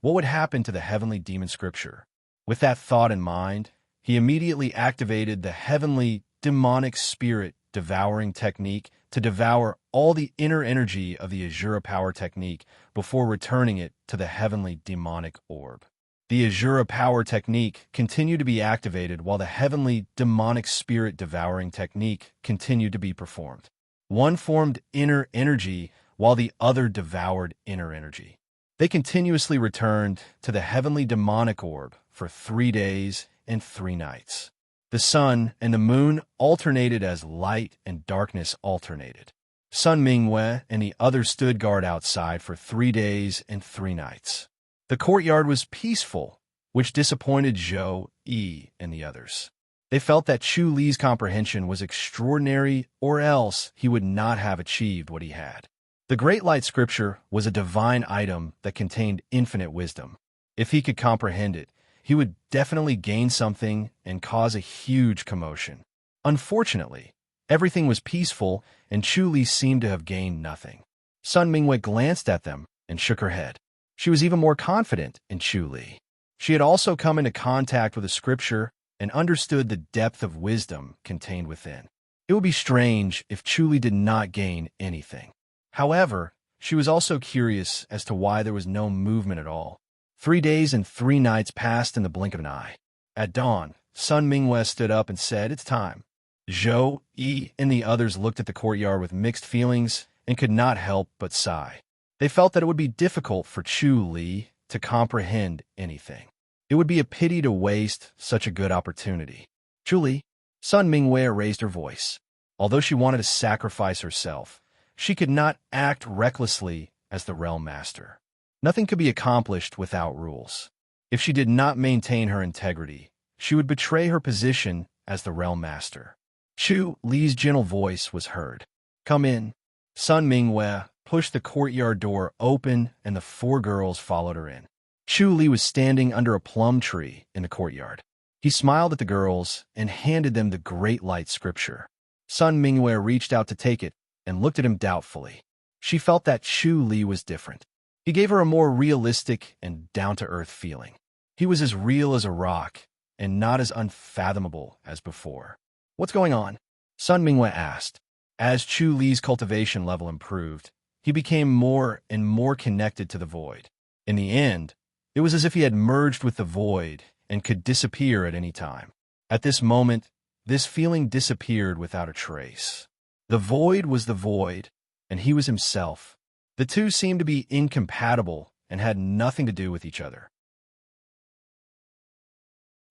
what would happen to the Heavenly Demon scripture? With that thought in mind, he immediately activated the Heavenly Demonic Spirit devouring technique to devour all the inner energy of the Azura power technique before returning it to the Heavenly Demonic Orb. The Azura power technique continued to be activated while the Heavenly Demonic Spirit devouring technique continued to be performed. One formed inner energy while the other devoured inner energy. They continuously returned to the Heavenly Demonic Orb for 3 days and 3 nights. The sun and the moon alternated as light and darkness alternated. Sun Mingwei and the others stood guard outside for 3 days and 3 nights. The courtyard was peaceful, which disappointed Zhou, Yi, and the others. They felt that Chu Li's comprehension was extraordinary, or else he would not have achieved what he had. The Great Light Scripture was a divine item that contained infinite wisdom. If he could comprehend it, he would definitely gain something and cause a huge commotion. Unfortunately, everything was peaceful, and Chu Li seemed to have gained nothing. Sun Mingwei glanced at them and shook her head. She was even more confident in Chu Li. She had also come into contact with the scripture and understood the depth of wisdom contained within. It would be strange if Chu Li did not gain anything. However, she was also curious as to why there was no movement at all. 3 days and 3 nights passed in the blink of an eye. At dawn, Sun Mingwei stood up and said, "It's time." Zhou, Yi, and the others looked at the courtyard with mixed feelings and could not help but sigh. They felt that it would be difficult for Chu Li to comprehend anything. It would be a pity to waste such a good opportunity. Chu Li, Sun Mingwei raised her voice. Although she wanted to sacrifice herself, she could not act recklessly as the Realm Master. Nothing could be accomplished without rules. If she did not maintain her integrity, she would betray her position as the Realm Master. Chu Li's gentle voice was heard. "Come in." Sun Mingwei pushed the courtyard door open, and the 4 girls followed her in. Chu Li was standing under a plum tree in the courtyard. He smiled at the girls and handed them the Great Light Scripture. Sun Mingwei reached out to take it and looked at him doubtfully. She felt that Chu Li was different. He gave her a more realistic and down-to-earth feeling. He was as real as a rock and not as unfathomable as before. "What's going on?" Sun Mingwei asked. As Chu Li's cultivation level improved, he became more and more connected to the void. In the end, it was as if he had merged with the void and could disappear at any time. At this moment, this feeling disappeared without a trace. The void was the void, and he was himself. The two seemed to be incompatible and had nothing to do with each other.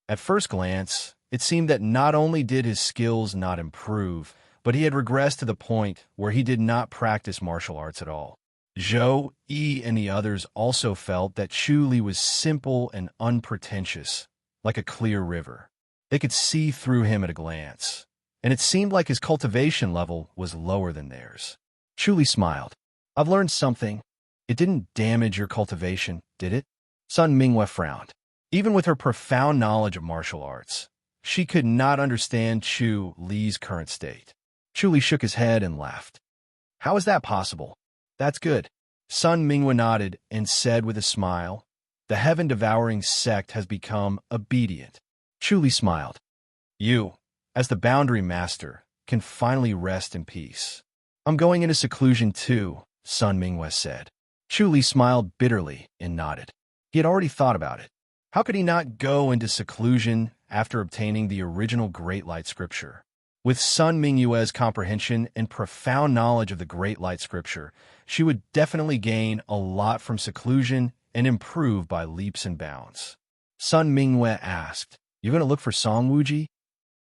At first glance, it seemed that not only did his skills not improve, but he had regressed to the point where he did not practice martial arts at all. Zhou, Yi, and the others also felt that Chu Li was simple and unpretentious, like a clear river. They could see through him at a glance, and it seemed like his cultivation level was lower than theirs. Chu Li smiled. "I've learned something. It didn't damage your cultivation, did it?" Sun Mingwei frowned. Even with her profound knowledge of martial arts, she could not understand Chu Li's current state. Chu Li shook his head and laughed. "How is that possible?" "That's good." Sun Mingwei nodded and said with a smile, "The heaven-devouring sect has become obedient." Chu Li smiled. "You, as the Boundary Master, can finally rest in peace." "I'm going into seclusion too," Sun Mingwei said. Chu Li smiled bitterly and nodded. He had already thought about it. How could he not go into seclusion after obtaining the original Great Light Scripture? With Sun Mingwei's comprehension and profound knowledge of the Great Light Scripture, she would definitely gain a lot from seclusion and improve by leaps and bounds. Sun Mingwei asked, "You going to look for Song Wuji?"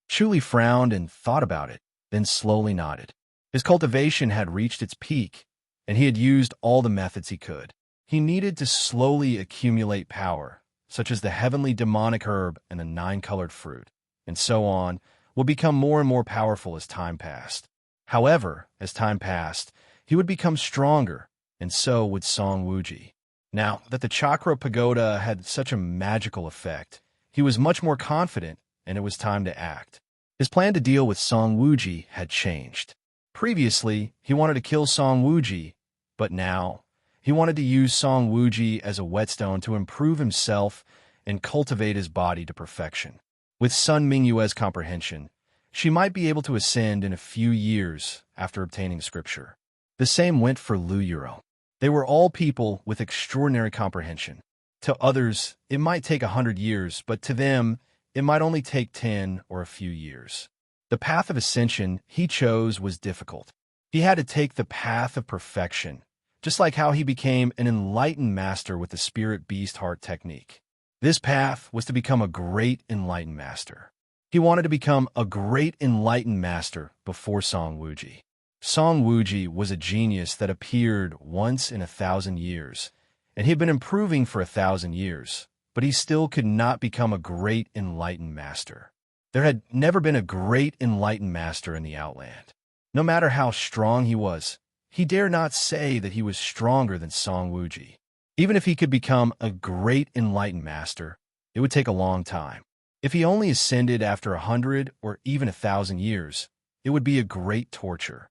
Chu Li frowned and thought about it, then slowly nodded. His cultivation had reached its peak, and he had used all the methods he could. He needed to slowly accumulate power, such as the heavenly demonic herb and the 9-colored fruit, and so on, would become more and more powerful as time passed. However, as time passed, he would become stronger, and so would Song Wuji. Now that the chakra pagoda had such a magical effect, he was much more confident, and it was time to act. His plan to deal with Song Wuji had changed. Previously, he wanted to kill Song Wuji, but now he wanted to use Song Wuji as a whetstone to improve himself and cultivate his body to perfection. With Sun Mingyue's comprehension, she might be able to ascend in a few years after obtaining scripture. The same went for Lu Yurong. They were all people with extraordinary comprehension. To others, it might take 100 years, but to them, it might only take 10 or a few years. The path of ascension he chose was difficult. He had to take the path of perfection, just like how he became an enlightened master with the spirit beast heart technique. This path was to become a great enlightened master. He wanted to become a great enlightened master before Song Wuji. Song Wuji was a genius that appeared once in 1,000 years, and he had been improving for 1,000 years, but he still could not become a great enlightened master. There had never been a great enlightened master in the Outland. No matter how strong he dared not say that he was stronger than Song Wuji. Even if he could become a great enlightened master, it would take a long time. If he only ascended after 100 or even 1,000 years, it would be a great torture.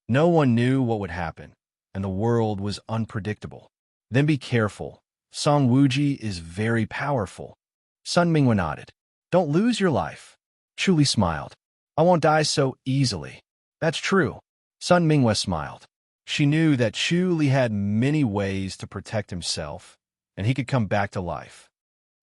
No one knew what would happen, and the world was unpredictable. Then be careful. Song Wuji is very powerful. Sun Mingyue nodded. Don't lose your life. Chu Li smiled. I won't die so easily. That's true. Sun Mingyue smiled. She knew that Chu Li had many ways to protect himself, and he could come back to life.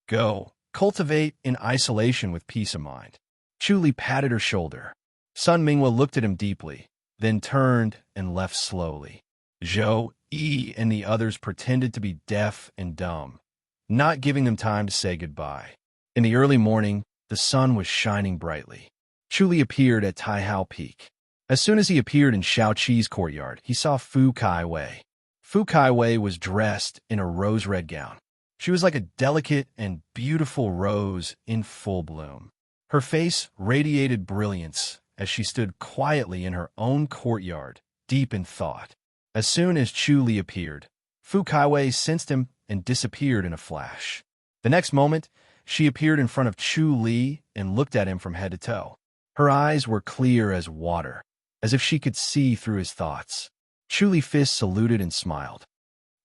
Go, cultivate in isolation with peace of mind. Chu Li patted her shoulder. Sun Mingyue looked at him deeply, then turned and left slowly. Zhou Yi and the others pretended to be deaf and dumb, not giving them time to say goodbye. In the early morning, the sun was shining brightly. Chu Li appeared at Taihao Peak. As soon as he appeared in Shao Qi's courtyard, he saw Fu Kaiwei. Fu Kaiwei was dressed in a rose-red gown. She was like a delicate and beautiful rose in full bloom. Her face radiated brilliance as she stood quietly in her own courtyard, deep in thought. As soon as Chu Li appeared, Fu Kaiwei sensed him and disappeared in a flash. The next moment, she appeared in front of Chu Li and looked at him from head to toe. Her eyes were clear as water, as if she could see through his thoughts. Chu Li Fist saluted and smiled.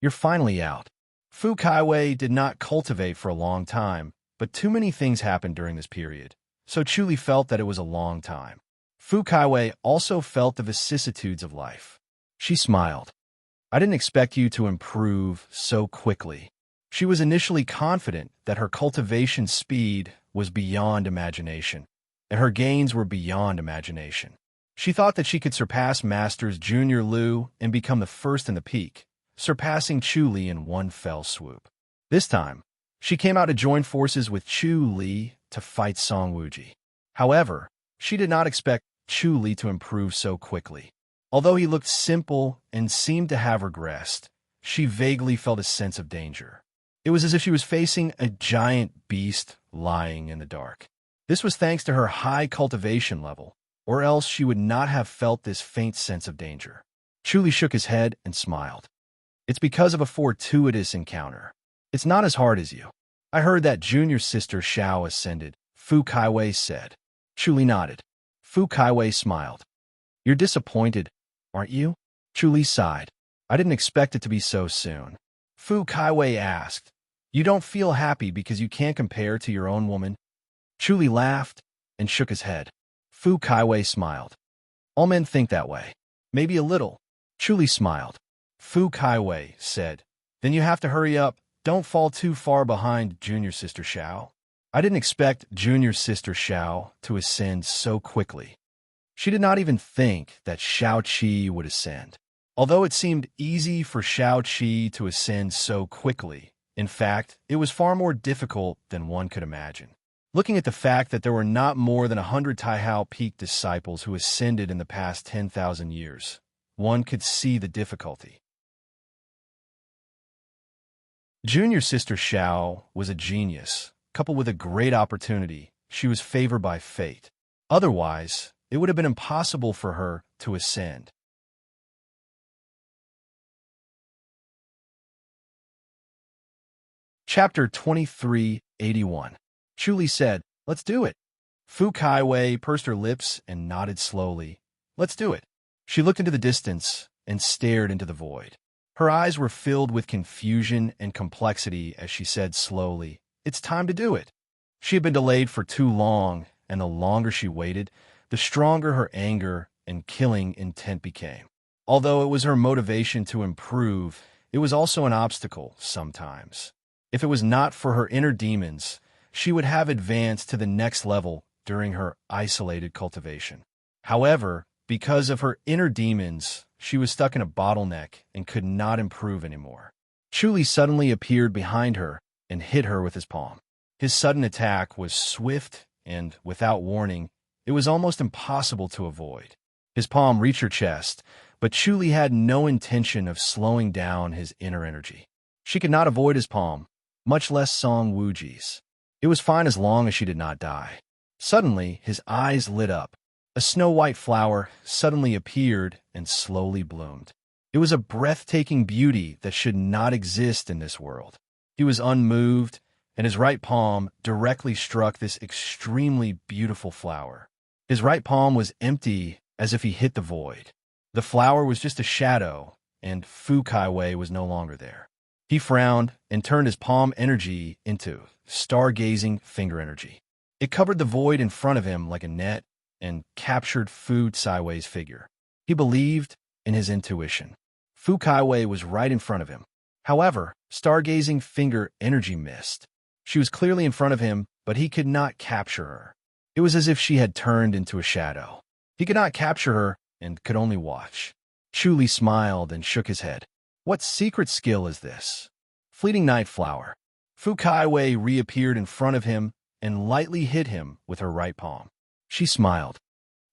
You're finally out. Fu Kaiwei did not cultivate for a long time, but too many things happened during this period, so Chu Li felt that it was a long time. Fu Kaiwei also felt the vicissitudes of life. She smiled. I didn't expect you to improve so quickly. She was initially confident that her cultivation speed was beyond imagination, and her gains were beyond imagination. She thought that she could surpass Masters Junior Liu and become the first in the peak, surpassing Chu Li in one fell swoop. This time, she came out to join forces with Chu Li to fight Song Wuji. However, she did not expect Chu Li to improve so quickly. Although he looked simple and seemed to have regressed, she vaguely felt a sense of danger. It was as if she was facing a giant beast lying in the dark. This was thanks to her high cultivation level, or else she would not have felt this faint sense of danger. Chu Li shook his head and smiled. It's because of a fortuitous encounter. It's not as hard as you. I heard that junior sister Xiao ascended, Fu Kaiwei said. Chu Li nodded. Fu Kaiwei smiled. You're disappointed, aren't you? Chu Li sighed. I didn't expect it to be so soon. Fu Kaiwei asked, You don't feel happy because you can't compare to your own woman? Chu Li laughed and shook his head. Fu Kaiwei smiled. All men think that way. Maybe a little. Chu Li smiled. Fu Kaiwei said, Then you have to hurry up. Don't fall too far behind junior sister Xiao. I didn't expect junior sister Xiao to ascend so quickly. She did not even think that Shao Qi would ascend. Although it seemed easy for Shao Qi to ascend so quickly, in fact, it was far more difficult than one could imagine. Looking at the fact that there were not more than 100 Taihao Peak disciples who ascended in the past 10,000 years, one could see the difficulty. Junior sister Xiao was a genius. Coupled with a great opportunity, she was favored by fate. Otherwise, it would have been impossible for her to ascend. Chapter 2381. Chuli said, "Let's do it." Fu Kaiwei pursed her lips and nodded slowly. "Let's do it." She looked into the distance and stared into the void. Her eyes were filled with confusion and complexity as she said slowly, "It's time to do it." She had been delayed for too long, and the longer she waited, the stronger her anger and killing intent became. Although it was her motivation to improve, it was also an obstacle sometimes. If it was not for her inner demons, she would have advanced to the next level during her isolated cultivation. However, because of her inner demons, she was stuck in a bottleneck and could not improve anymore. Chuli suddenly appeared behind her and hit her with his palm. His sudden attack was swift and, without warning, it was almost impossible to avoid. His palm reached her chest, but Chuli had no intention of slowing down his inner energy. She could not avoid his palm, much less Song Wuji's. It was fine as long as she did not die. Suddenly, his eyes lit up. A snow-white flower suddenly appeared and slowly bloomed. It was a breathtaking beauty that should not exist in this world. He was unmoved, and his right palm directly struck this extremely beautiful flower. His right palm was empty, as if he hit the void. The flower was just a shadow, and Fu Kaiwei was no longer there. He frowned and turned his palm energy into stargazing finger energy. It covered the void in front of him like a net and captured Fu Kaiwei's figure. He believed in his intuition. Fu Kaiwei was right in front of him. However, stargazing finger energy missed. She was clearly in front of him, but he could not capture her. It was as if she had turned into a shadow. He could not capture her and could only watch. Chuli smiled and shook his head. What secret skill is this? Fleeting night flower. Fu Kaiwei reappeared in front of him and lightly hit him with her right palm. She smiled.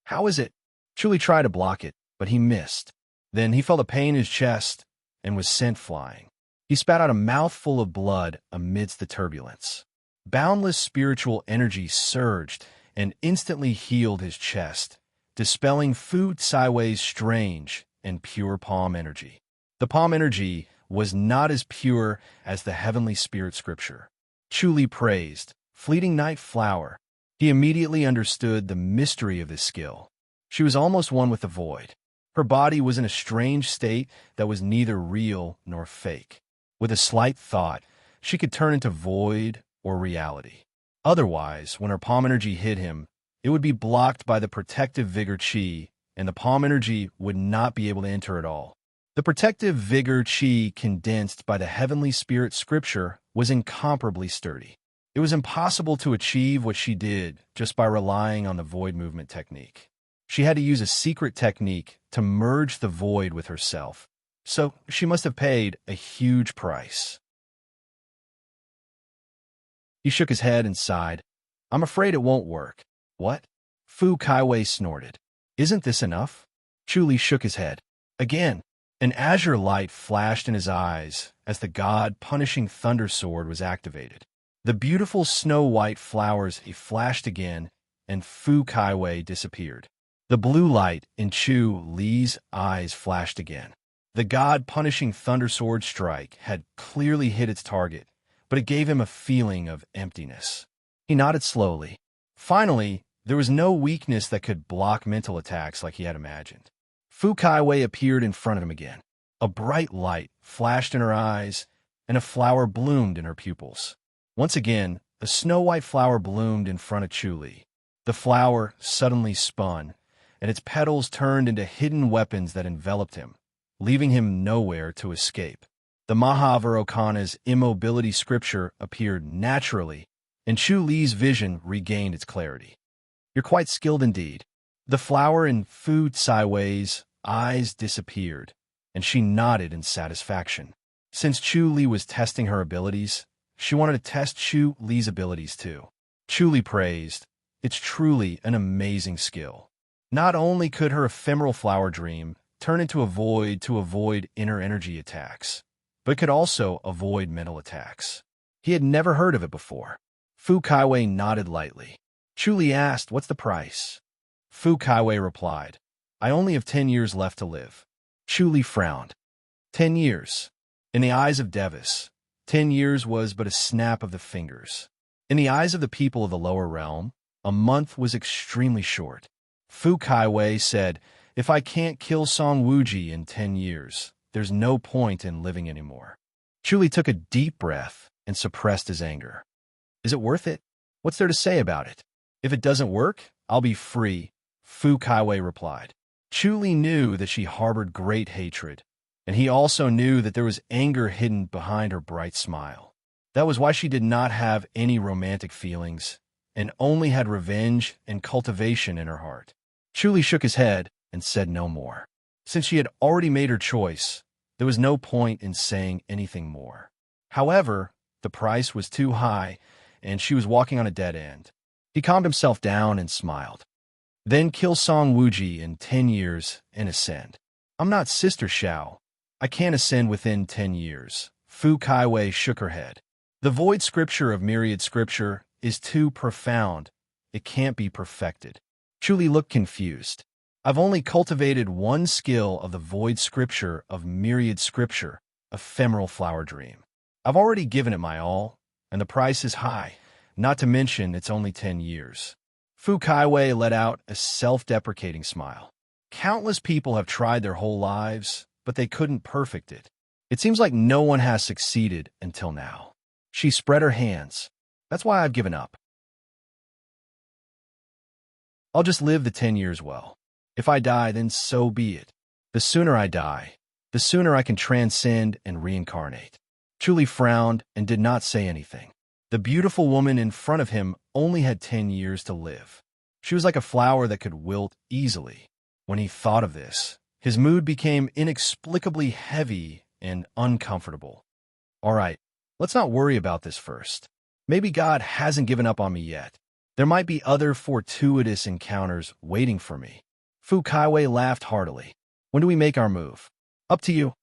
How is it? Chuli tried to block it, but he missed. Then he felt a pain in his chest and was sent flying. He spat out a mouthful of blood amidst the turbulence. Boundless spiritual energy surged and instantly healed his chest, dispelling Fu Kaiwei's strange and pure palm energy. The palm energy was not as pure as the heavenly spirit scripture. Chuli praised, "Fleeting night flower." He immediately understood the mystery of this skill. She was almost one with the void. Her body was in a strange state that was neither real nor fake. With a slight thought, she could turn into void or reality. Otherwise, when her palm energy hit him, it would be blocked by the protective vigor chi, and the palm energy would not be able to enter at all. The protective vigor chi condensed by the heavenly spirit scripture was incomparably sturdy. It was impossible to achieve what she did just by relying on the void movement technique. She had to use a secret technique to merge the void with herself, so she must have paid a huge price. He shook his head and sighed. "I'm afraid it won't work." "What?" Fu Kaiwei snorted. "Isn't this enough?" Chuli shook his head. Again, an azure light flashed in his eyes as the god-punishing thunder sword was activated. The beautiful snow-white flowers flashed again, and Fu Kaiwei disappeared. The blue light in Chu Li's eyes flashed again. The god-punishing thunder sword strike had clearly hit its target, but it gave him a feeling of emptiness. He nodded slowly. Finally, there was no weakness that could block mental attacks like he had imagined. Fu Kaiwei appeared in front of him again. A bright light flashed in her eyes, and a flower bloomed in her pupils. Once again, a snow-white flower bloomed in front of Chuli. The flower suddenly spun, and its petals turned into hidden weapons that enveloped him, leaving him nowhere to escape. The Mahavarokana's immobility scripture appeared naturally, and Chu Li's vision regained its clarity. "You're quite skilled indeed." The flower in Fu Kaiwei's eyes disappeared, and she nodded in satisfaction. Since Chu Li was testing her abilities, she wanted to test Chu Li's abilities too. Chu Li praised, "It's truly an amazing skill." Not only could her ephemeral flower dream turn into a void to avoid inner energy attacks, but could also avoid mental attacks. He had never heard of it before. Fu Kaiwei nodded lightly. Chu Li asked, "What's the price?" Fu Kaiwei replied, I only have 10 years left to live. Chu Li frowned. 10 years. In the eyes of Devis, 10 years was but a snap of the fingers. In the eyes of the people of the lower realm, a month was extremely short. Fu Kaiwei said, if I can't kill Song Wuji in 10 years, there's no point in living anymore. Chu Li took a deep breath and suppressed his anger. Is it worth it? What's there to say about it? If it doesn't work, I'll be free, Fu Kaiwei replied. Chu Li knew that she harbored great hatred, and he also knew that there was anger hidden behind her bright smile. That was why she did not have any romantic feelings, and only had revenge and cultivation in her heart. Chu Li shook his head and said no more. Since she had already made her choice, there was no point in saying anything more. However, the price was too high, and she was walking on a dead end. He calmed himself down and smiled. Then kill Song Wuji in 10 years and ascend. I'm not Sister Xiao. I can't ascend within 10 years. Fu Kaiwei shook her head. The void scripture of myriad scripture is too profound. It can't be perfected. Chu Li looked confused. I've only cultivated one skill of the void scripture of myriad scripture, ephemeral flower dream. I've already given it my all, and the price is high, not to mention it's only 10 years. Fu Kaiwei let out a self-deprecating smile. Countless people have tried their whole lives, but they couldn't perfect it. It seems like no one has succeeded until now. She spread her hands. That's why I've given up. I'll just live the 10 years well. If I die, then so be it. The sooner I die, the sooner I can transcend and reincarnate. Chu Li frowned and did not say anything. The beautiful woman in front of him only had 10 years to live. She was like a flower that could wilt easily. When he thought of this, his mood became inexplicably heavy and uncomfortable. All right, let's not worry about this first. Maybe God hasn't given up on me yet. There might be other fortuitous encounters waiting for me. Fu Kaiwei laughed heartily. When do we make our move? Up to you,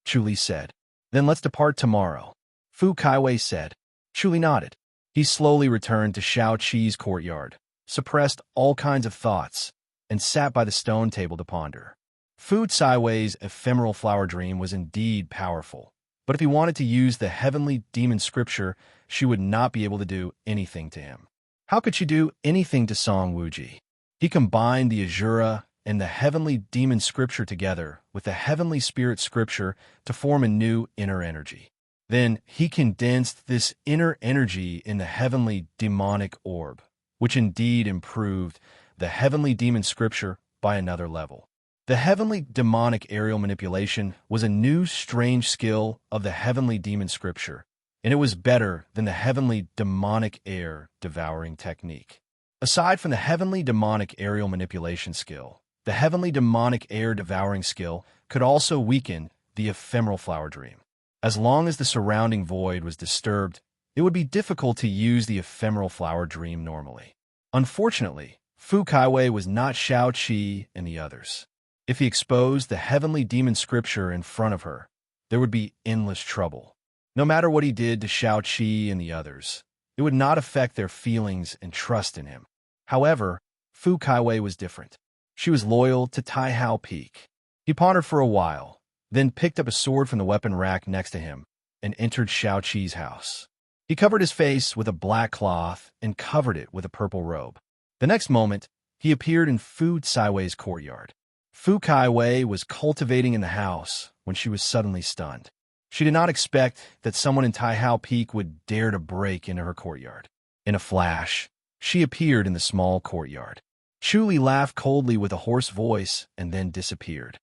Chu Li said. Then let's depart tomorrow. Fu Kaiwei said. Chu Li nodded. He slowly returned to Shao Qi's courtyard, suppressed all kinds of thoughts, and sat by the stone table to ponder. Fu Kaiwei's ephemeral flower dream was indeed powerful, but if he wanted to use the heavenly demon scripture, she would not be able to do anything to him. How could she do anything to Song Wuji? He combined the Azura and the heavenly demon scripture together with the heavenly spirit scripture to form a new inner energy. Then he condensed this inner energy in the heavenly demonic orb, which indeed improved the heavenly demon scripture by another level. The heavenly demonic aerial manipulation was a new strange skill of the heavenly demon scripture, and it was better than the heavenly demonic air devouring technique. Aside from the heavenly demonic aerial manipulation skill, the heavenly demonic air devouring skill could also weaken the ephemeral flower dream. As long as the surrounding void was disturbed, it would be difficult to use the ephemeral flower dream normally. Unfortunately, Fu Kaiwei was not Shao Qi and the others. If he exposed the heavenly demon scripture in front of her, there would be endless trouble. No matter what he did to Shao Qi and the others, it would not affect their feelings and trust in him. However, Fu Kaiwei was different. She was loyal to Tai Hao Peak. He pondered for a while, then picked up a sword from the weapon rack next to him and entered Shao Qi's house. He covered his face with a black cloth and covered it with a purple robe. The next moment, he appeared in Fu Kaiwei's courtyard. Fu Kaiwei was cultivating in the house when she was suddenly stunned. She did not expect that someone in Tai Hao Peak would dare to break into her courtyard. In a flash, she appeared in the small courtyard. Chu Li laughed coldly with a hoarse voice and then disappeared.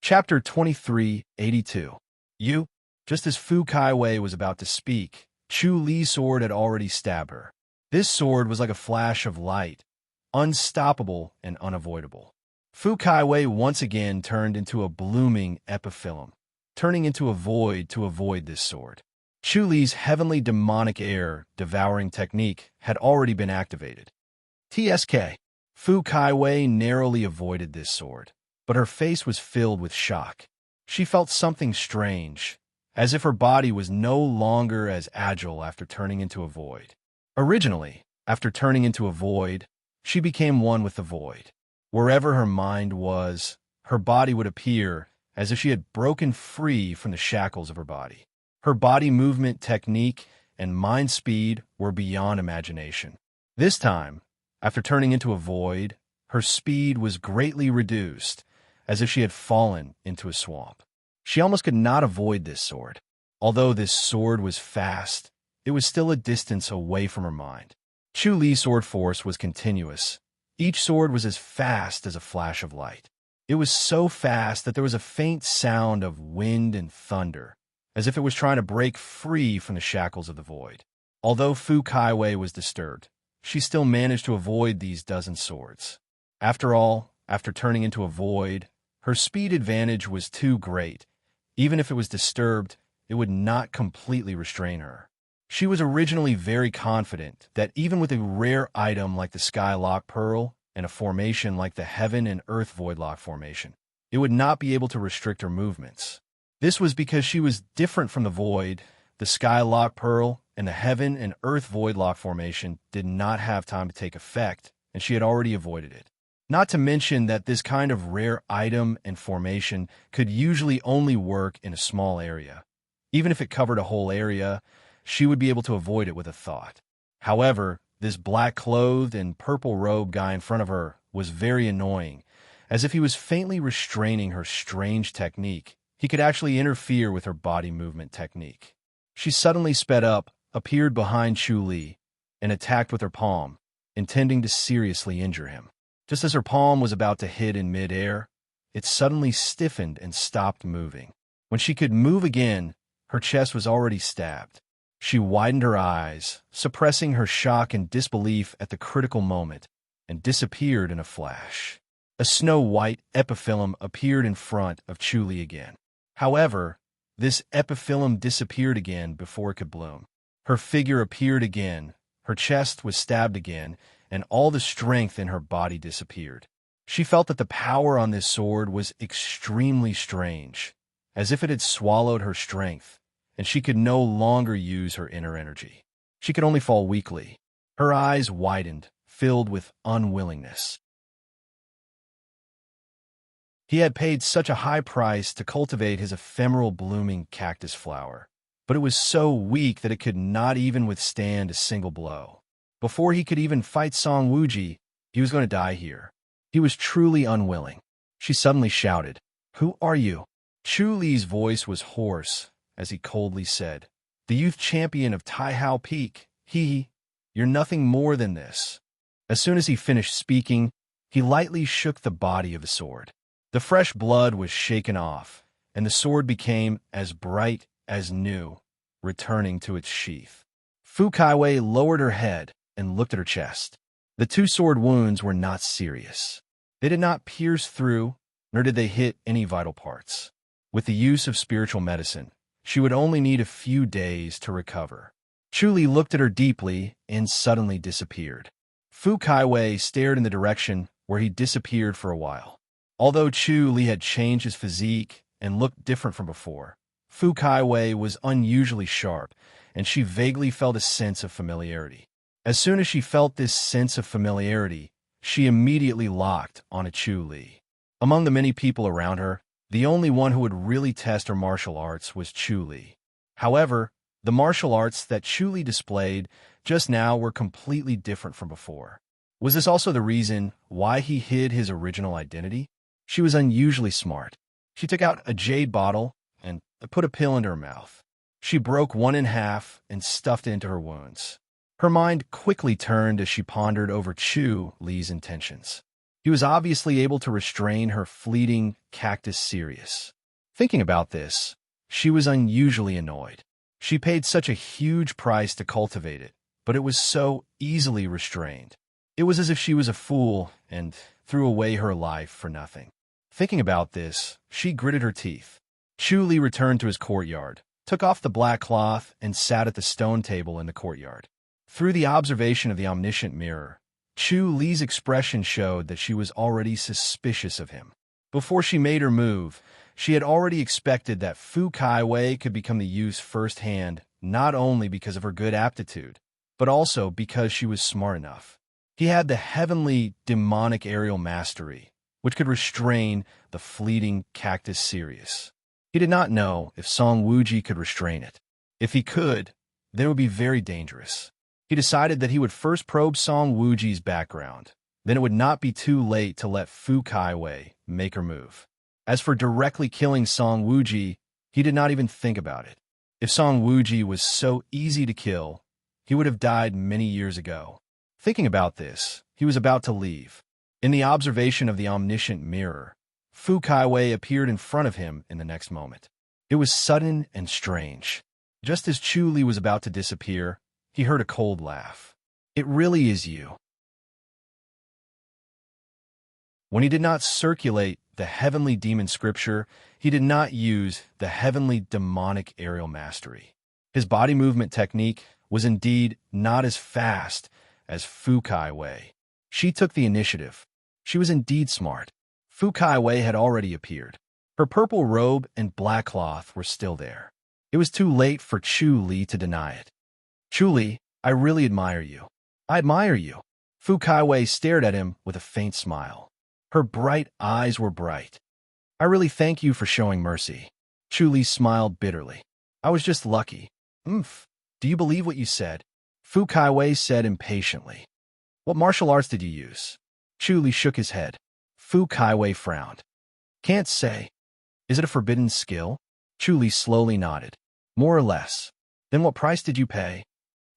Chapter 2382. You? Just as Fu Kaiwei was about to speak, Chu Li's sword had already stabbed her. This sword was like a flash of light, unstoppable and unavoidable. Fu Kaiwei once again turned into a blooming epiphyllum, turning into a void to avoid this sword. Chu Li's heavenly demonic air devouring technique had already been activated. TSK. Fu Kaiwei narrowly avoided this sword, but her face was filled with shock. She felt something strange, as if her body was no longer as agile after turning into a void. Originally, after turning into a void, she became one with the void. Wherever her mind was, her body would appear as if she had broken free from the shackles of her body. Her body movement technique and mind speed were beyond imagination. This time, after turning into a void, her speed was greatly reduced, as if she had fallen into a swamp. She almost could not avoid this sword. Although this sword was fast, it was still a distance away from her mind. Chu Li's sword force was continuous. Each sword was as fast as a flash of light. It was so fast that there was a faint sound of wind and thunder, as if it was trying to break free from the shackles of the void. Although Fu Kaiwei was disturbed, she still managed to avoid these dozen swords. After all, after turning into a void, her speed advantage was too great. Even if it was disturbed, it would not completely restrain her. She was originally very confident that even with a rare item like the Skylock Pearl and a formation like the Heaven and Earth Voidlock formation, it would not be able to restrict her movements. This was because she was different from the Void. The Skylock Pearl and the Heaven and Earth Voidlock formation did not have time to take effect, and she had already avoided it. Not to mention that this kind of rare item and formation could usually only work in a small area. Even if it covered a whole area, she would be able to avoid it with a thought. However, this black-clothed and purple-robed guy in front of her was very annoying, as if he was faintly restraining her strange technique. He could actually interfere with her body movement technique. She suddenly sped up, appeared behind Chu Li, and attacked with her palm, intending to seriously injure him. Just as her palm was about to hit in mid-air, it suddenly stiffened and stopped moving. When she could move again, her chest was already stabbed. She widened her eyes, suppressing her shock and disbelief at the critical moment, and disappeared in a flash. A snow-white epiphyllum appeared in front of Chu Li again. However, this epiphyllum disappeared again before it could bloom. Her figure appeared again, her chest was stabbed again, and all the strength in her body disappeared. She felt that the power on this sword was extremely strange, as if it had swallowed her strength, and she could no longer use her inner energy. She could only fall weakly. Her eyes widened, filled with unwillingness. He had paid such a high price to cultivate his ephemeral blooming cactus flower, but it was so weak that it could not even withstand a single blow. Before he could even fight Song Wuji, he was going to die here. He was truly unwilling. She suddenly shouted, "Who are you?" Chu Li's voice was hoarse as he coldly said, "The youth champion of Taihao Peak. You're nothing more than this." As soon as he finished speaking, he lightly shook the body of the sword. The fresh blood was shaken off, and the sword became as bright as new, returning to its sheath. Fu Kaiwei lowered her head and looked at her chest. The two sword wounds were not serious. They did not pierce through, nor did they hit any vital parts. With the use of spiritual medicine, she would only need a few days to recover. Chu Li looked at her deeply and suddenly disappeared. Fu Kaiwei stared in the direction where he disappeared for a while. Although Chu Li had changed his physique and looked different from before, Fu Kaiwei was unusually sharp, and she vaguely felt a sense of familiarity. As soon as she felt this sense of familiarity, she immediately locked onto Chu Li. Among the many people around her, the only one who would really test her martial arts was Chu Li. However, the martial arts that Chu Li displayed just now were completely different from before. Was this also the reason why he hid his original identity? She was unusually smart. She took out a jade bottle and put a pill into her mouth. She broke one in half and stuffed it into her wounds. Her mind quickly turned as she pondered over Chu Li's intentions. He was obviously able to restrain her fleeting cactus Sirius. Thinking about this, she was unusually annoyed. She paid such a huge price to cultivate it, but it was so easily restrained. It was as if she was a fool and threw away her life for nothing. Thinking about this, she gritted her teeth. Chu Li returned to his courtyard, took off the black cloth, and sat at the stone table in the courtyard. Through the observation of the omniscient mirror, Chu Li's expression showed that she was already suspicious of him. Before she made her move, She had already expected that Fu Kaiwei could become the youth's first hand, not only because of her good aptitude, but also because she was smart enough. He had the heavenly demonic aerial mastery, which could restrain the fleeting cactus Sirius. He did not know if Song Wuji could restrain it. If he could, then it would be very dangerous. He decided that he would first probe Song Wuji's background. Then it would not be too late to let Fu Kaiwei make her move. As for directly killing Song Wuji, he did not even think about it. If Song Wuji was so easy to kill, he would have died many years ago. Thinking about this, he was about to leave. In the observation of the omniscient mirror, Fu Kaiwei appeared in front of him in the next moment. It was sudden and strange. Just as Chu Li was about to disappear, he heard a cold laugh. "It really is you." When he did not circulate the heavenly demon scripture, he did not use the heavenly demonic aerial mastery. His body movement technique was indeed not as fast as Fu Kaiwei. She took the initiative. She was indeed smart. Fu Kaiwei had already appeared. Her purple robe and black cloth were still there. It was too late for Chu Li to deny it. "Chu Li, I really admire you." "I admire you." Fu Kaiwei stared at him with a faint smile. Her bright eyes were bright. "I really thank you for showing mercy." Chu Li smiled bitterly. "I was just lucky." "Umph. Do you believe what you said?" Fu Kaiwei said impatiently. "What martial arts did you use?" Chu Li shook his head. Fu Kaiwei frowned. "Can't say." "Is it a forbidden skill?" Chu Li slowly nodded. "More or less." "Then what price did you pay?"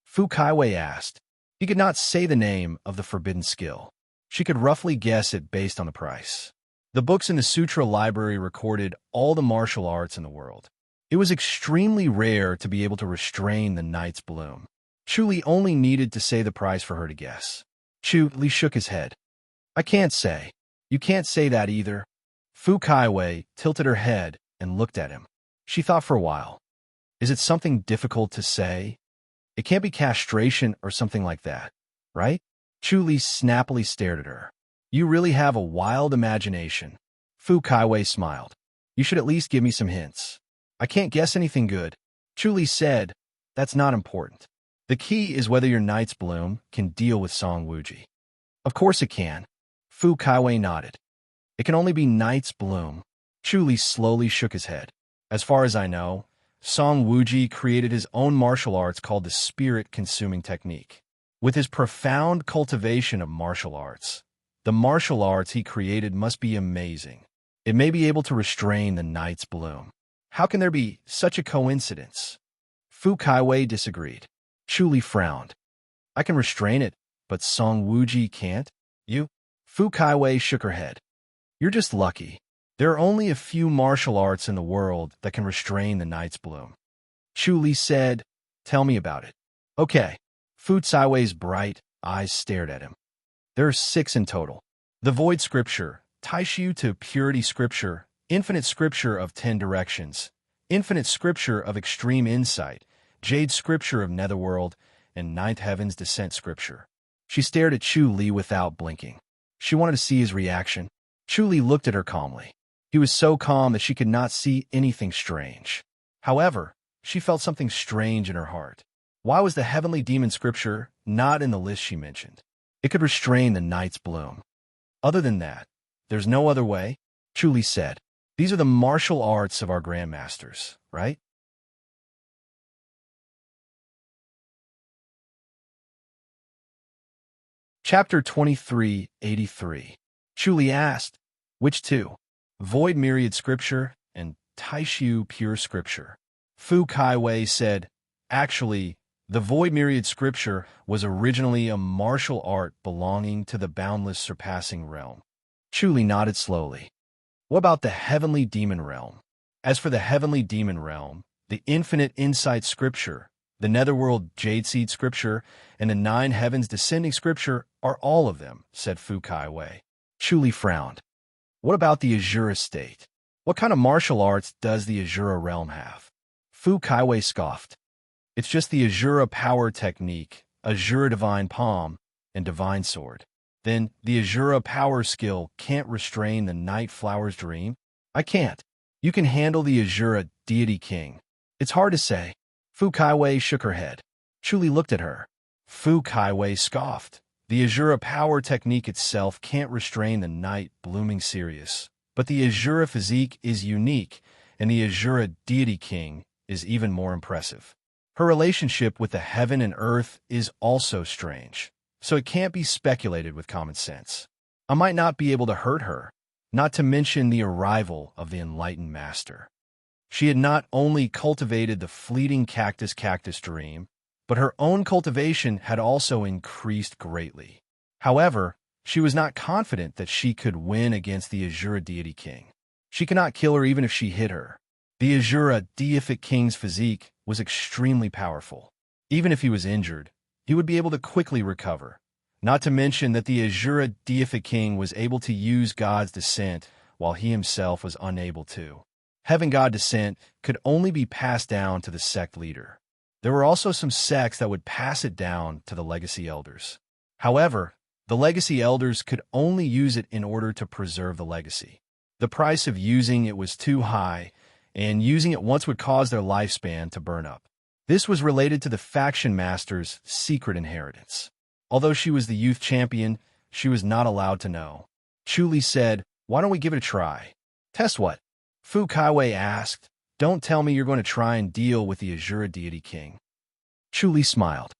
Fu Kaiwei asked. He could not say the name of the forbidden skill. She could roughly guess it based on the price. The books in the Sutra library recorded all the martial arts in the world. It was extremely rare to be able to restrain the night's bloom. Chu Li only needed to say the price for her to guess. Chu Li shook his head. "I can't say." "You can't say that either." Fu Kaiwei tilted her head and looked at him. She thought for a while. "Is it something difficult to say? It can't be castration or something like that, right?" Chu Li snappily stared at her. "You really have a wild imagination." Fu Kaiwei smiled. "You should at least give me some hints." "I can't guess anything good." Chu Li said, "That's not important. The key is whether your night's bloom can deal with Song Wuji." "Of course it can." Fu Kaiwei nodded. "It can only be night's bloom." Chu Li slowly shook his head. "As far as I know, Song Wuji created his own martial arts called the spirit-consuming technique. With his profound cultivation of martial arts, the martial arts he created must be amazing. It may be able to restrain the night's bloom. How can there be such a coincidence?" Fu Kaiwei disagreed. Chu Li frowned. "I can restrain it, but Song Wuji can't?" "You?" Fu Kaiwei shook her head. "You're just lucky. There are only a few martial arts in the world that can restrain the night's bloom." Chu Li said, "Tell me about it." "Okay." Fu Kaiwei's bright eyes stared at him. "There are 6 in total. The Void Scripture, Taishu to Purity Scripture, Infinite Scripture of 10 Directions, Infinite Scripture of Extreme Insight, Jade Scripture of Netherworld, and Ninth Heaven's Descent Scripture." She stared at Chu Li without blinking. She wanted to see his reaction. Chu Li looked at her calmly. He was so calm that she could not see anything strange. However, she felt something strange in her heart. Why was the heavenly demon scripture not in the list she mentioned? It could restrain the night's bloom. Other than that, there's no other way, Chu Li said. These are the martial arts of our grandmasters, right? Chapter 2383. Chu Li asked, "Which two? Void Myriad Scripture and Taishu Pure Scripture?" Fu Kaiwei said, "Actually, the Void Myriad Scripture was originally a martial art belonging to the boundless surpassing realm." Chu Li nodded slowly. "What about the heavenly demon realm?" "As for the heavenly demon realm, the infinite insight scripture, the netherworld jade seed scripture, and the 9 heavens descending scripture are all of them," said Fu Kaiwei. Chu Li frowned. "What about the Azura state? What kind of martial arts does the Azura realm have?" Fu Kaiwei scoffed. "It's just the Azura power technique, Azura divine palm, and divine sword." "Then the Azura power skill can't restrain the night flower's dream?" "I can't." You can handle the Azura deity king. It's hard to say. Fu Kaiwei shook her head. Chuli looked at her. Fu Kaiwei scoffed. The Azura power technique itself can't restrain the night blooming Sirius. But the Azura physique is unique, and the Azura deity king is even more impressive. Her relationship with the heaven and earth is also strange, so it can't be speculated with common sense. I might not be able to hurt her, not to mention the arrival of the enlightened master. She had not only cultivated the fleeting cactus dream, but her own cultivation had also increased greatly. However, she was not confident that she could win against the Azura deity king. She could not kill her even if she hit her. The Azura deific king's physique was extremely powerful. Even if he was injured, he would be able to quickly recover. Not to mention that the Azura deific king was able to use God's descent while he himself was unable to. Heaven God descent could only be passed down to the sect leader. There were also some sects that would pass it down to the legacy elders. However, the legacy elders could only use it in order to preserve the legacy. The price of using it was too high, and using it once would cause their lifespan to burn up. This was related to the faction master's secret inheritance. Although she was the youth champion, she was not allowed to know. Chuli said, "Why don't we give it a try?" "Test what?" Fu Kaiwei asked. "Don't tell me you're going to try and deal with the Azura deity king." Chuli smiled.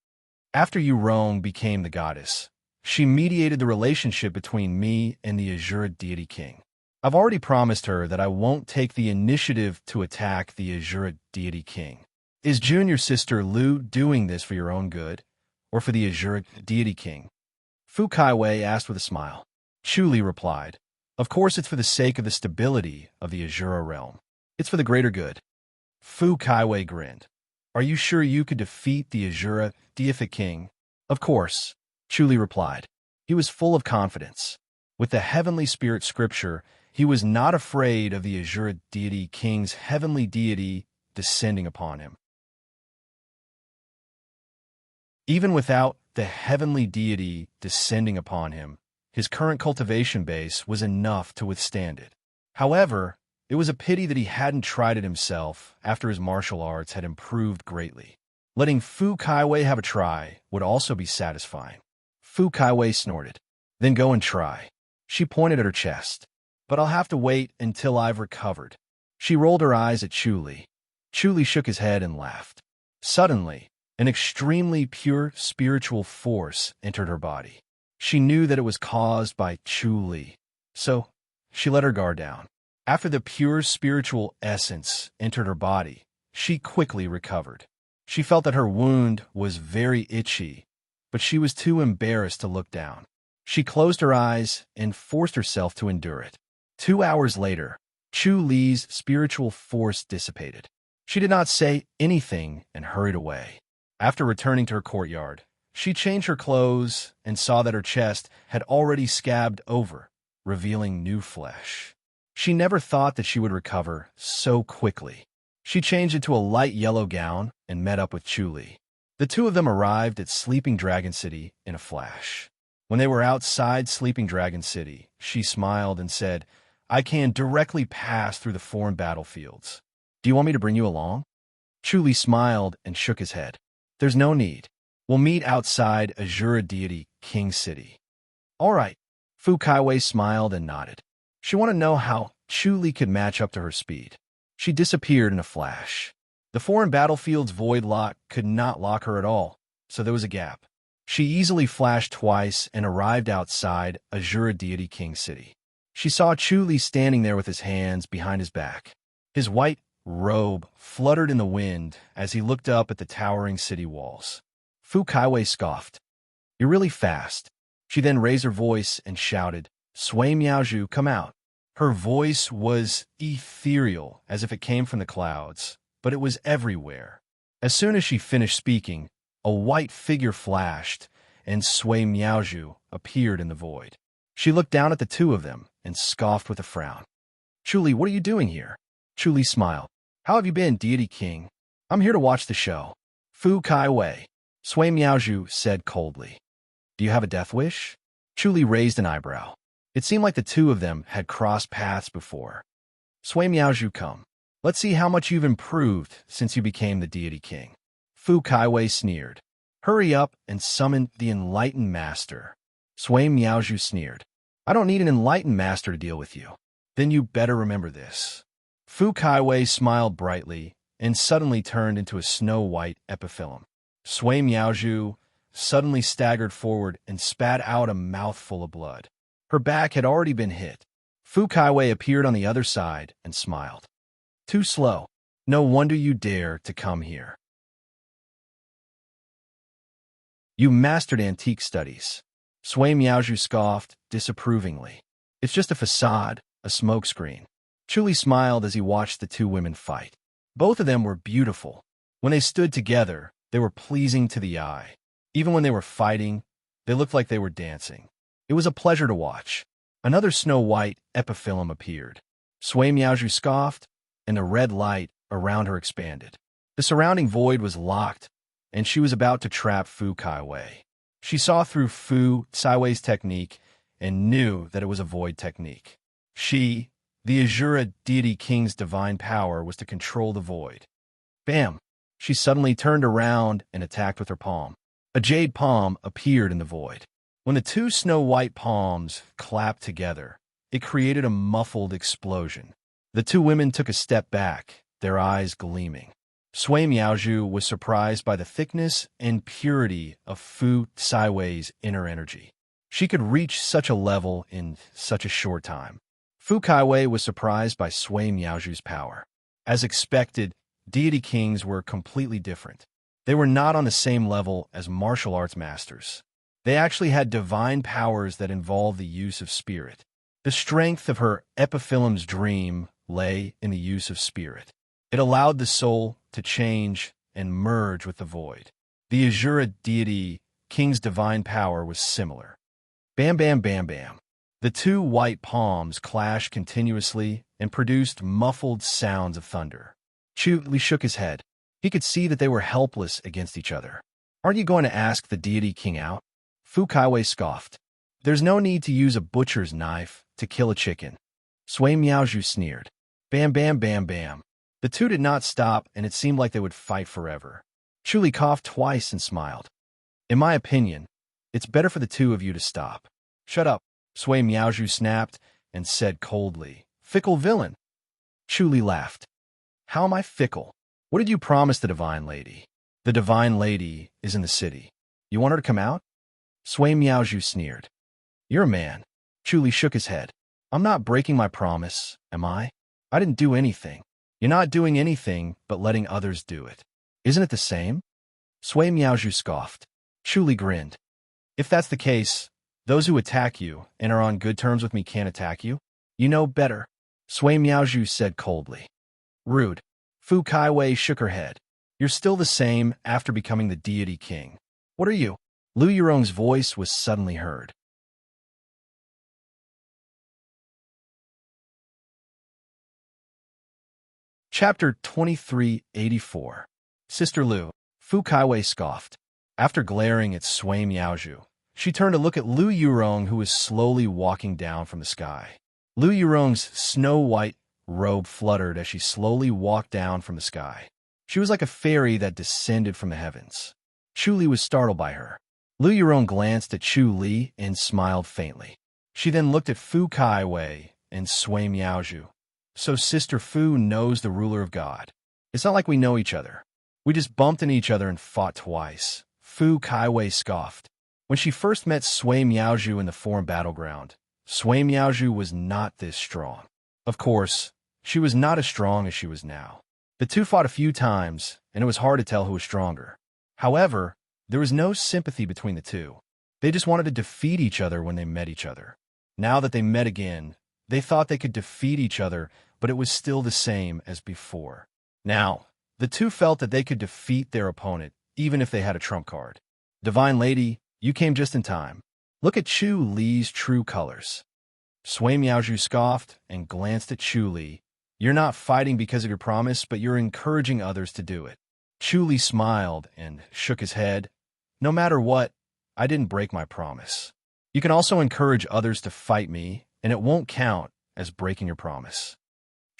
"After Yurong became the goddess, she mediated the relationship between me and the Azura deity king. I've already promised her that I won't take the initiative to attack the Azura deity king. Is junior sister Lu doing this for your own good, or for the Azura deity king?" Fu Kaiwei asked with a smile. Chuli replied, "Of course it's for the sake of the stability of the Azura realm. It's for the greater good." Fu Kaiwei grinned. "Are you sure you could defeat the Azura deific king?" "Of course," Chuli replied. He was full of confidence. With the heavenly spirit scripture, he was not afraid of the Azura deity king's heavenly deity descending upon him. Even without the heavenly deity descending upon him, his current cultivation base was enough to withstand it. However, it was a pity that he hadn't tried it himself after his martial arts had improved greatly. Letting Fu Kaiwei have a try would also be satisfying. Fu Kaiwei snorted. "Then go and try." She pointed at her chest. "But I'll have to wait until I've recovered." She rolled her eyes at Chuli. Chuli shook his head and laughed. Suddenly, an extremely pure spiritual force entered her body. She knew that it was caused by Chuli, so she let her guard down. After the pure spiritual essence entered her body, she quickly recovered. She felt that her wound was very itchy, but she was too embarrassed to look down. She closed her eyes and forced herself to endure it. 2 hours later, Chu Li's spiritual force dissipated. She did not say anything and hurried away. After returning to her courtyard, she changed her clothes and saw that her chest had already scabbed over, revealing new flesh. She never thought that she would recover so quickly. She changed into a light yellow gown and met up with Chuli. The two of them arrived at Sleeping Dragon City in a flash. When they were outside Sleeping Dragon City, she smiled and said, "I can directly pass through the foreign battlefields. Do you want me to bring you along?" Chuli smiled and shook his head. "There's no need. We'll meet outside Azura Deity King City." "All right." Fu Kaiwei smiled and nodded. She wanted to know how Chuli could match up to her speed. She disappeared in a flash. The foreign battlefield's void lock could not lock her at all, so there was a gap. She easily flashed twice and arrived outside Azura Deity King City. She saw Chuli standing there with his hands behind his back. His white robe fluttered in the wind as he looked up at the towering city walls. Fu Kaiwei scoffed. "You're really fast." She then raised her voice and shouted, "Sui Miaozhu, come out." Her voice was ethereal, as if it came from the clouds, but it was everywhere. As soon as she finished speaking, a white figure flashed, and Sui Miaozhu appeared in the void. She looked down at the two of them and scoffed with a frown. "Chuli, what are you doing here?" Chuli smiled. "How have you been, Deity King?" "I'm here to watch the show." "Fu Kaiwei," Sui Miaozhu said coldly. "Do you have a death wish?" Chuli raised an eyebrow. It seemed like the two of them had crossed paths before. Sui Miaozhu, come. Let's see how much you've improved since you became the deity king. Fu Kaiwei sneered. Hurry up and summon the enlightened master. Sui Miaozhu sneered. I don't need an enlightened master to deal with you. Then you better remember this. Fu Kaiwei smiled brightly and suddenly turned into a snow-white epiphyllum. Sui Miaozhu suddenly staggered forward and spat out a mouthful of blood. Her back had already been hit. Fu Kaiwei appeared on the other side and smiled. Too slow. No wonder you dare to come here. You mastered antique studies. Sui Miaozhu scoffed disapprovingly. It's just a facade, a smokescreen. Chuli smiled as he watched the two women fight. Both of them were beautiful. When they stood together, they were pleasing to the eye. Even when they were fighting, they looked like they were dancing. It was a pleasure to watch. Another snow-white epiphyllum appeared. Sui Miaozhu scoffed, and the red light around her expanded. The surrounding void was locked, and she was about to trap Fu Kaiwei. She saw through Fu Kaiwei's technique and knew that it was a void technique. She, the Azura deity king's divine power, was to control the void. Bam! She suddenly turned around and attacked with her palm. A jade palm appeared in the void. When the two snow-white palms clapped together, it created a muffled explosion. The two women took a step back, their eyes gleaming. Sui Miaozhu was surprised by the thickness and purity of Fu Kaiwei's inner energy. She could reach such a level in such a short time. Fu Kaiwei was surprised by Sui Miaozhu's power. As expected, deity kings were completely different. They were not on the same level as martial arts masters. They actually had divine powers that involved the use of spirit. The strength of her epiphyllum's dream lay in the use of spirit. It allowed the soul to change and merge with the void. The Azura deity king's divine power was similar. Bam, bam, bam, bam. The two white palms clashed continuously and produced muffled sounds of thunder. Chu shook his head. He could see that they were helpless against each other. Aren't you going to ask the deity king out? Fu Kaiwei scoffed. There's no need to use a butcher's knife to kill a chicken. Sui Miaozhu sneered. Bam, bam, bam, bam. The two did not stop, and it seemed like they would fight forever. Chuli coughed twice and smiled. In my opinion, it's better for the two of you to stop. Shut up, Sui Miaozhu snapped and said coldly. Fickle villain. Chuli laughed. How am I fickle? What did you promise the divine lady? The divine lady is in the city. You want her to come out? Sui Miaozhu sneered. You're a man. Chuli shook his head. I'm not breaking my promise, am I? I didn't do anything. You're not doing anything but letting others do it. Isn't it the same? Sui Miaozhu scoffed. Chuli grinned. If that's the case, those who attack you and are on good terms with me can't attack you. You know better. Sui Miaozhu said coldly. Rude. Fu Kaiwei shook her head. You're still the same after becoming the deity king. What are you? Lu Yurong's voice was suddenly heard. Chapter 2384. Sister Lu. Fu Kaiwei scoffed. After glaring at Sui Miaozhu, she turned to look at Lu Yurong, who was slowly walking down from the sky. Lu Yurong's snow-white robe fluttered as she slowly walked down from the sky. She was like a fairy that descended from the heavens. Chu Li was startled by her. Lu Yurong glanced at Chu Li and smiled faintly. She then looked at Fu Kaiwei and Sui Miaozhu. So Sister Fu knows the ruler of God. It's not like we know each other. We just bumped into each other and fought twice. Fu Kaiwei scoffed. When she first met Sui Miaozhu in the foreign battleground, Sui Miaozhu was not this strong. Of course, she was not as strong as she was now. The two fought a few times, and it was hard to tell who was stronger. However, there was no sympathy between the two. They just wanted to defeat each other when they met each other. Now that they met again, they thought they could defeat each other, but it was still the same as before. Now, the two felt that they could defeat their opponent, even if they had a trump card. Divine Lady, you came just in time. Look at Chu Li's true colors. Sui Miaozhu scoffed and glanced at Chu Li. You're not fighting because of your promise, but you're encouraging others to do it. Chu Li smiled and shook his head. No matter what, I didn't break my promise. You can also encourage others to fight me, and it won't count as breaking your promise.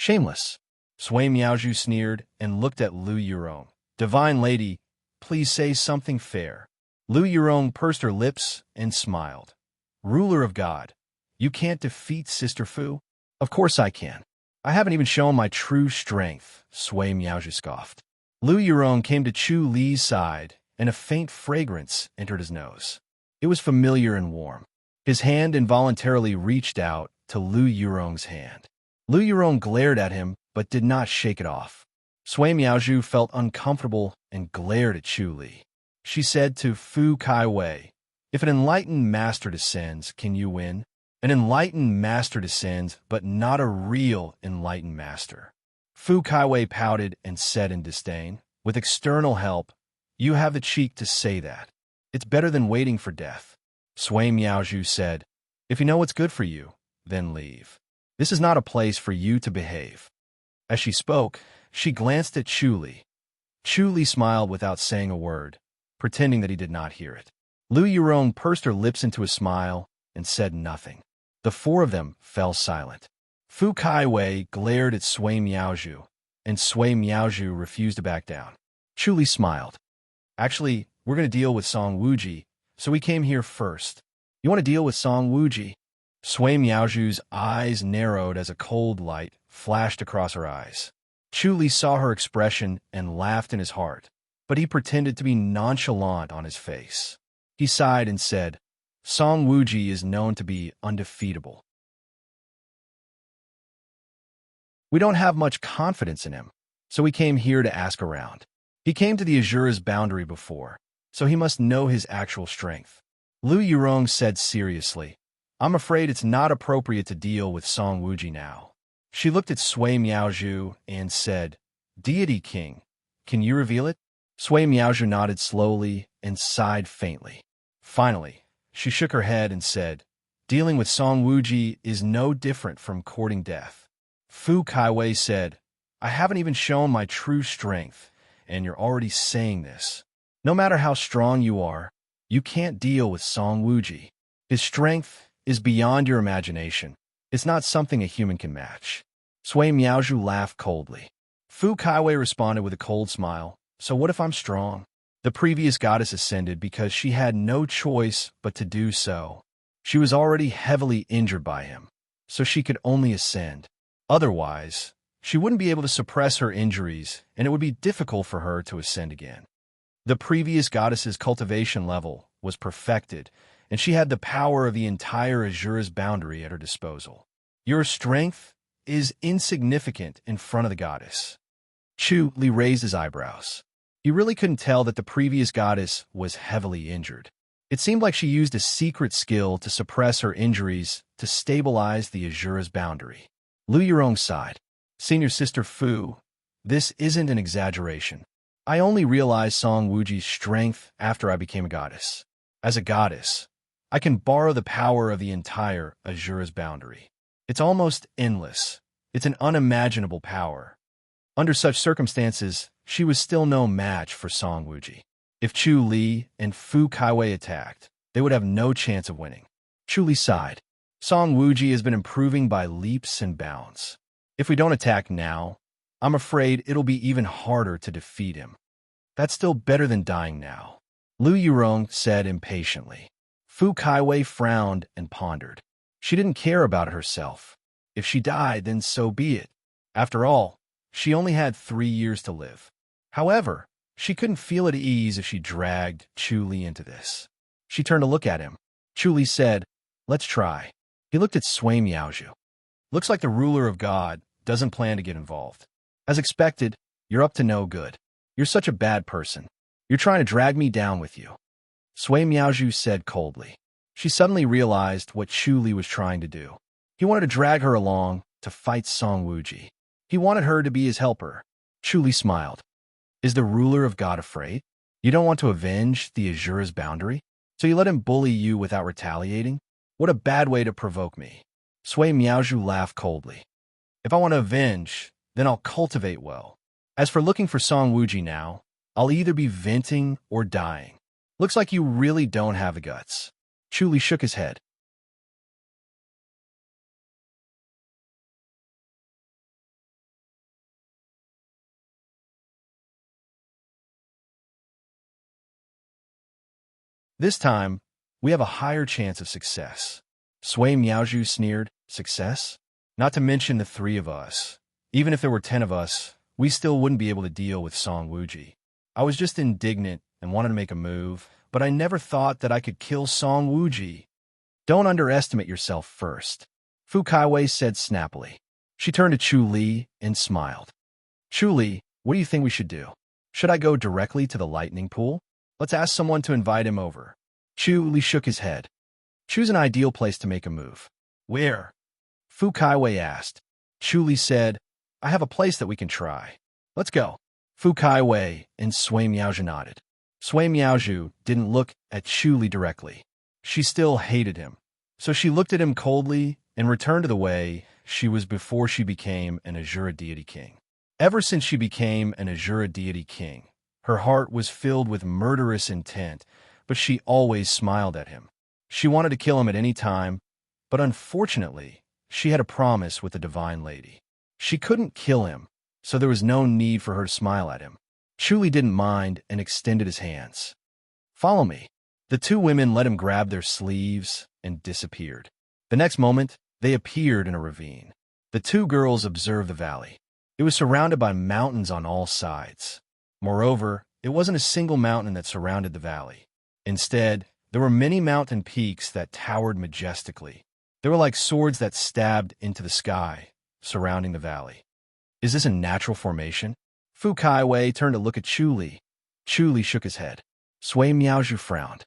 Shameless. Sui Miaozhu sneered and looked at Lu Yurong. Divine lady, please say something fair. Lu Yurong pursed her lips and smiled. Ruler of God, you can't defeat Sister Fu? Of course I can. I haven't even shown my true strength, Sui Miaozhu scoffed. Lu Yurong came to Chu Li's side, and a faint fragrance entered his nose. It was familiar and warm. His hand involuntarily reached out to Lu Yurong's hand. Lu Yurong glared at him, but did not shake it off. Sui Miaozhu felt uncomfortable and glared at Chu Li. She said to Fu Kaiwei, if an enlightened master descends, can you win? An enlightened master descends, but not a real enlightened master. Fu Kaiwei pouted and said in disdain, with external help, you have the cheek to say that. It's better than waiting for death. Sui Miaozhu said, if you know what's good for you, then leave. This is not a place for you to behave. As she spoke, she glanced at Chu Li. Chu Li smiled without saying a word, pretending that he did not hear it. Lu Yurong pursed her lips into a smile and said nothing. The four of them fell silent. Fu Kaiwei glared at Sui Miaozhu, and Sui Miaozhu refused to back down. Chu Li smiled. Actually, we're going to deal with Song Wuji, so we came here first. You want to deal with Song Wuji? Sui Miaozhu's eyes narrowed as a cold light flashed across her eyes. Chu Li saw her expression and laughed in his heart, but he pretended to be nonchalant on his face. He sighed and said, Song Wuji is known to be undefeatable. We don't have much confidence in him, so we came here to ask around. He came to the Azura's boundary before, so he must know his actual strength. Lu Yurong said seriously, I'm afraid it's not appropriate to deal with Song Wuji now. She looked at Sui Miaozhu and said, Deity King, can you reveal it? Sui Miaozhu nodded slowly and sighed faintly. Finally, she shook her head and said, dealing with Song Wuji is no different from courting death. Fu Kaiwei said, I haven't even shown my true strength, and you're already saying this. No matter how strong you are, you can't deal with Song Wuji. His strength is beyond your imagination. It's not something a human can match. Sui Miaozhu laughed coldly. Fu Kaiwei responded with a cold smile, so what if I'm strong? The previous goddess ascended because she had no choice but to do so. She was already heavily injured by him, so she could only ascend. Otherwise, she wouldn't be able to suppress her injuries, and it would be difficult for her to ascend again. The previous goddess's cultivation level was perfected, and she had the power of the entire Azura's boundary at her disposal. Your strength is insignificant in front of the goddess. Chu Li raised his eyebrows. He really couldn't tell that the previous goddess was heavily injured. It seemed like she used a secret skill to suppress her injuries to stabilize the Azura's boundary. Lu Yurong sighed. Senior Sister Fu, this isn't an exaggeration. I only realized Song Wuji's strength after I became a goddess. As a goddess, I can borrow the power of the entire Azura's boundary. It's almost endless. It's an unimaginable power. Under such circumstances, she was still no match for Song Wuji. If Chu Li and Fu Kaiwei attacked, they would have no chance of winning. Chu Li sighed. Song Wuji has been improving by leaps and bounds. If we don't attack now, I'm afraid it'll be even harder to defeat him. That's still better than dying now. Lu Yurong said impatiently. Fu Kaiwei frowned and pondered. She didn't care about herself. If she died, then so be it. After all, she only had 3 years to live. However, she couldn't feel at ease if she dragged Chu Li into this. She turned to look at him. Chu Li said, let's try. He looked at Sui Miaozhu. Looks like the ruler of God doesn't plan to get involved. As expected, you're up to no good. You're such a bad person. You're trying to drag me down with you. Sui Miaozhu said coldly. She suddenly realized what Chu Li was trying to do. He wanted to drag her along to fight Song Wuji. He wanted her to be his helper. Chu Li smiled. Is the ruler of God afraid? You don't want to avenge the Azura's boundary? So you let him bully you without retaliating? What a bad way to provoke me. Sui Miaozhu laughed coldly. If I want to avenge, then I'll cultivate well. As for looking for Song Wuji now, I'll either be venting or dying. Looks like you really don't have the guts. Chu Li shook his head. This time, we have a higher chance of success. Sui Miaozhu sneered. Success? Not to mention the three of us. Even if there were 10 of us, we still wouldn't be able to deal with Song Wuji. I was just indignant and wanted to make a move, but I never thought that I could kill Song Wuji. Don't underestimate yourself first, Fu Kaiwei said snappily. She turned to Chu Li and smiled. Chu Li, what do you think we should do? Should I go directly to the lightning pool? Let's ask someone to invite him over. Chu Li shook his head. Choose an ideal place to make a move. Where? Fu Kaiwei asked. Chu Li said, I have a place that we can try. Let's go. Fu Kaiwei and Sui Miaozhu nodded. Sui Miaozhu didn't look at Chu Li directly. She still hated him. So she looked at him coldly and returned to the way she was before she became an Azura deity king. Ever since she became an Azura deity king, her heart was filled with murderous intent, but she always smiled at him. She wanted to kill him at any time, but unfortunately, she had a promise with the Divine Lady. She couldn't kill him, so there was no need for her to smile at him. Chu Li didn't mind and extended his hands. Follow me. The two women let him grab their sleeves and disappeared. The next moment, they appeared in a ravine. The two girls observed the valley. It was surrounded by mountains on all sides. Moreover, it wasn't a single mountain that surrounded the valley. Instead, there were many mountain peaks that towered majestically. They were like swords that stabbed into the sky, surrounding the valley. Is this a natural formation? Fu Kaiwei turned to look at Chu Li. Chu Li shook his head. Sui Miaozhu frowned.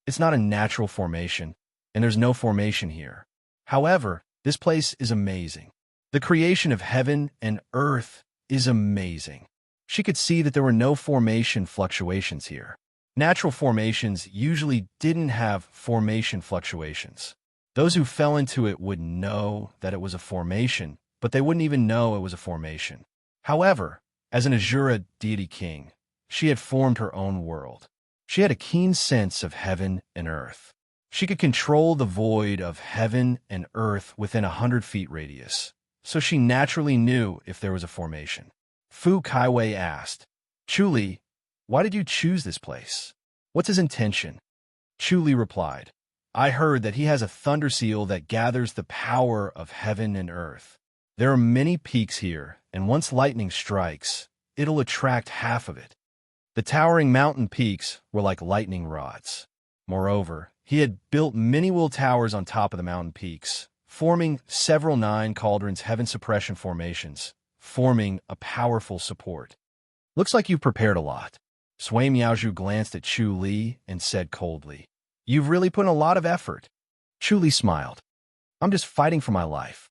It's not a natural formation, and there's no formation here. However, this place is amazing. The creation of heaven and earth is amazing. She could see that there were no formation fluctuations here. Natural formations usually didn't have formation fluctuations. Those who fell into it would know that it was a formation, but they wouldn't even know it was a formation. However, as an Azura deity king, she had formed her own world. She had a keen sense of heaven and earth. She could control the void of heaven and earth within 100 feet radius, so she naturally knew if there was a formation. Fu Kaiwei asked, Chu Li, why did you choose this place? What's his intention? Chu Li replied, I heard that he has a thunder seal that gathers the power of heaven and earth. There are many peaks here, and once lightning strikes, it'll attract half of it. The towering mountain peaks were like lightning rods. Moreover, he had built many wool towers on top of the mountain peaks, forming several 9 cauldrons heaven suppression formations, forming a powerful support. Looks like you've prepared a lot. Sui Miaozhu glanced at Chu Li and said coldly, You've really put in a lot of effort. Chu Li smiled. I'm just fighting for my life.